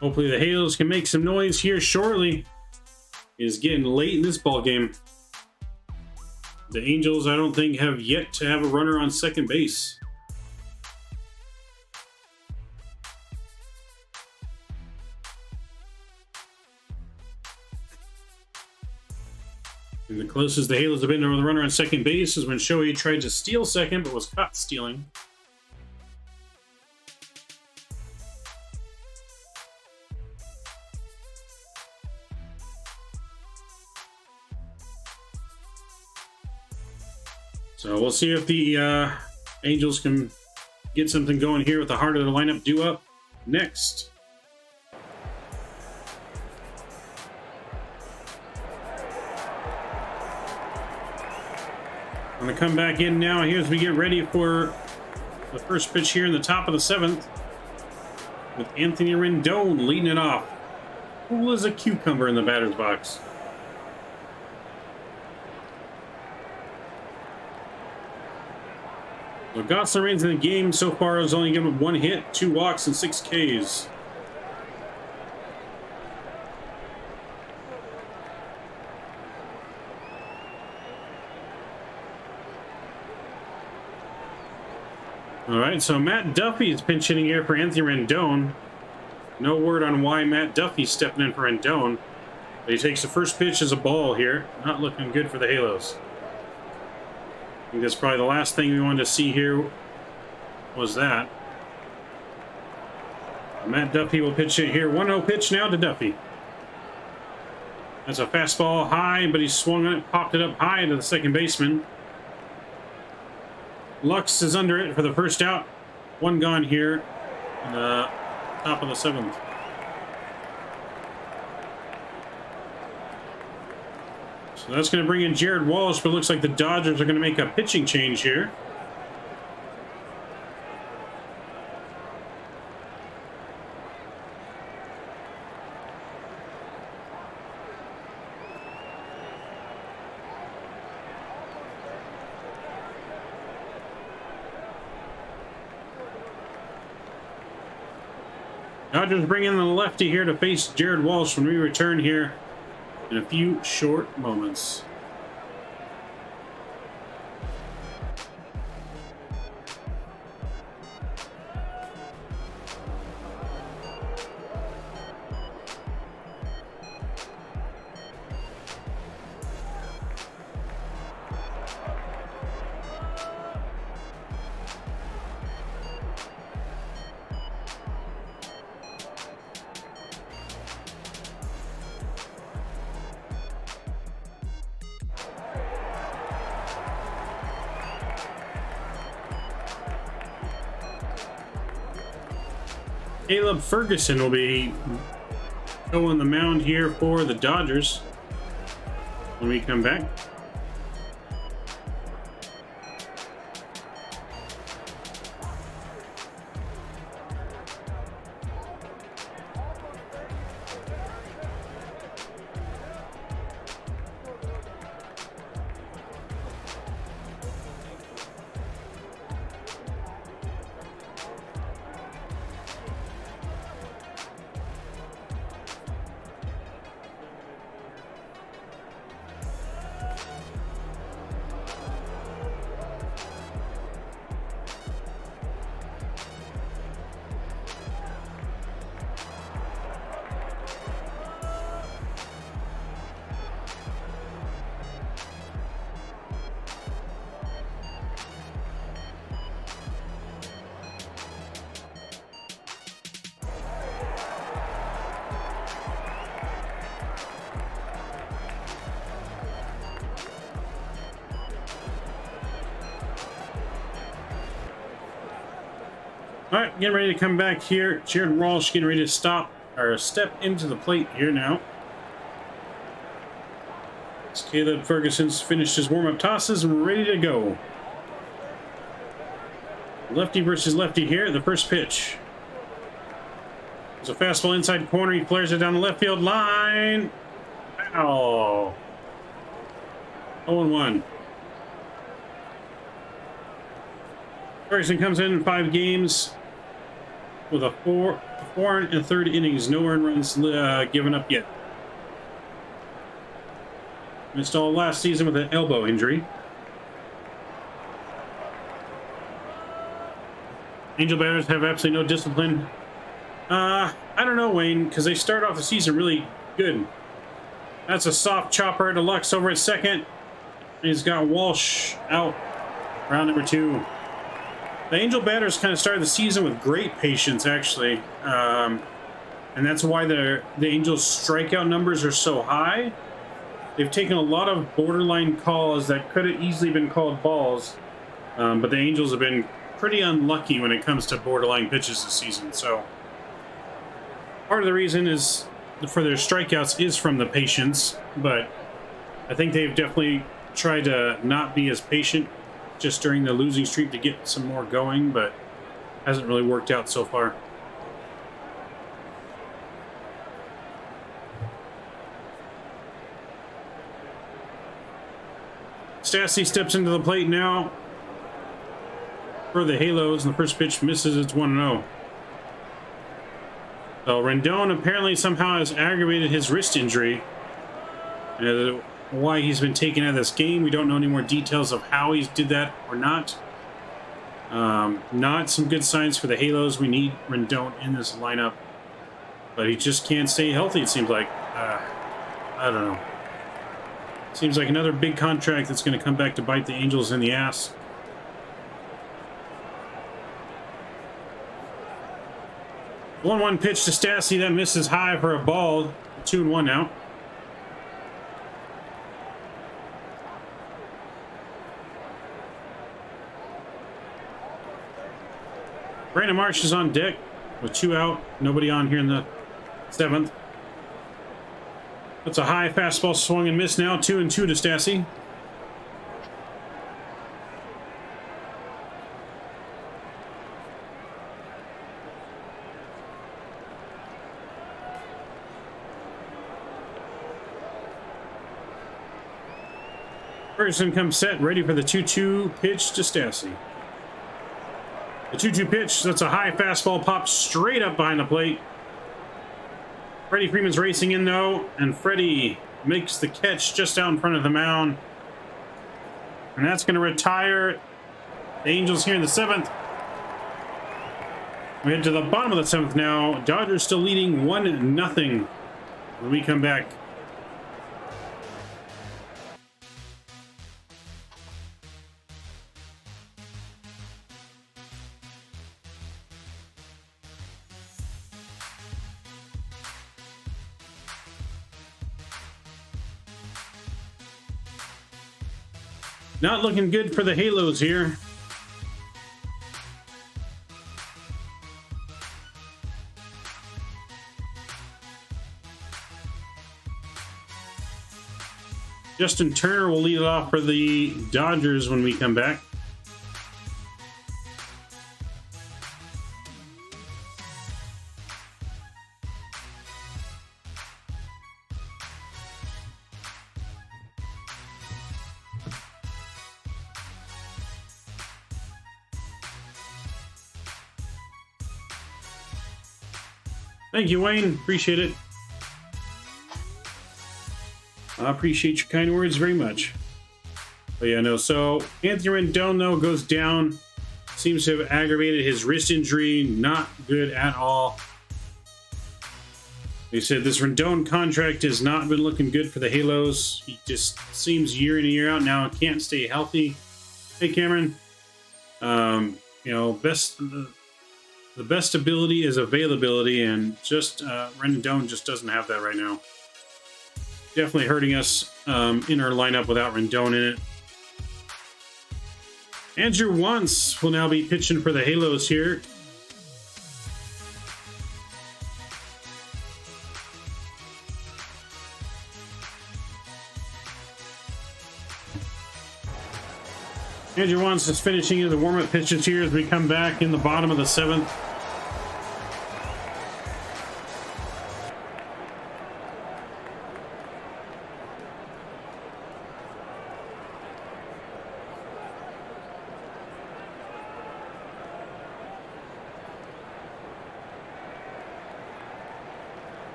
Hopefully the Halos can make some noise here shortly. It is getting late in this ball game. The Angels, I don't think, have yet to have a runner on second base. And the closest the Halos have been to the runner on second base is when Shohei tried to steal second but was caught stealing. So we'll see if the Angels can get something going here with the heart of the lineup due up next. I'm going to come back in now here as we get ready for the first pitch here in the top of the 7th with Anthony Rendon leading it off. Cool as a cucumber in the batter's box. So Gossler remains in the game so far has only given up 1 hit, 2 walks, and 6 Ks. All right, so Matt Duffy is pinch hitting here for Anthony Rendon. No word on why Matt Duffy's stepping in for Rendon, but he takes the first pitch as a ball here. Not looking good for the Halos. I think that's probably the last thing we wanted to see here was that. Matt Duffy will pitch it here. 1-0 pitch now to Duffy. That's a fastball high, but he swung on it, popped it up high to the second baseman. Lux is under it for the first out. 1 gone here in the top of the 7th. So that's going to bring in Jared Walsh, but it looks like the Dodgers are going to make a pitching change here. Dodgers bring in the lefty here to face Jared Walsh when we return here in a few short moments. Caleb Ferguson will be going the mound here for the Dodgers when we come back. All right, getting ready to come back here. Jared Walsh getting ready to step into the plate here now. As Caleb Ferguson's finished his warm-up tosses and we're ready to go. Lefty versus lefty here. The first pitch. There's a fastball inside corner. He flares it down the left field line. Ow. 0-1. Ferguson comes in 5 games with a 4 1/3 innings. No earned runs given up yet. Missed all last season with an elbow injury. Angel batters have absolutely no discipline. I don't know, Wayne, because they start off the season really good. That's a soft chopper to Lux over at second. He's got Walsh out. Round number 2. The Angel batters kind of started the season with great patience, actually. And that's why the Angels' strikeout numbers are so high. They've taken a lot of borderline calls that could have easily been called balls. But the Angels have been pretty unlucky when it comes to borderline pitches this season. So part of the reason is for their strikeouts is from the patience. But I think they've definitely tried to not be as patient just during the losing streak to get some more going, but hasn't really worked out so far. Stassi steps into the plate now for the Halos, and the first pitch misses. It's 1-0. So Rendon apparently somehow has aggravated his wrist injury. Why he's been taken out of this game, we don't know any more details of how he did that or not. Not some good signs for the Halos. We need Rendon in this lineup, but he just can't stay healthy, it seems like. I don't know. Seems like another big contract that's going to come back to bite the Angels in the ass. The 1-1 pitch to Stassi, that misses high for a ball. 2-1 now. Brandon Marsh is on deck with 2 out. Nobody on here in the 7th. That's a high fastball swung and miss now. 2-2 to Stassi. Ferguson comes set, ready for the 2-2 pitch to Stassi. The 2-2 pitch, that's a high fastball, popped straight up behind the plate. Freddie Freeman's racing in, though, and Freddie makes the catch just out in front of the mound. And that's going to retire the Angels here in the 7th. We head to the bottom of the 7th now. Dodgers still leading 1-0 when we come back. Not looking good for the Halos here. Justin Turner will lead it off for the Dodgers when we come back. Thank you, Wayne. Appreciate it. I appreciate your kind words very much. But yeah, no. So Anthony Rendon, though, goes down. Seems to have aggravated his wrist injury. Not good at all. They said this Rendon contract has not been looking good for the Halos. He just seems year in and year out now can't stay healthy. Hey, Cameron. You know, the best ability is availability, and just Rendon just doesn't have that right now. Definitely hurting us in our lineup without Rendon in it. Andrew Wantz will now be pitching for the Halos here. Andrew Wantz is finishing the warm-up pitches here as we come back in the bottom of the 7th.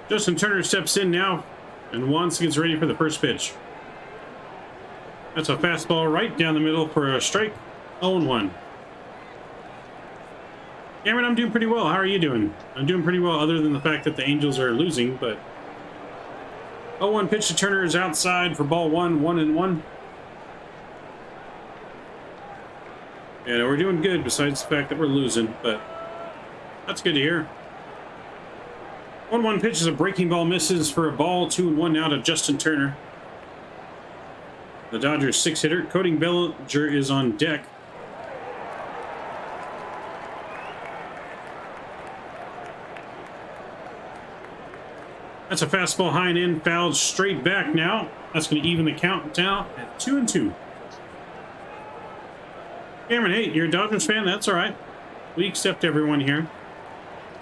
Justin Turner steps in now and once gets ready for the first pitch. That's a fastball right down the middle for a strike. 0-1. Cameron, I'm doing pretty well. How are you doing? I'm doing pretty well, other than the fact that the Angels are losing, but 0-1 pitch to Turner is outside for ball 1, 1-1. Yeah, we're doing good besides the fact that we're losing, but that's good to hear. 1-1 pitch is a breaking ball, misses for a ball. 2-1 now to Justin Turner. The Dodgers 6-hitter. Cody Bellinger is on deck. That's a fastball high and in, fouled straight back now. That's going to even the count down at 2-2. Cameron, hey, you're a Dodgers fan? That's all right. We accept everyone here.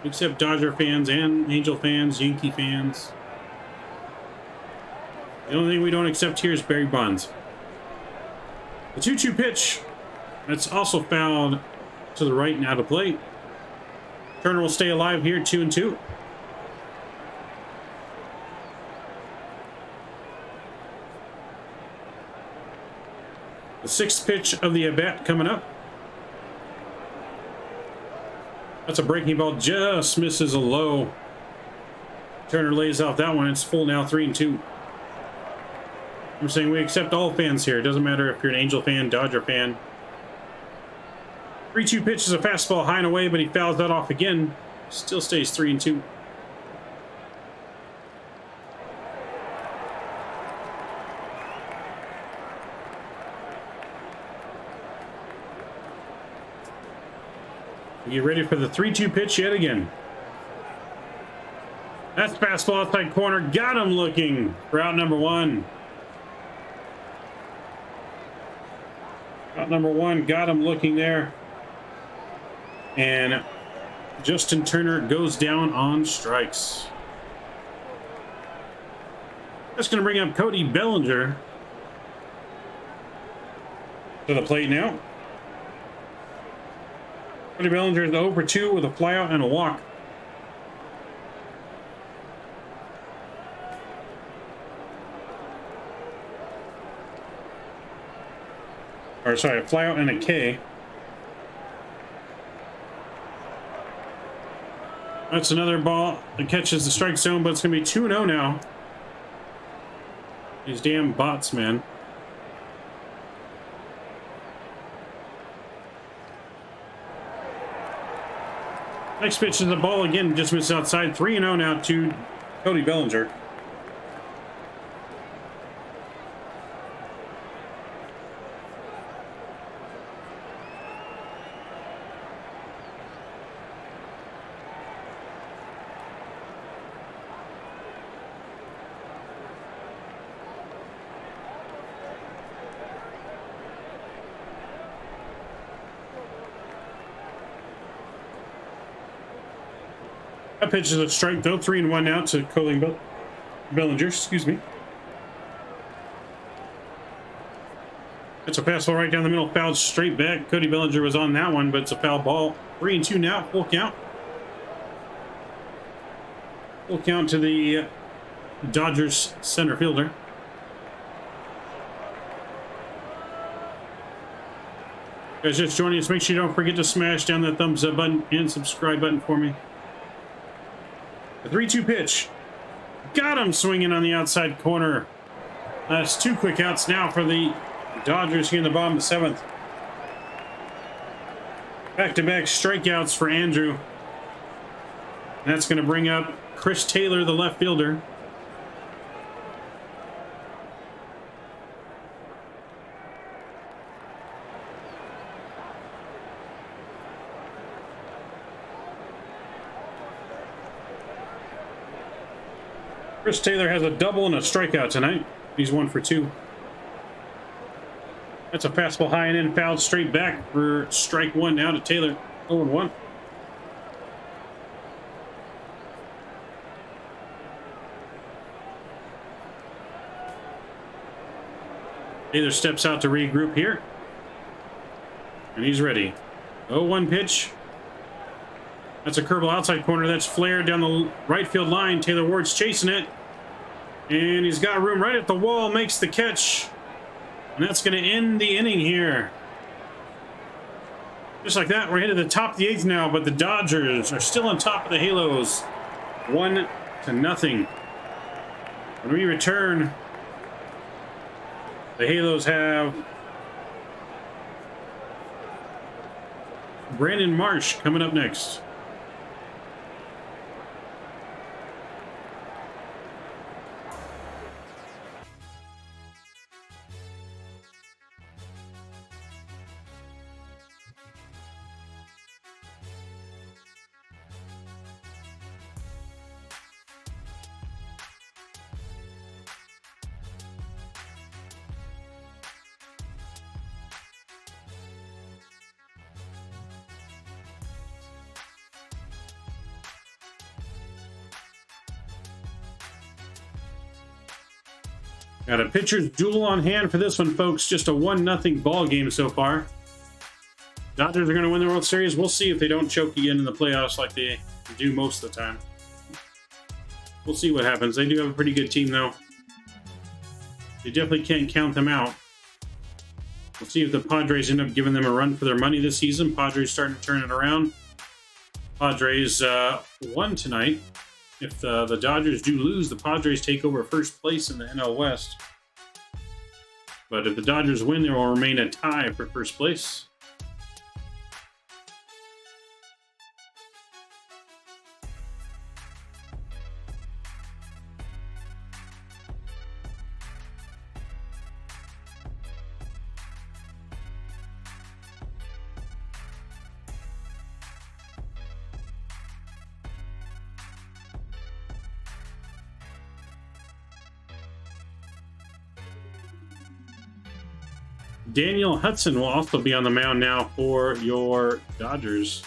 We accept Dodger fans and Angel fans, Yankee fans. The only thing we don't accept here is Barry Bonds. The 2-2 pitch. That's also fouled to the right and out of play. Turner will stay alive here, 2-2. The 6th pitch of the at-bat coming up. That's a breaking ball, just misses a low. Turner lays off that one. It's full now, 3-2. I'm saying we accept all fans here. It doesn't matter if you're an Angel fan, Dodger fan. 3-2 pitch is a fastball high and away, but he fouls that off again. Still stays 3-2. Get ready for the 3-2 pitch yet again. That's fastball outside corner. Got him looking for out number 1. Out number 1, got him looking there. And Justin Turner goes down on strikes. That's going to bring up Cody Bellinger to the plate now. Cody Bellinger is 0 for 2 with a flyout and a walk. Or sorry, a flyout and a K. That's another ball that catches the strike zone, but it's going to be 2-0 now. These damn bots, man. Next pitch is the ball again, just missed outside. 3-0 now to Cody Bellinger. That pitch is a strike, though. 3-1 now to Cody Bellinger. Excuse me. It's a fastball right down the middle, fouled straight back. Cody Bellinger was on that one, but it's a foul ball. 3-2 now, full count. Full count to the Dodgers center fielder. Guys, just joining us, make sure you don't forget to smash down that thumbs up button and subscribe button for me. The 3-2 pitch. Got him swinging on the outside corner. That's 2 quick outs now for the Dodgers here in the bottom of the 7th. Back-to-back strikeouts for Andrew. That's going to bring up Chris Taylor, the left fielder. Chris Taylor has a double and a strikeout tonight. He's 1 for 2. That's a fastball high and in, fouled straight back for strike 1 now to Taylor. 0-1. Taylor steps out to regroup here. And he's ready. 0-1 pitch. That's a curveball outside corner. That's flared down the right field line. Taylor Ward's chasing it. And he's got room right at the wall. Makes the catch. And that's going to end the inning here. Just like that, we're headed to the top of the 8th now, but the Dodgers are still on top of the Halos. 1-0. When we return, the Halos have Brandon Marsh coming up next. Got a pitcher's duel on hand for this one, folks. Just a 1-0 ball game so far. Dodgers are going to win the World Series. We'll see if they don't choke again in the playoffs like they do most of the time. We'll see what happens. They do have a pretty good team, though. You definitely can't count them out. We'll see if the Padres end up giving them a run for their money this season. Padres starting to turn it around. Padres won tonight. If the Dodgers do lose, the Padres take over first place in the NL West. But if the Dodgers win, there will remain a tie for first place. Daniel Hudson will also be on the mound now for your Dodgers.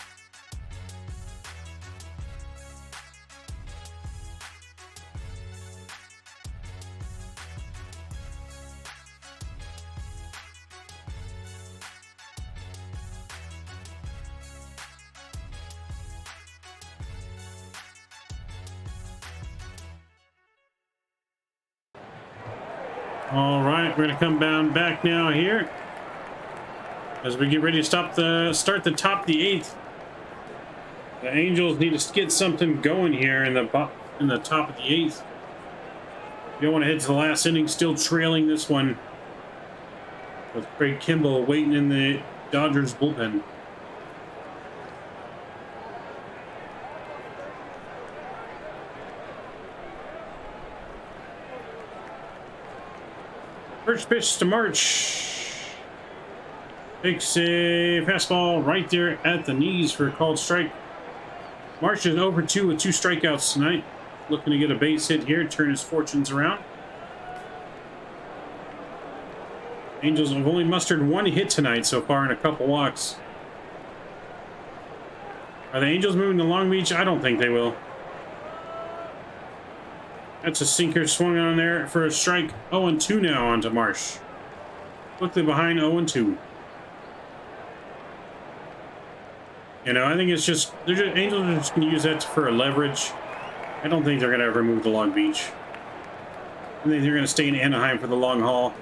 All right, we're going to come back now here as we get ready to start the top of the 8th. The Angels need to get something going here in the top of the 8th. You don't want to head to the last inning, still trailing this one with Craig Kimbrell waiting in the Dodgers bullpen. First pitch to March. Takes a fastball right there at the knees for a called strike. March is over 2 with 2 strikeouts tonight. Looking to get a base hit here, turn his fortunes around. Angels have only mustered 1 hit tonight so far and a couple walks. Are the Angels moving to Long Beach? I don't think they will. That's a sinker swung on there for a strike. 0-2 now onto Marsh. Quickly behind 0-2. You know, I think it's just, Angels are just going to use that for a leverage. I don't think they're going to ever move to Long Beach. I think they're going to stay in Anaheim for the long haul.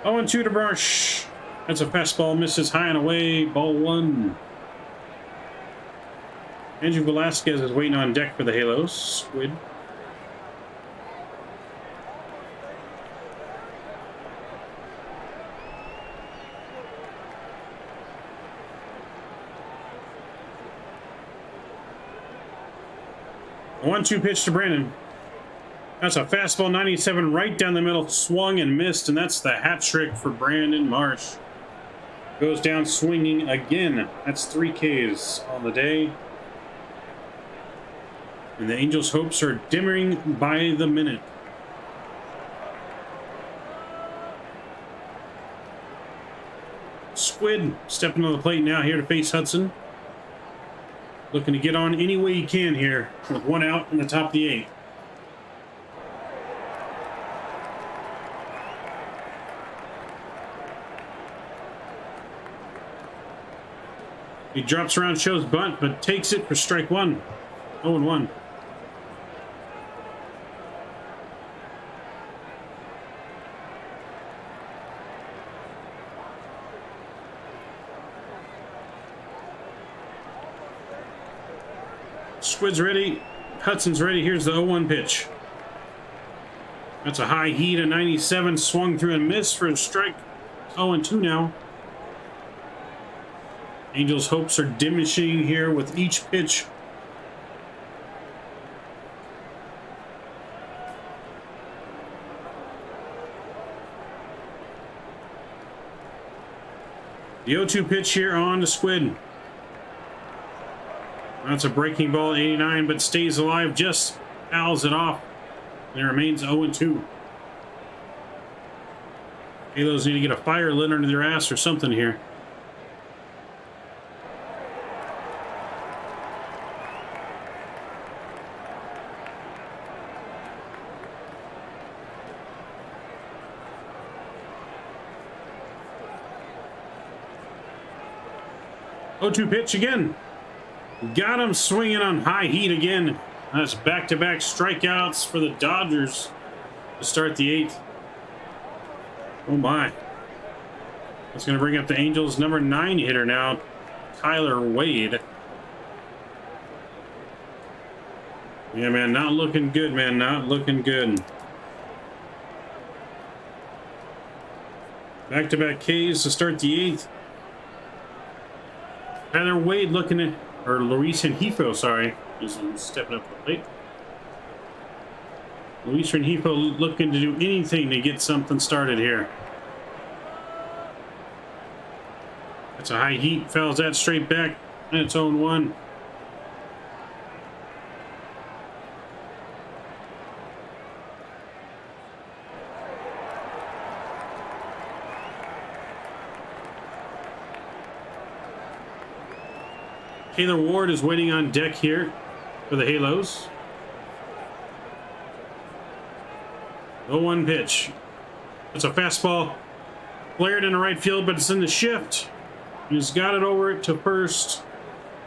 0-2 to Marsh. That's a fastball, misses high and away. Ball 1. Andrew Velasquez is waiting on deck for the Halos. Squid. A 1-2 pitch to Brandon. That's a fastball, 97 right down the middle, swung and missed, and that's the hat trick for Brandon Marsh. Goes down swinging again. That's 3 Ks on the day. And the Angels' hopes are dimming by the minute. Squid stepping to the plate now here to face Hudson. Looking to get on any way he can here with 1 out in the top of the 8th. He drops around, shows bunt, but takes it for strike one. 0-1. Squid's ready. Hudson's ready. Here's the 0-1 pitch. That's a high heat, a 97, swung through and missed for a strike. 0-2 now. Angels' hopes are diminishing here with each pitch. The 0-2 pitch here on to Squid. That's a breaking ball at 89, but stays alive, just fouls it off. And it remains 0-2. Halos need to get a fire lit under their ass or something here. Oh, 0-2 pitch again. Got him swinging on high heat again. That's back-to-back strikeouts for the Dodgers to start the 8th. Oh my. That's going to bring up the Angels' number 9 hitter now, Tyler Wade. Yeah, man, not looking good, man. Not looking good. Back-to-back Ks to start the 8th. Tyler Wade looking at, or Luis Rengifo, sorry. He's stepping up to the plate. Luis Rengifo looking to do anything to get something started here. That's a high heat, fouls that straight back, and it's 0-1. Taylor Ward is waiting on deck here for the Halos. 0-1 pitch. It's a fastball. Flared into right field, but it's in the shift. He's got it over to first.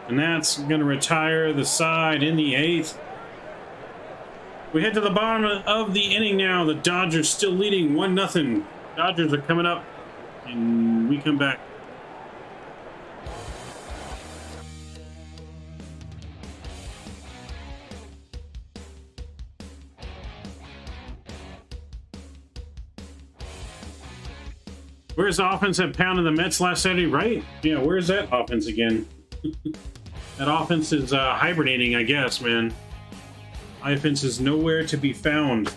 And that's going to retire the side in the 8th. We head to the bottom of the inning now. The Dodgers still leading 1-0. Dodgers are coming up. And we come back. Where's the offense that pounded the Mets last Saturday, right? Yeah, where's that offense again? That offense is hibernating, I guess, man. Offense is nowhere to be found.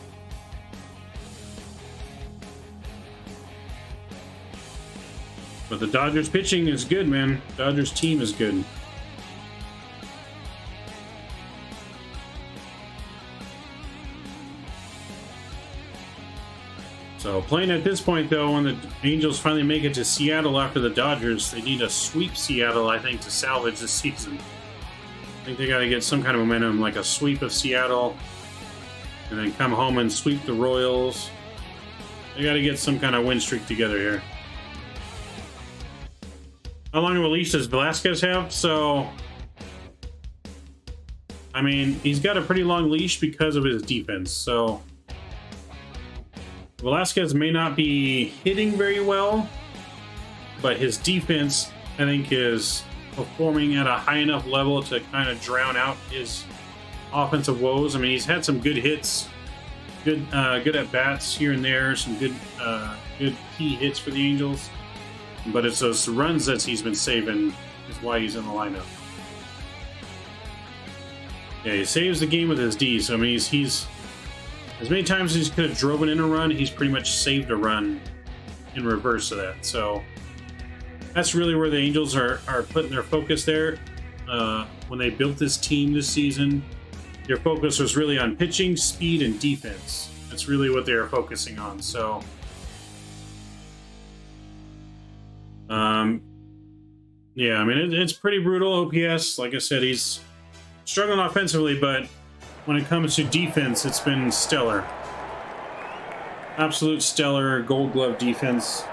But the Dodgers pitching is good, man. Dodgers team is good. So playing at this point, though, when the Angels finally make it to Seattle after the Dodgers, they need to sweep Seattle, I think, to salvage this season. I think they got to get some kind of momentum, like a sweep of Seattle, and then come home and sweep the Royals. They got to get some kind of win streak together here. How long of a leash does Velasquez have? So, I mean, he's got a pretty long leash because of his defense, so Velasquez may not be hitting very well, but his defense, I think, is performing at a high enough level to kind of drown out his offensive woes. I mean, he's had some good hits, good at bats here and there, some good key hits for the Angels. But it's those runs that he's been saving is why he's in the lineup. Yeah, he saves the game with his D. So I mean, he's as many times as he could have driven in a run, he's pretty much saved a run in reverse of that. So that's really where the Angels are putting their focus there. When they built this team this season, their focus was really on pitching, speed, and defense. That's really what they are focusing on. So, yeah, I mean, it's pretty brutal. OPS, like I said, he's struggling offensively, but when it comes to defense, it's been stellar. Absolute stellar Gold Glove defense.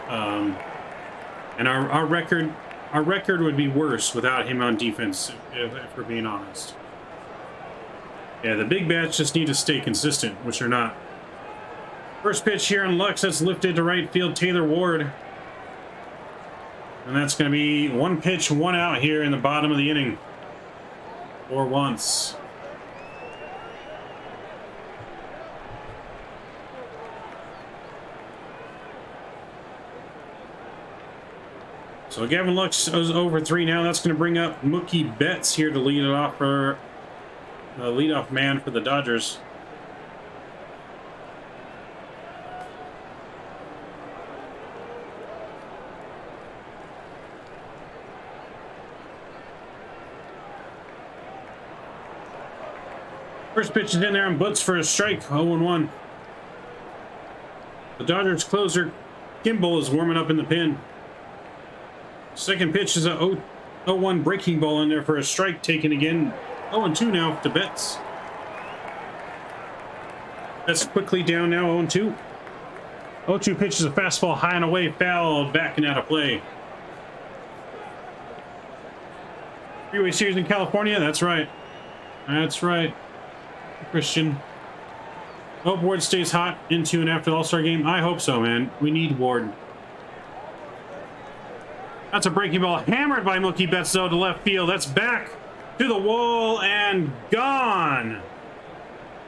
And our record our record would be worse without him on defense, if we're being honest. Yeah, the big bats just need to stay consistent, which they're not. First pitch here on Lux, that's lifted to right field, Taylor Ward. And that's going to be one pitch, one out here in the bottom of the inning. For once. So Gavin Lux is over 3 now. That's going to bring up Mookie Betts here to lead it off for the leadoff man for the Dodgers. First pitch is in there and Butts for a strike. 0-1. The Dodgers closer Kimball is warming up in the pen. Second pitch is a 0-1 breaking ball in there for a strike taken again. 0-2 now to Betts. That's quickly down now, 0-2. 0-2 pitch is a fastball high and away, fouled, back and out of play. Freeway Series in California, that's right. That's right, Christian. Hope Ward stays hot into and after the All-Star game. I hope so, man. We need Ward. That's a breaking ball hammered by Mookie Betts, though, to left field. That's back to the wall and gone.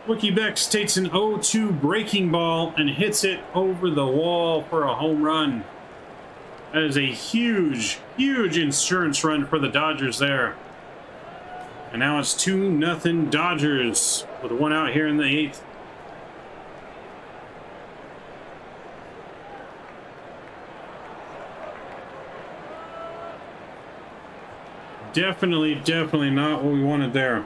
Mookie Betts takes an 0-2 breaking ball and hits it over the wall for a home run. That is a huge, huge insurance run for the Dodgers there. And now it's 2-0 Dodgers with one out here in the 8th. Definitely not what we wanted there.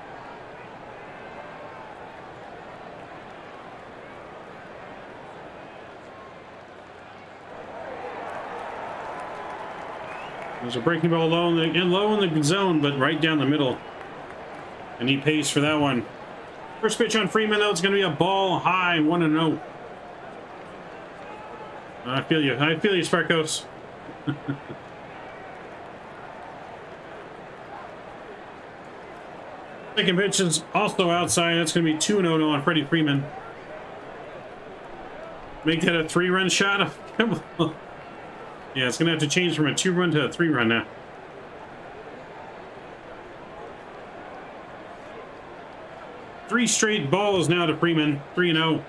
There's a breaking ball low in the zone, but right down the middle. And he pays for that one. First pitch on Freeman, though, it's going to be a ball high, 1-0. I feel you, Sparkos. Second pitch is also outside. That's going to be 2-0 on Freddie Freeman. Make that a 3-run shot. Yeah, it's going to have to change from a 2-run to a 3-run now. Three straight balls now to Freeman. 3-0.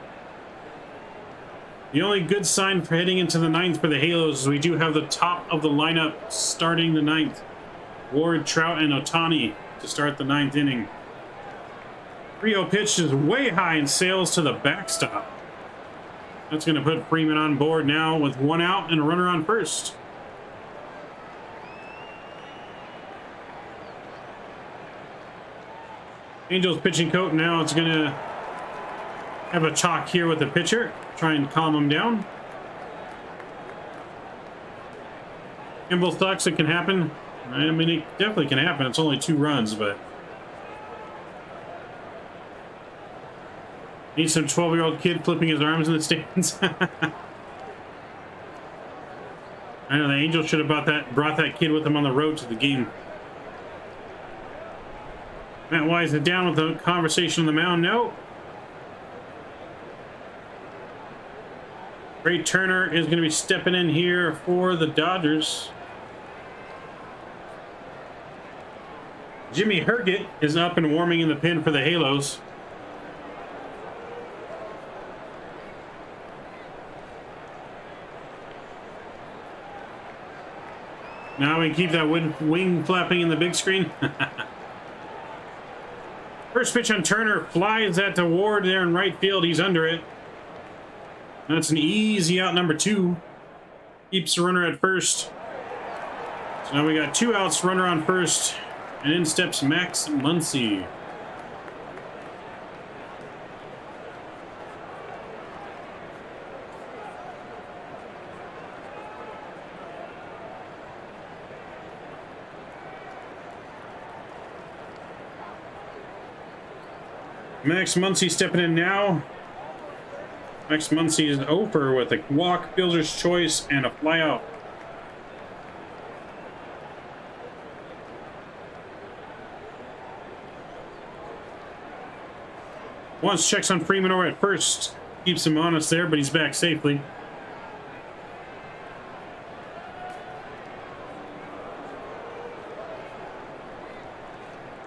The only good sign for heading into the 9th for the Halos is we do have the top of the lineup starting the 9th. Ward, Trout, and Ohtani to start the 9th inning. 3-0 pitch is way high and sails to the backstop. That's going to put Freeman on board now with one out and a runner on first. Angels pitching coach now. It's going to have a talk here with the pitcher. Try and calm him down. Kimball thoughts it can happen. I mean, it definitely can happen. It's only 2 runs, but need some 12-year-old kid flipping his arms in the stands. I know the Angels should have brought that kid with them on the road to the game. Matt Wise is down with the conversation on the mound. No. Ray Turner is going to be stepping in here for the Dodgers. Jimmy Herget is up and warming in the pen for the Halos. Now we can keep that wing flapping in the big screen. First pitch on Turner flies that to Ward there in right field. He's under it. That's an easy out, number 2. Keeps the runner at first. So now we got 2 outs, runner on first. And in steps Max Muncy. Max Muncy stepping in now. Max Muncy is over with a walk, fielder's choice, and a flyout. Once checks on Freeman over at first. Keeps him honest there, but he's back safely.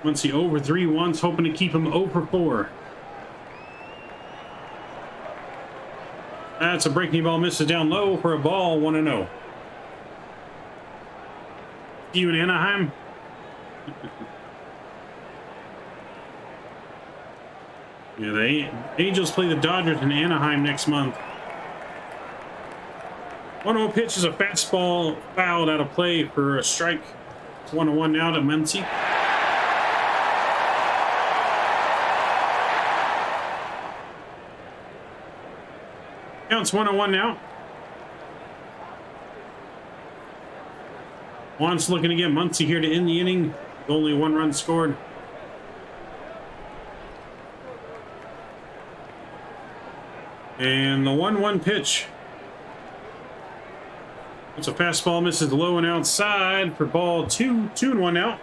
Once he over 3 once, hoping to keep him over 4. That's a breaking ball, misses down low for a ball, 1-0. See you in Anaheim. Yeah, the Angels play the Dodgers in Anaheim next month. 1-0 pitch is a fastball fouled out of play for a strike. It's 1-1 now to Muncy. Counts 1-1 now. Juan's looking to get Muncy here to end the inning. Only 1 run scored. And the 1-1 pitch. It's a fastball, misses low and outside for ball 2. 2-1 now.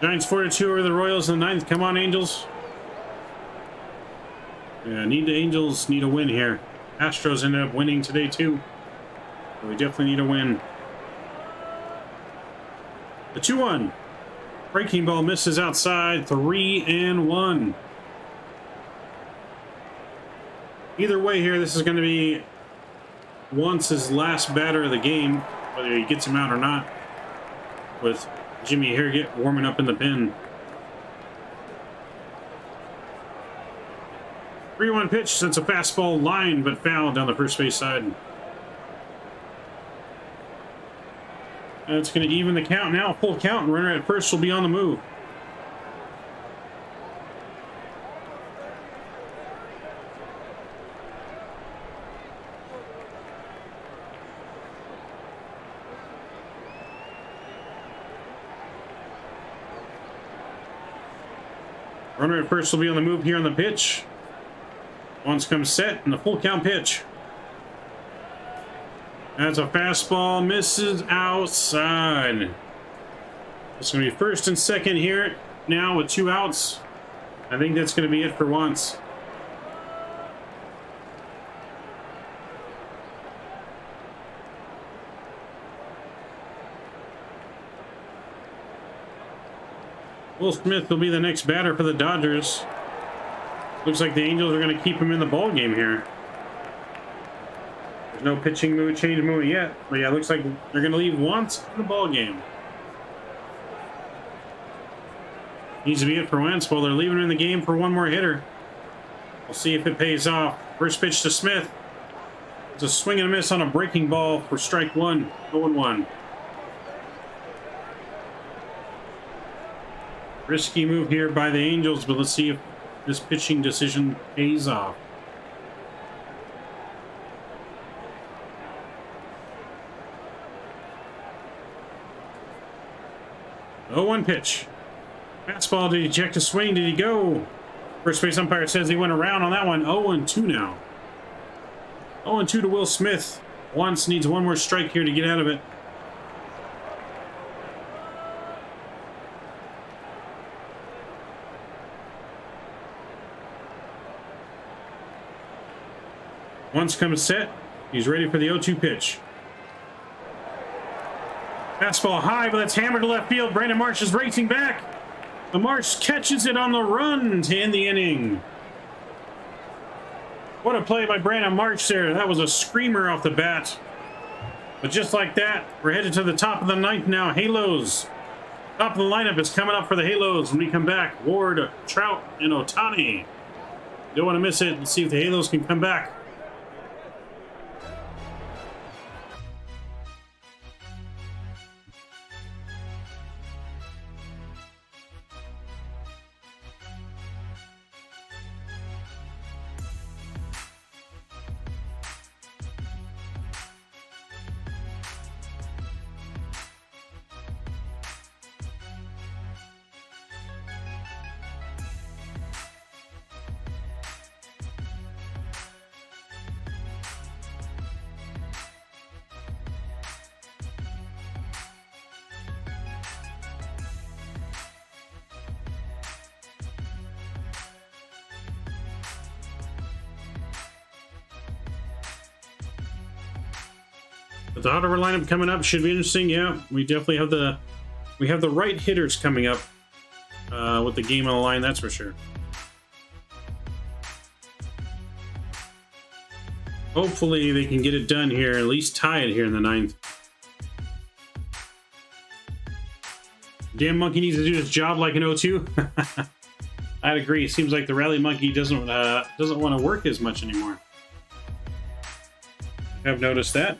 Giants 4-2 over the Royals in the 9th. Come on, Angels. Yeah, Angels need a win here. Astros ended up winning today too. So we definitely need a win. The 2-1. Breaking ball misses outside. 3-1. Either way here, this is going to be Wance's last batter of the game, whether he gets him out or not, with Jimmy Harriet warming up in the pen. 3-1 pitch, sends a fastball line, but fouled down the first base side. That's going to even the count now. Full count, and runner at first will be on the move. Runner at first will be on the move here on the pitch. Once comes set, and the full count pitch. That's a fastball, misses outside. It's going to be first and second here now with 2 outs. I think that's going to be it for once. Will Smith will be the next batter for the Dodgers. Looks like the Angels are going to keep him in the ball game here. There's no pitching mood, change mood yet. But yeah, it looks like they're going to leave Wentz in the ball game. Needs to be it for Wentz. Well, they're leaving him in the game for 1 more hitter. We'll see if it pays off. First pitch to Smith. It's a swing and a miss on a breaking ball for strike 1. 0-1. Risky move here by the Angels, but let's see if this pitching decision pays off. Oh, 1 pitch. Fastball, did he check a swing? Did he go? First base umpire says he went around on that one. 0-2 now. 0-2 to Will Smith. Once needs 1 more strike here to get out of it. Once comes set, he's ready for the 0-2 pitch. Fastball high, but that's hammered to left field. Brandon Marsh is racing back. The Marsh catches it on the run to end the inning. What a play by Brandon Marsh there. That was a screamer off the bat. But just like that, we're headed to the top of the 9th now. Halos. Top of the lineup is coming up for the Halos when we come back. Ward, Trout, and Ohtani. Don't want to miss it. Let's see if the Halos can come back. But the auto lineup coming up should be interesting. Yeah, we definitely have the right hitters coming up with the game on the line. That's for sure. Hopefully they can get it done here, at least tie it here in the 9th. Damn monkey needs to do his job like an O2. I'd agree. Seems like the rally monkey doesn't want to work as much anymore. I've noticed that.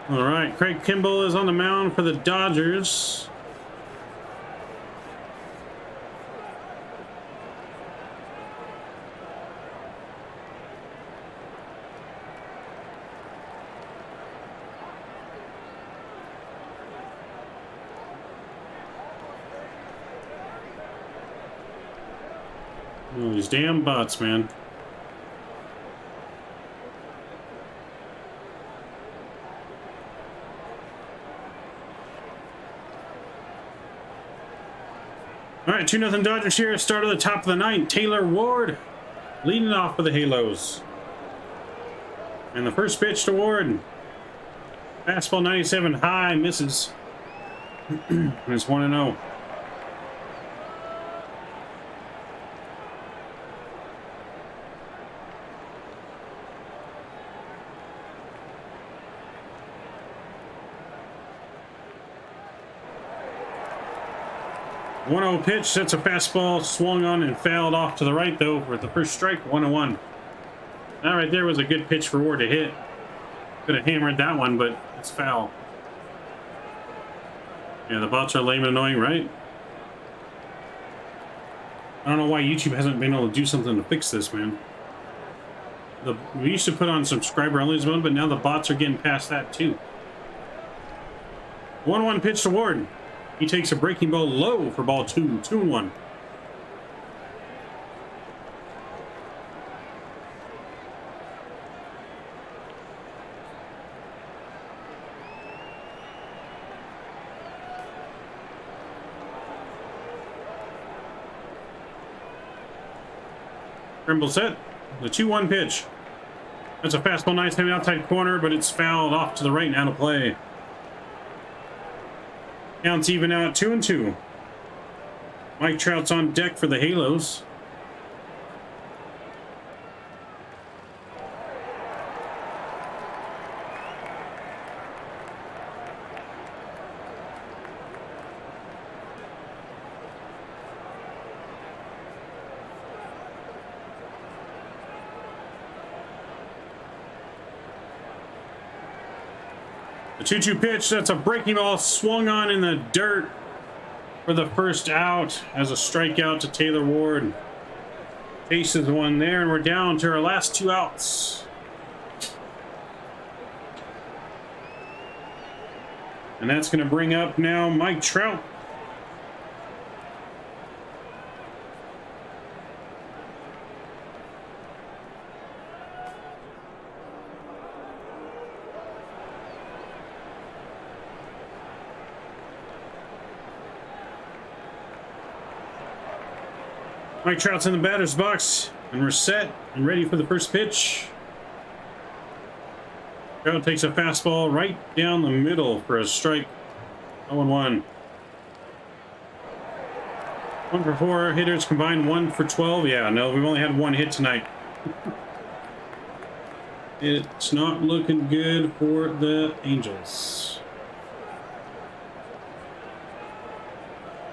All right, Craig Kimbrell is on the mound for the Dodgers. Oh, these damn bots, man. All right, 2-0 Dodgers here. Start of the top of the 9th. Taylor Ward leading off for the Halos. And the first pitch to Ward. Fastball 97 high, misses. It's 1-0. One-0 pitch, that's a fastball, swung on and fouled off to the right though for the first strike, 1-1. That right there was a good pitch for Ward to hit. Could have hammered that one, but it's foul. Yeah, the bots are lame and annoying, right? I don't know why YouTube hasn't been able to do something to fix this, man. We used to put on subscriber only mode, but now the bots are getting past that too. 1-1 pitch to Ward. He takes a breaking ball low for ball 2, 2-1. Trimble set. The 2-1 pitch. That's a fastball, nice heavy outside corner, but it's fouled off to the right and out of play. Counts even out 2-2. Mike Trout's on deck for the Halos. The 2-2 pitch, that's a breaking ball swung on in the dirt for the first out as a strikeout to Taylor Ward. Chases one there, and we're down to our last 2 outs. And that's going to bring up now Mike Trout. Mike Trout's in the batter's box, and we're set and ready for the first pitch. Trout takes a fastball right down the middle for a strike. 0-1. 1 for 4 hitters combined, 1 for 12. Yeah, no, we've only had 1 hit tonight. It's not looking good for the Angels.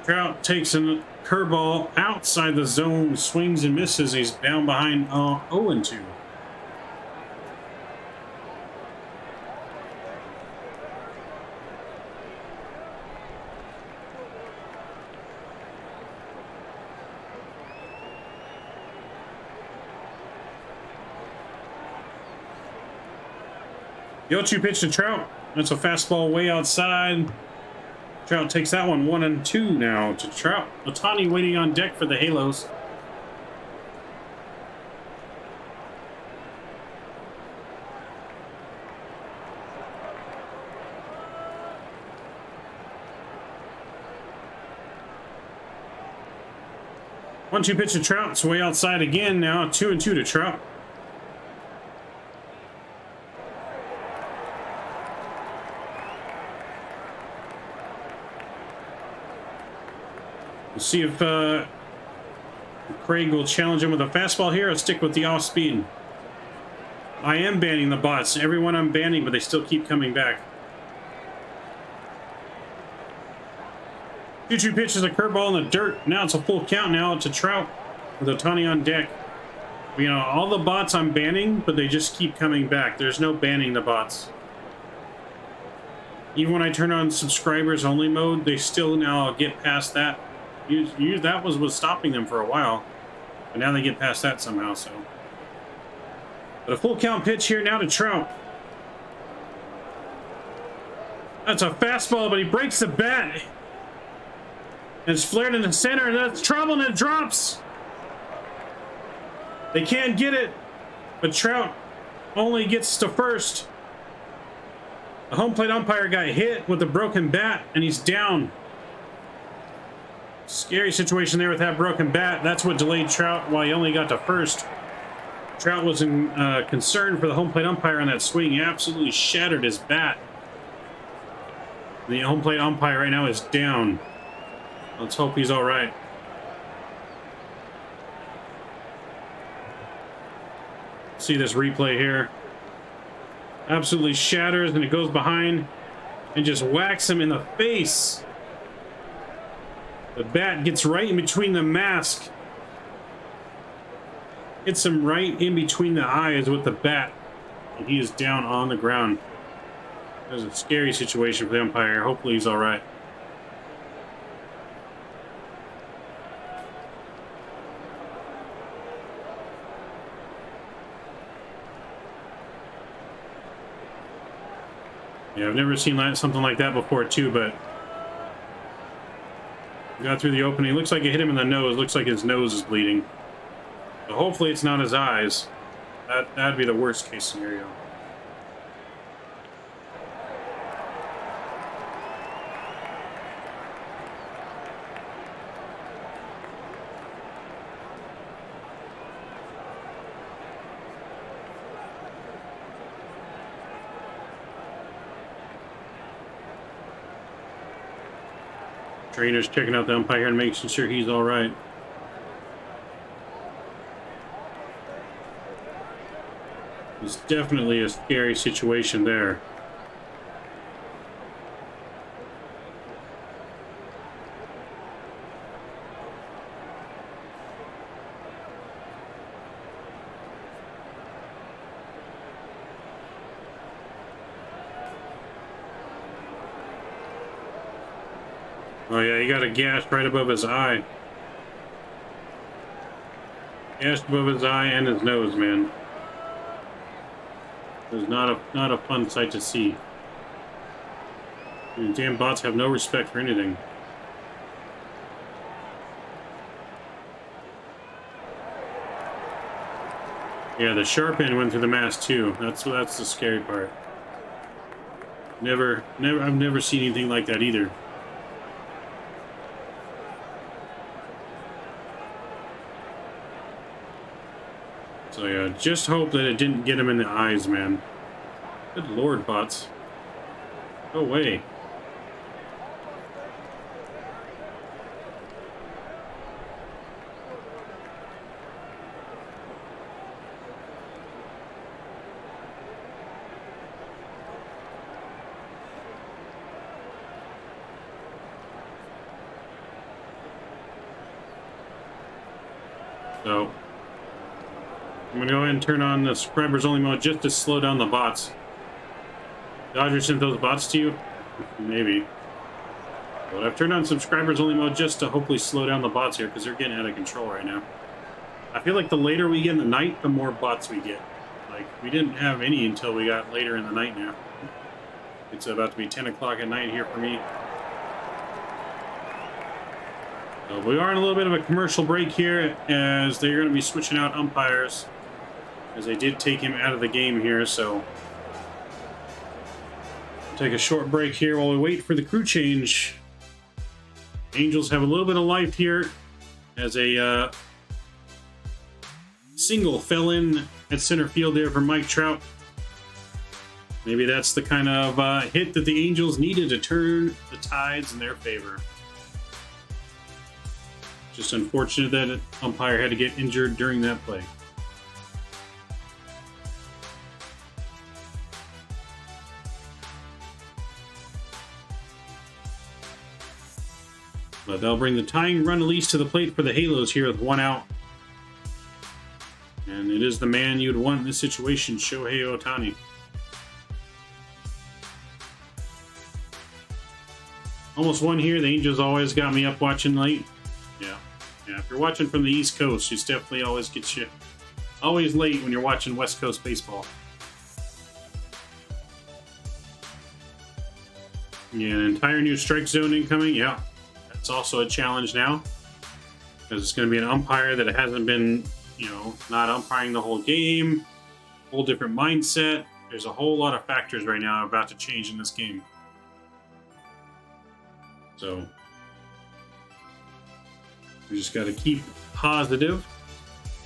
Trout takes a curveball outside the zone, swings and misses. He's down behind 0-2. The 0-2 pitch to Trout. That's a fastball way outside. Trout takes that one 1-2 now to Trout. Ohtani waiting on deck for the Halos. One-two pitch to Trout. It's way outside again now. 2-2 to Trout. We'll see if Craig will challenge him with a fastball here or stick with the off speed. I am banning the bots. Everyone I'm banning, but they still keep coming back. 2-2 pitch is a curveball in the dirt. Now it's a full count now to Trout with Ohtani on deck. You know, all the bots I'm banning, but they just keep coming back. There's no banning the bots. Even when I turn on subscribers only mode, they still now get past that. That was stopping them for a while, but now they get past that somehow. So, but a full count pitch here now to Trout. That's a fastball, but he breaks the bat. And it's flared in the center, and that's trouble, and it drops. They can't get it, but Trout only gets to first. The home plate umpire got hit with a broken bat, and he's down. Scary situation there with that broken bat. That's what delayed Trout while he only got to first. Trout was in concern for the home plate umpire on that swing. He absolutely shattered his bat. The home plate umpire right now is down. Let's hope he's all right. See this replay here. Absolutely shatters, and it goes behind and just whacks him in the face. The bat gets right in between the mask. Hits him right in between the eyes with the bat. And he is down on the ground. That was a scary situation for the umpire. Hopefully he's all right. Yeah, I've never seen something like that before too, but got through the opening. Looks like it hit him in the nose. Looks like his nose is bleeding. So hopefully it's not his eyes. That'd be the worst case scenario. Trainer's checking out the umpire and making sure he's all right. It's definitely a scary situation there. Oh yeah, he got a gash right above his eye. Gash above his eye and his nose, man. It was not a fun sight to see. These damn bots have no respect for anything. Yeah, the sharp end went through the mask too. That's the scary part. I've never seen anything like that either. So yeah, just hope that it didn't get him in the eyes, man. Good lord, bots. Go away. So I'm going to go ahead and turn on the subscribers only mode just to slow down the bots. Dodgers sent those bots to you? Maybe. But I've turned on subscribers only mode just to hopefully slow down the bots here because they're getting out of control right now. I feel like the later we get in the night, the more bots we get. like we didn't have any until we got later in the night now. It's about to be 10 o'clock at night here for me. So we are in a little bit of a commercial break here as they're going to be switching out umpires, as they did take him out of the game here. So we'll take a short break here while we wait for the crew change. Angels have a little bit of life here as a single fell in at center field there for Mike Trout. Maybe that's the kind of hit that the Angels needed to turn the tides in their favor. Just unfortunate that an umpire had to get injured during that play. But they'll bring the tying run at least to the plate for the Halos here with 1 out. And it is the man you'd want in this situation, Shohei Ohtani. Almost won here. The Angels always got me up watching late. Yeah, if you're watching from the East Coast, it's definitely always gets you always late when you're watching West Coast baseball. Yeah, an entire new strike zone incoming. Yeah, that's also a challenge now because it's going to be an umpire that hasn't been, not umpiring the whole game. Whole different mindset. There's a whole lot of factors right now about to change in this game. So we just got to keep positive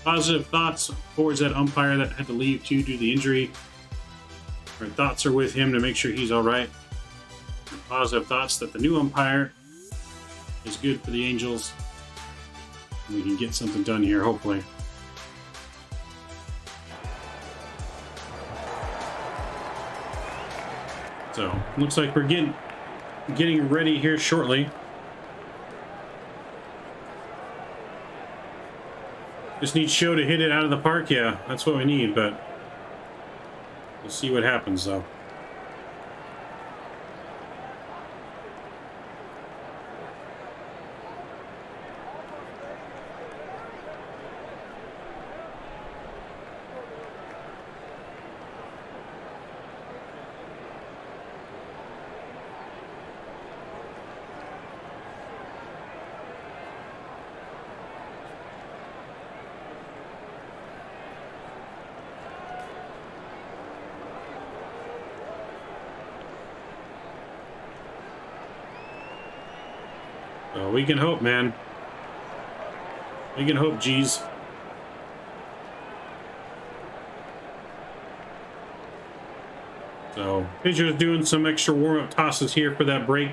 thoughts towards that umpire that had to leave due to the injury. Our thoughts are with him to make sure he's all right. And positive thoughts that the new umpire is good for the Angels. We can get something done here, hopefully. So looks like we're getting ready here shortly. Just need Show to hit it out of the park. Yeah, that's what we need, but we'll see what happens, though. We can hope, man. We can hope, geez. So, pitcher's doing some extra warm-up tosses here for that break.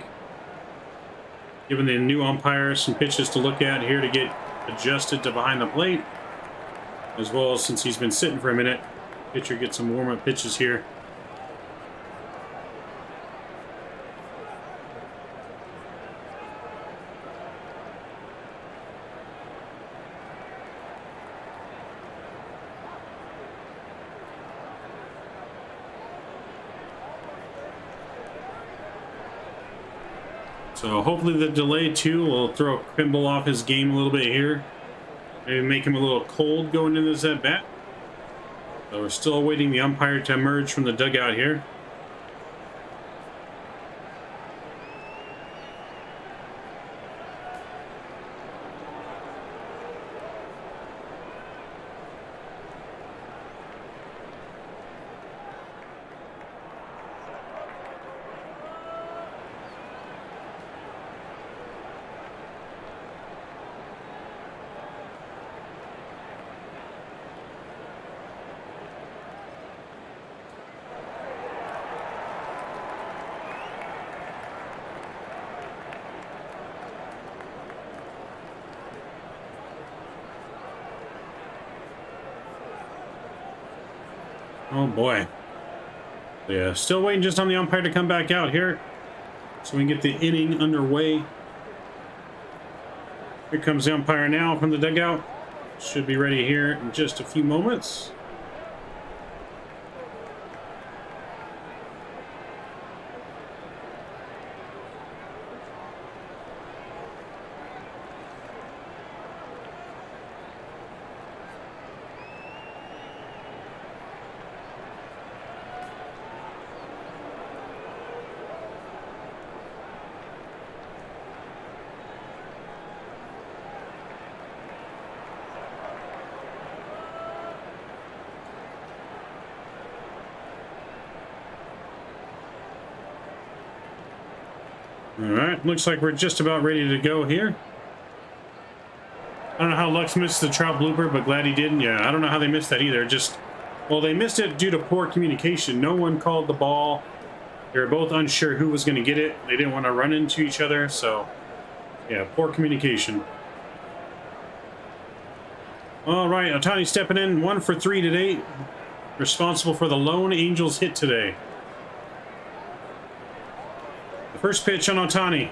Giving the new umpire some pitches to look at here to get adjusted to behind the plate. As well as since he's been sitting for a minute, pitcher gets some warm-up pitches here. So hopefully the delay too will throw Kimball off his game a little bit here. Maybe make him a little cold going into this at bat. So we're still awaiting the umpire to emerge from the dugout here. Oh boy. Yeah, still waiting just on the umpire to come back out here so we can get the inning underway. Here comes the umpire now from the dugout. Should be ready here in just a few moments. All right, looks like we're just about ready to go here. I don't know how Lux missed the Trout blooper, but glad he didn't. Yeah, I don't know how they missed that either. Just, well, they missed it due to poor communication. No one called the ball. They were both unsure who was going to get it. They didn't want to run into each other, so yeah, poor communication. All right, Ohtani stepping in, 1 for 3 today. Responsible for the lone Angels hit today. The first pitch on Ohtani.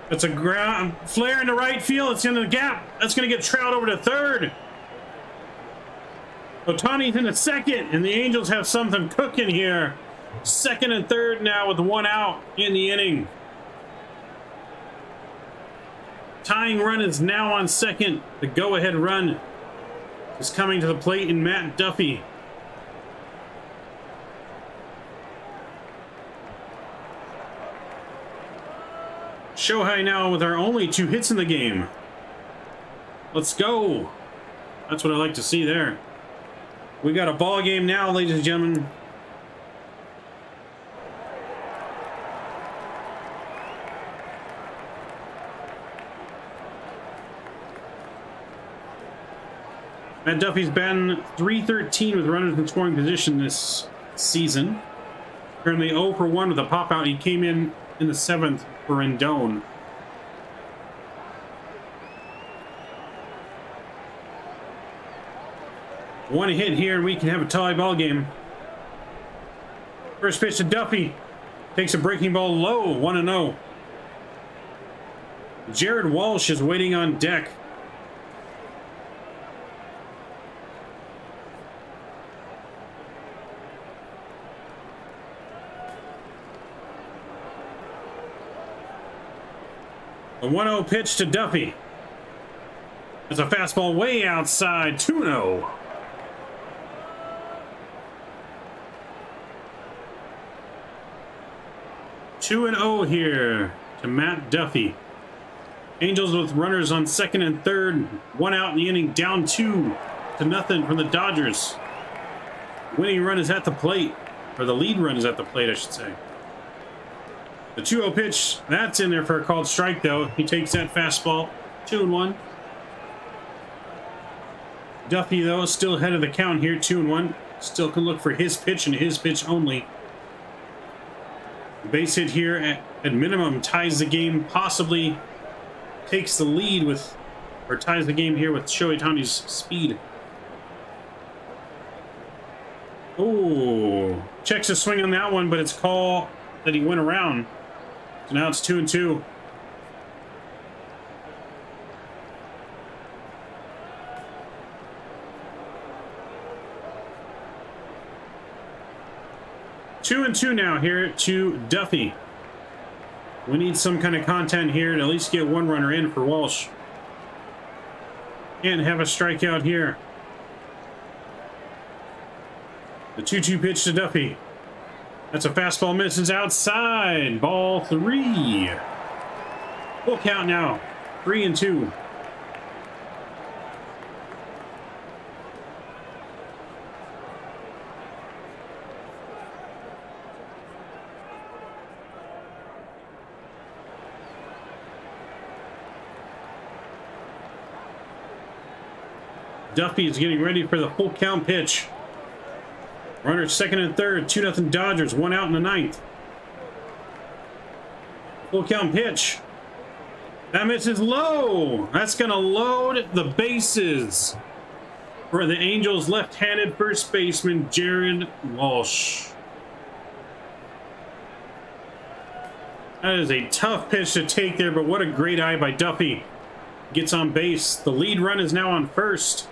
That's a ground flare into right field. It's in the gap. That's going to get Trout over to third. Ohtani's in the second, and the Angels have something cooking here. Second and third now with 1 out in the inning. Tying run is now on second. The go-ahead run is coming to the plate in Matt Duffy. Shohei now with our only 2 hits in the game. Let's go. That's what I like to see there. We got a ball game now, ladies and gentlemen. Matt Duffy's been .313 with runners in scoring position this season. Currently 0 for 1 with a pop out. He came in the 7th for Rendon. One hit here and we can have a tie ball game. First pitch to Duffy. Takes a breaking ball low, 1-0. Jared Walsh is waiting on deck. A 1-0 pitch to Duffy. It's a fastball way outside, 2-0. Two and 0 here to Matt Duffy. Angels with runners on second and third. 1 out in the inning, down 2-0 from the Dodgers. Winning run is at the plate, or the lead run is at the plate, I should say. The 2-0 pitch, that's in there for a called strike, though. He takes that fastball, 2-1. Duffy, though, still ahead of the count here, 2-1. Still can look for his pitch and his pitch only. Base hit here at minimum ties the game, possibly takes the lead with, or ties the game here with Shohei Ohtani's speed. Oh, checks a swing on that one, but it's call that he went around. So now it's 2-2. Two and 2 now here to Duffy. We need some kind of content here to at least get 1 runner in for Walsh. And have a strikeout here. The 2-2 pitch to Duffy. That's a fastball, misses outside. Ball 3. Full count now. 3-2. Duffy is getting ready for the full count pitch. Runners second and third, 2-0 Dodgers, 1 out in the 9th. Full count pitch. That misses low. That's going to load the bases for the Angels' left-handed first baseman, Jared Walsh. That is a tough pitch to take there, but what a great eye by Duffy. Gets on base. The lead run is now on first.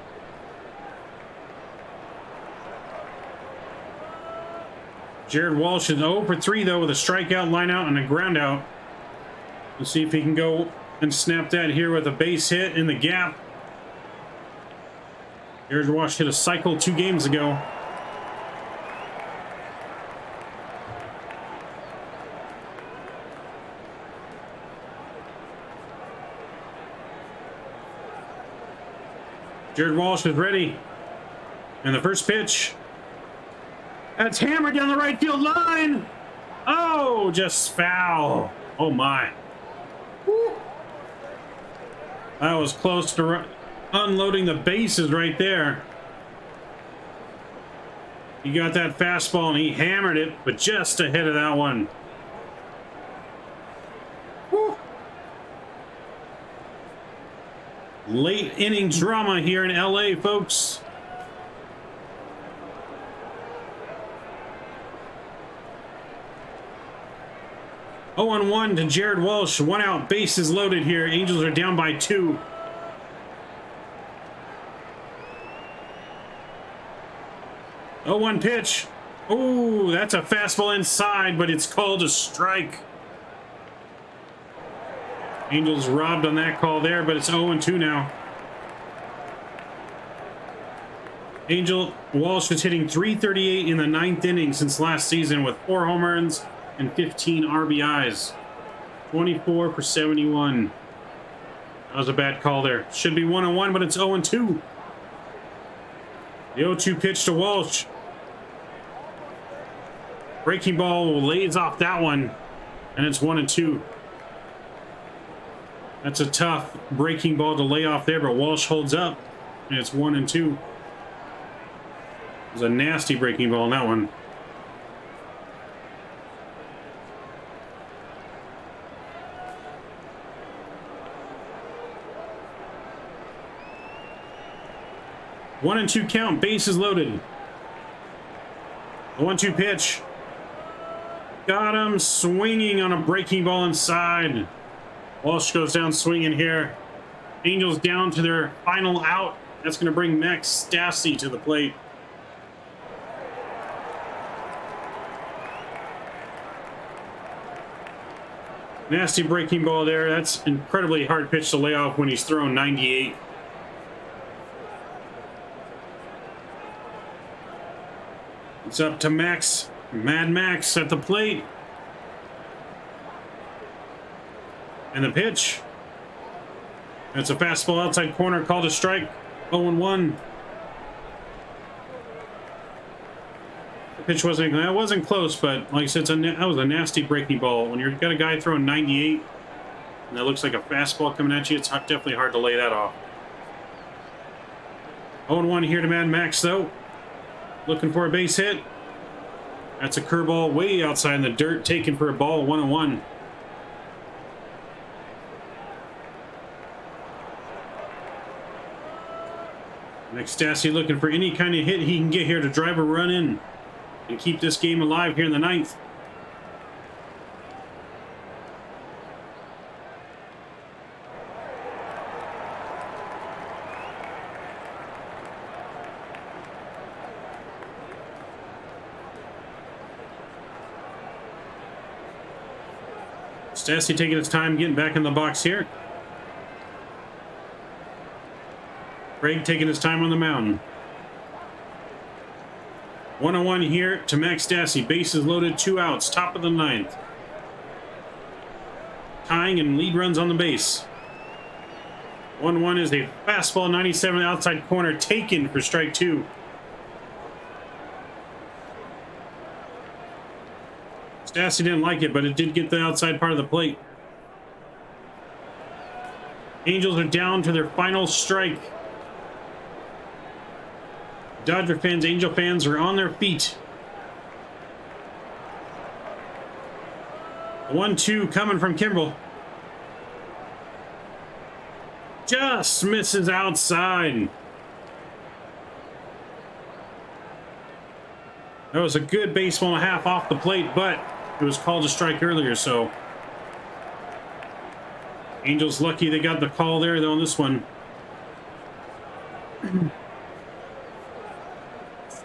Jared Walsh is 0 for 3, though, with a strikeout, line out, and a ground out. Let's see if he can go and snap that here with a base hit in the gap. Jared Walsh hit a cycle 2 games ago. Jared Walsh is ready. And the first pitch. That's hammered down the right field line. Oh, just foul. Oh my. Woo. That was close to unloading the bases right there. He got that fastball and he hammered it, but just ahead of that one. Woo. Late inning drama here in LA, folks. Oh, 0-1 to Jared Walsh. 1 out, bases loaded here. Angels are down by 2. Oh, 1 pitch. Oh, that's a fastball inside, but it's called a strike. Angels robbed on that call there, but it's 0-2 now. Angel Walsh was hitting .338 in the 9th inning since last season with 4 home runs and 15 RBIs. 24 for 71. That was a bad call there. Should be 1-1, but it's 0-2. The 0-2 pitch to Walsh. Breaking ball lays off that one, and it's 1-2. That's a tough breaking ball to lay off there, but Walsh holds up, and it's 1-2. It was a nasty breaking ball on that one. One and 2 count, bases loaded. The 1-2 pitch. Got him swinging on a breaking ball inside. Walsh goes down swinging here. Angels down to their final out. That's going to bring Max Stassi to the plate. Nasty breaking ball there. That's incredibly hard pitch to lay off when he's throwing 98. It's up to Max, Mad Max at the plate. And the pitch. That's a fastball outside corner, called a strike. 0-1. The pitch wasn't close, but like I said, that was a nasty breaking ball. When you've got a guy throwing 98, and that looks like a fastball coming at you, it's definitely hard to lay that off. 0-1 here to Mad Max, though. Looking for a base hit. That's a curveball way outside in the dirt, taken for a ball. 1-1. Next, Stassi looking for any kind of hit he can get here to drive a run in and keep this game alive here in the 9th. Stassi taking his time getting back in the box here. Craig taking his time on the mound. 1-1 here to Max Stassi. Bases loaded, 2 outs, top of the 9th. Tying and lead runs on the base. 1-1 is a fastball, 97 outside corner, taken for strike 2. Stassi didn't like it, but it did get the outside part of the plate. Angels are down to their final strike. Dodger fans, Angel fans are on their feet. 1-2 coming from Kimbrel. Just misses outside. That was a good baseball and a half off the plate, but it was called a strike earlier, so Angels lucky they got the call there, though, on this one.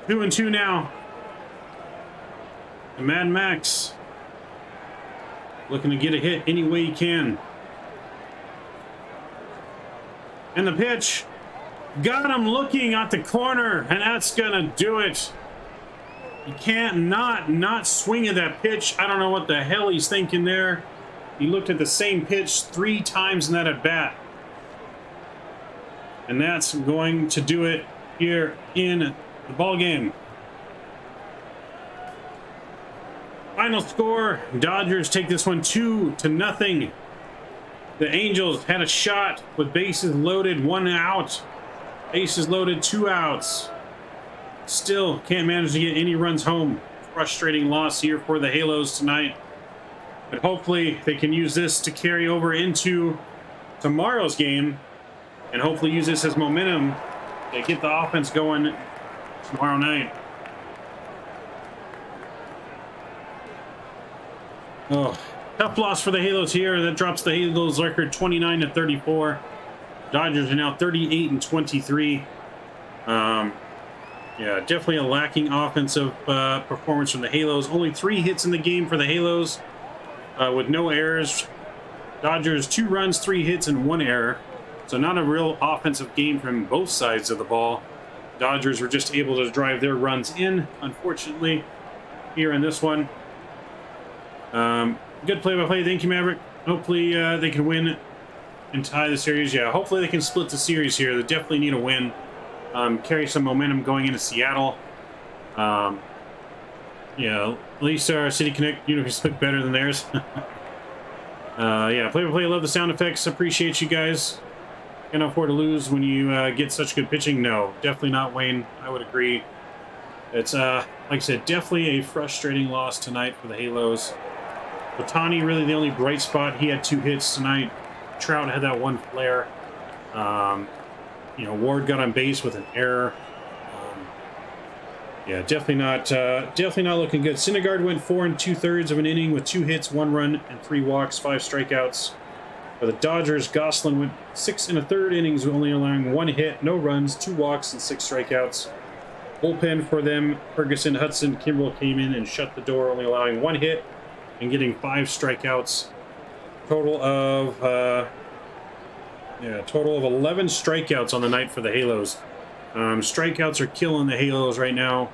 2-2 now. And Mad Max looking to get a hit any way he can. And the pitch. Got him looking at the corner, and that's going to do it. You can't not swing at that pitch. I don't know what the hell he's thinking there. He looked at the same pitch 3 times in that at bat. And that's going to do it here in the ball game. Final score, Dodgers take this one 2-0. The Angels had a shot with bases loaded, 1 out. Bases loaded, 2 outs. Still can't manage to get any runs home. Frustrating loss here for the Halos tonight. But hopefully they can use this to carry over into tomorrow's game and hopefully use this as momentum to get the offense going tomorrow night. Oh, tough loss for the Halos here. That drops the Halos record 29-34. Dodgers are now 38-23. Yeah, definitely a lacking offensive performance from the Halos. Only 3 hits in the game for the Halos with no errors. Dodgers 2 runs, 3 hits, and 1 error. So not a real offensive game from both sides of the ball. Dodgers were just able to drive their runs in, unfortunately, here in this one. Good play-by-play. Thank you, Maverick. Hopefully they can win and tie the series. Yeah, hopefully they can split the series here. They definitely need a win. Carry some momentum going into Seattle. Yeah, at least our City Connect uniforms look better than theirs. Yeah, play-by-play. Love the sound effects. Appreciate you guys. Can't afford to lose when you get such good pitching. No, definitely not, Wayne. I would agree. It's, like I said, definitely a frustrating loss tonight for the Halos. Otani really the only bright spot. He had 2 hits tonight. Trout had that 1 flare. You know, Ward got on base with an error. Yeah, definitely not looking good. Syndergaard went 4 2/3 of an inning with 2 hits, 1 run, and 3 walks, 5 strikeouts. For the Dodgers, Gosselin went 6 1/3 innings, only allowing 1 hit, no runs, 2 walks, and 6 strikeouts. Bullpen for them, Ferguson, Hudson, Kimbrell came in and shut the door, only allowing 1 hit and getting 5 strikeouts. Total of 11 strikeouts on the night for the Halos. Strikeouts are killing the Halos right now.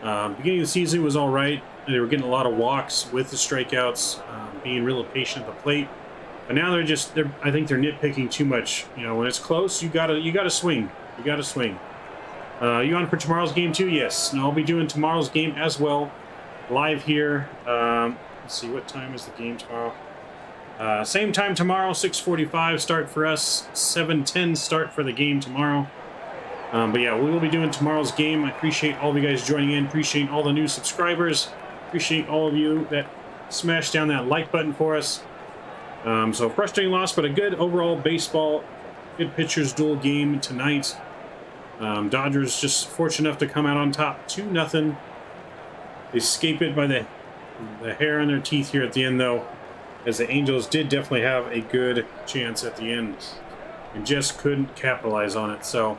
Beginning of the season was all right. They were getting a lot of walks with the strikeouts, being real patient at the plate. But now I think they're nitpicking too much. You know, when it's close, you gotta swing. You gotta swing. You on for tomorrow's game too? Yes. And I'll be doing tomorrow's game as well, live here. Let's see, what time is the game tomorrow? Same time tomorrow, 6:45 start for us, 7:10 start for the game tomorrow. But yeah, we will be doing tomorrow's game. I appreciate all of you guys joining in. Appreciate all the new subscribers. Appreciate all of you that smashed down that like button for us. So frustrating loss, but a good overall baseball, good pitchers duel game tonight. Dodgers just fortunate enough to come out on top 2-0. They escape it by the hair on their teeth here at the end, though, as the Angels did definitely have a good chance at the end and just couldn't capitalize on it. So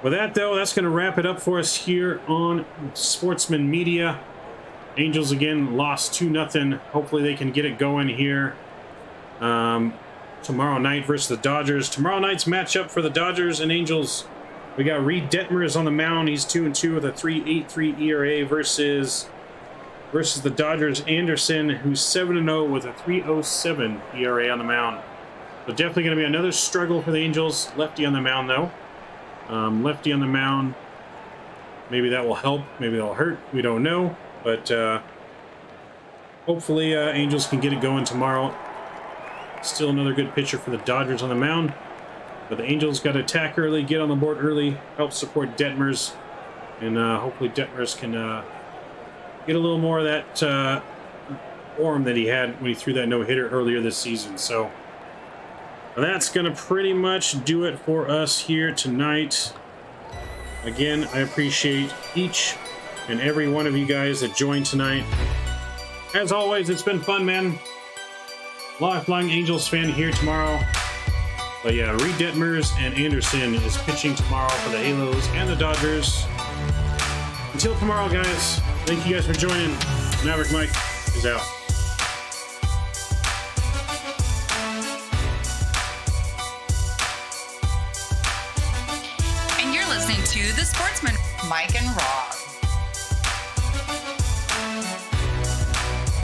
with that, though, that's going to wrap it up for us here on Sportsman Media. Angels again lost 2-0. Hopefully they can get it going here tomorrow night versus the Dodgers. Tomorrow night's matchup for the Dodgers and Angels, we got Reed Detmers on the mound. He's 2-2 with a 3.83 ERA versus the Dodgers Anderson, who's 7-0 with a 3.07 ERA on the mound. So definitely going to be another struggle for the Angels. Lefty on the mound, though. Lefty on the mound. Maybe that will help. Maybe that'll hurt. We don't know. But hopefully Angels can get it going tomorrow. Still another good pitcher for the Dodgers on the mound. But the Angels got to attack early, get on the board early, help support Detmers. And hopefully Detmers can get a little more of that form that he had when he threw that no-hitter earlier this season. So that's going to pretty much do it for us here tonight. Again, I appreciate each and every one of you guys that joined tonight. As always, it's been fun, man. Lifelong Angels fan here tomorrow. But yeah, Reed Detmers and Anderson is pitching tomorrow for the Halos and the Dodgers. Until tomorrow, guys, thank you guys for joining. Maverick Mike is out. And you're listening to The Sportsman, Mike and Rob.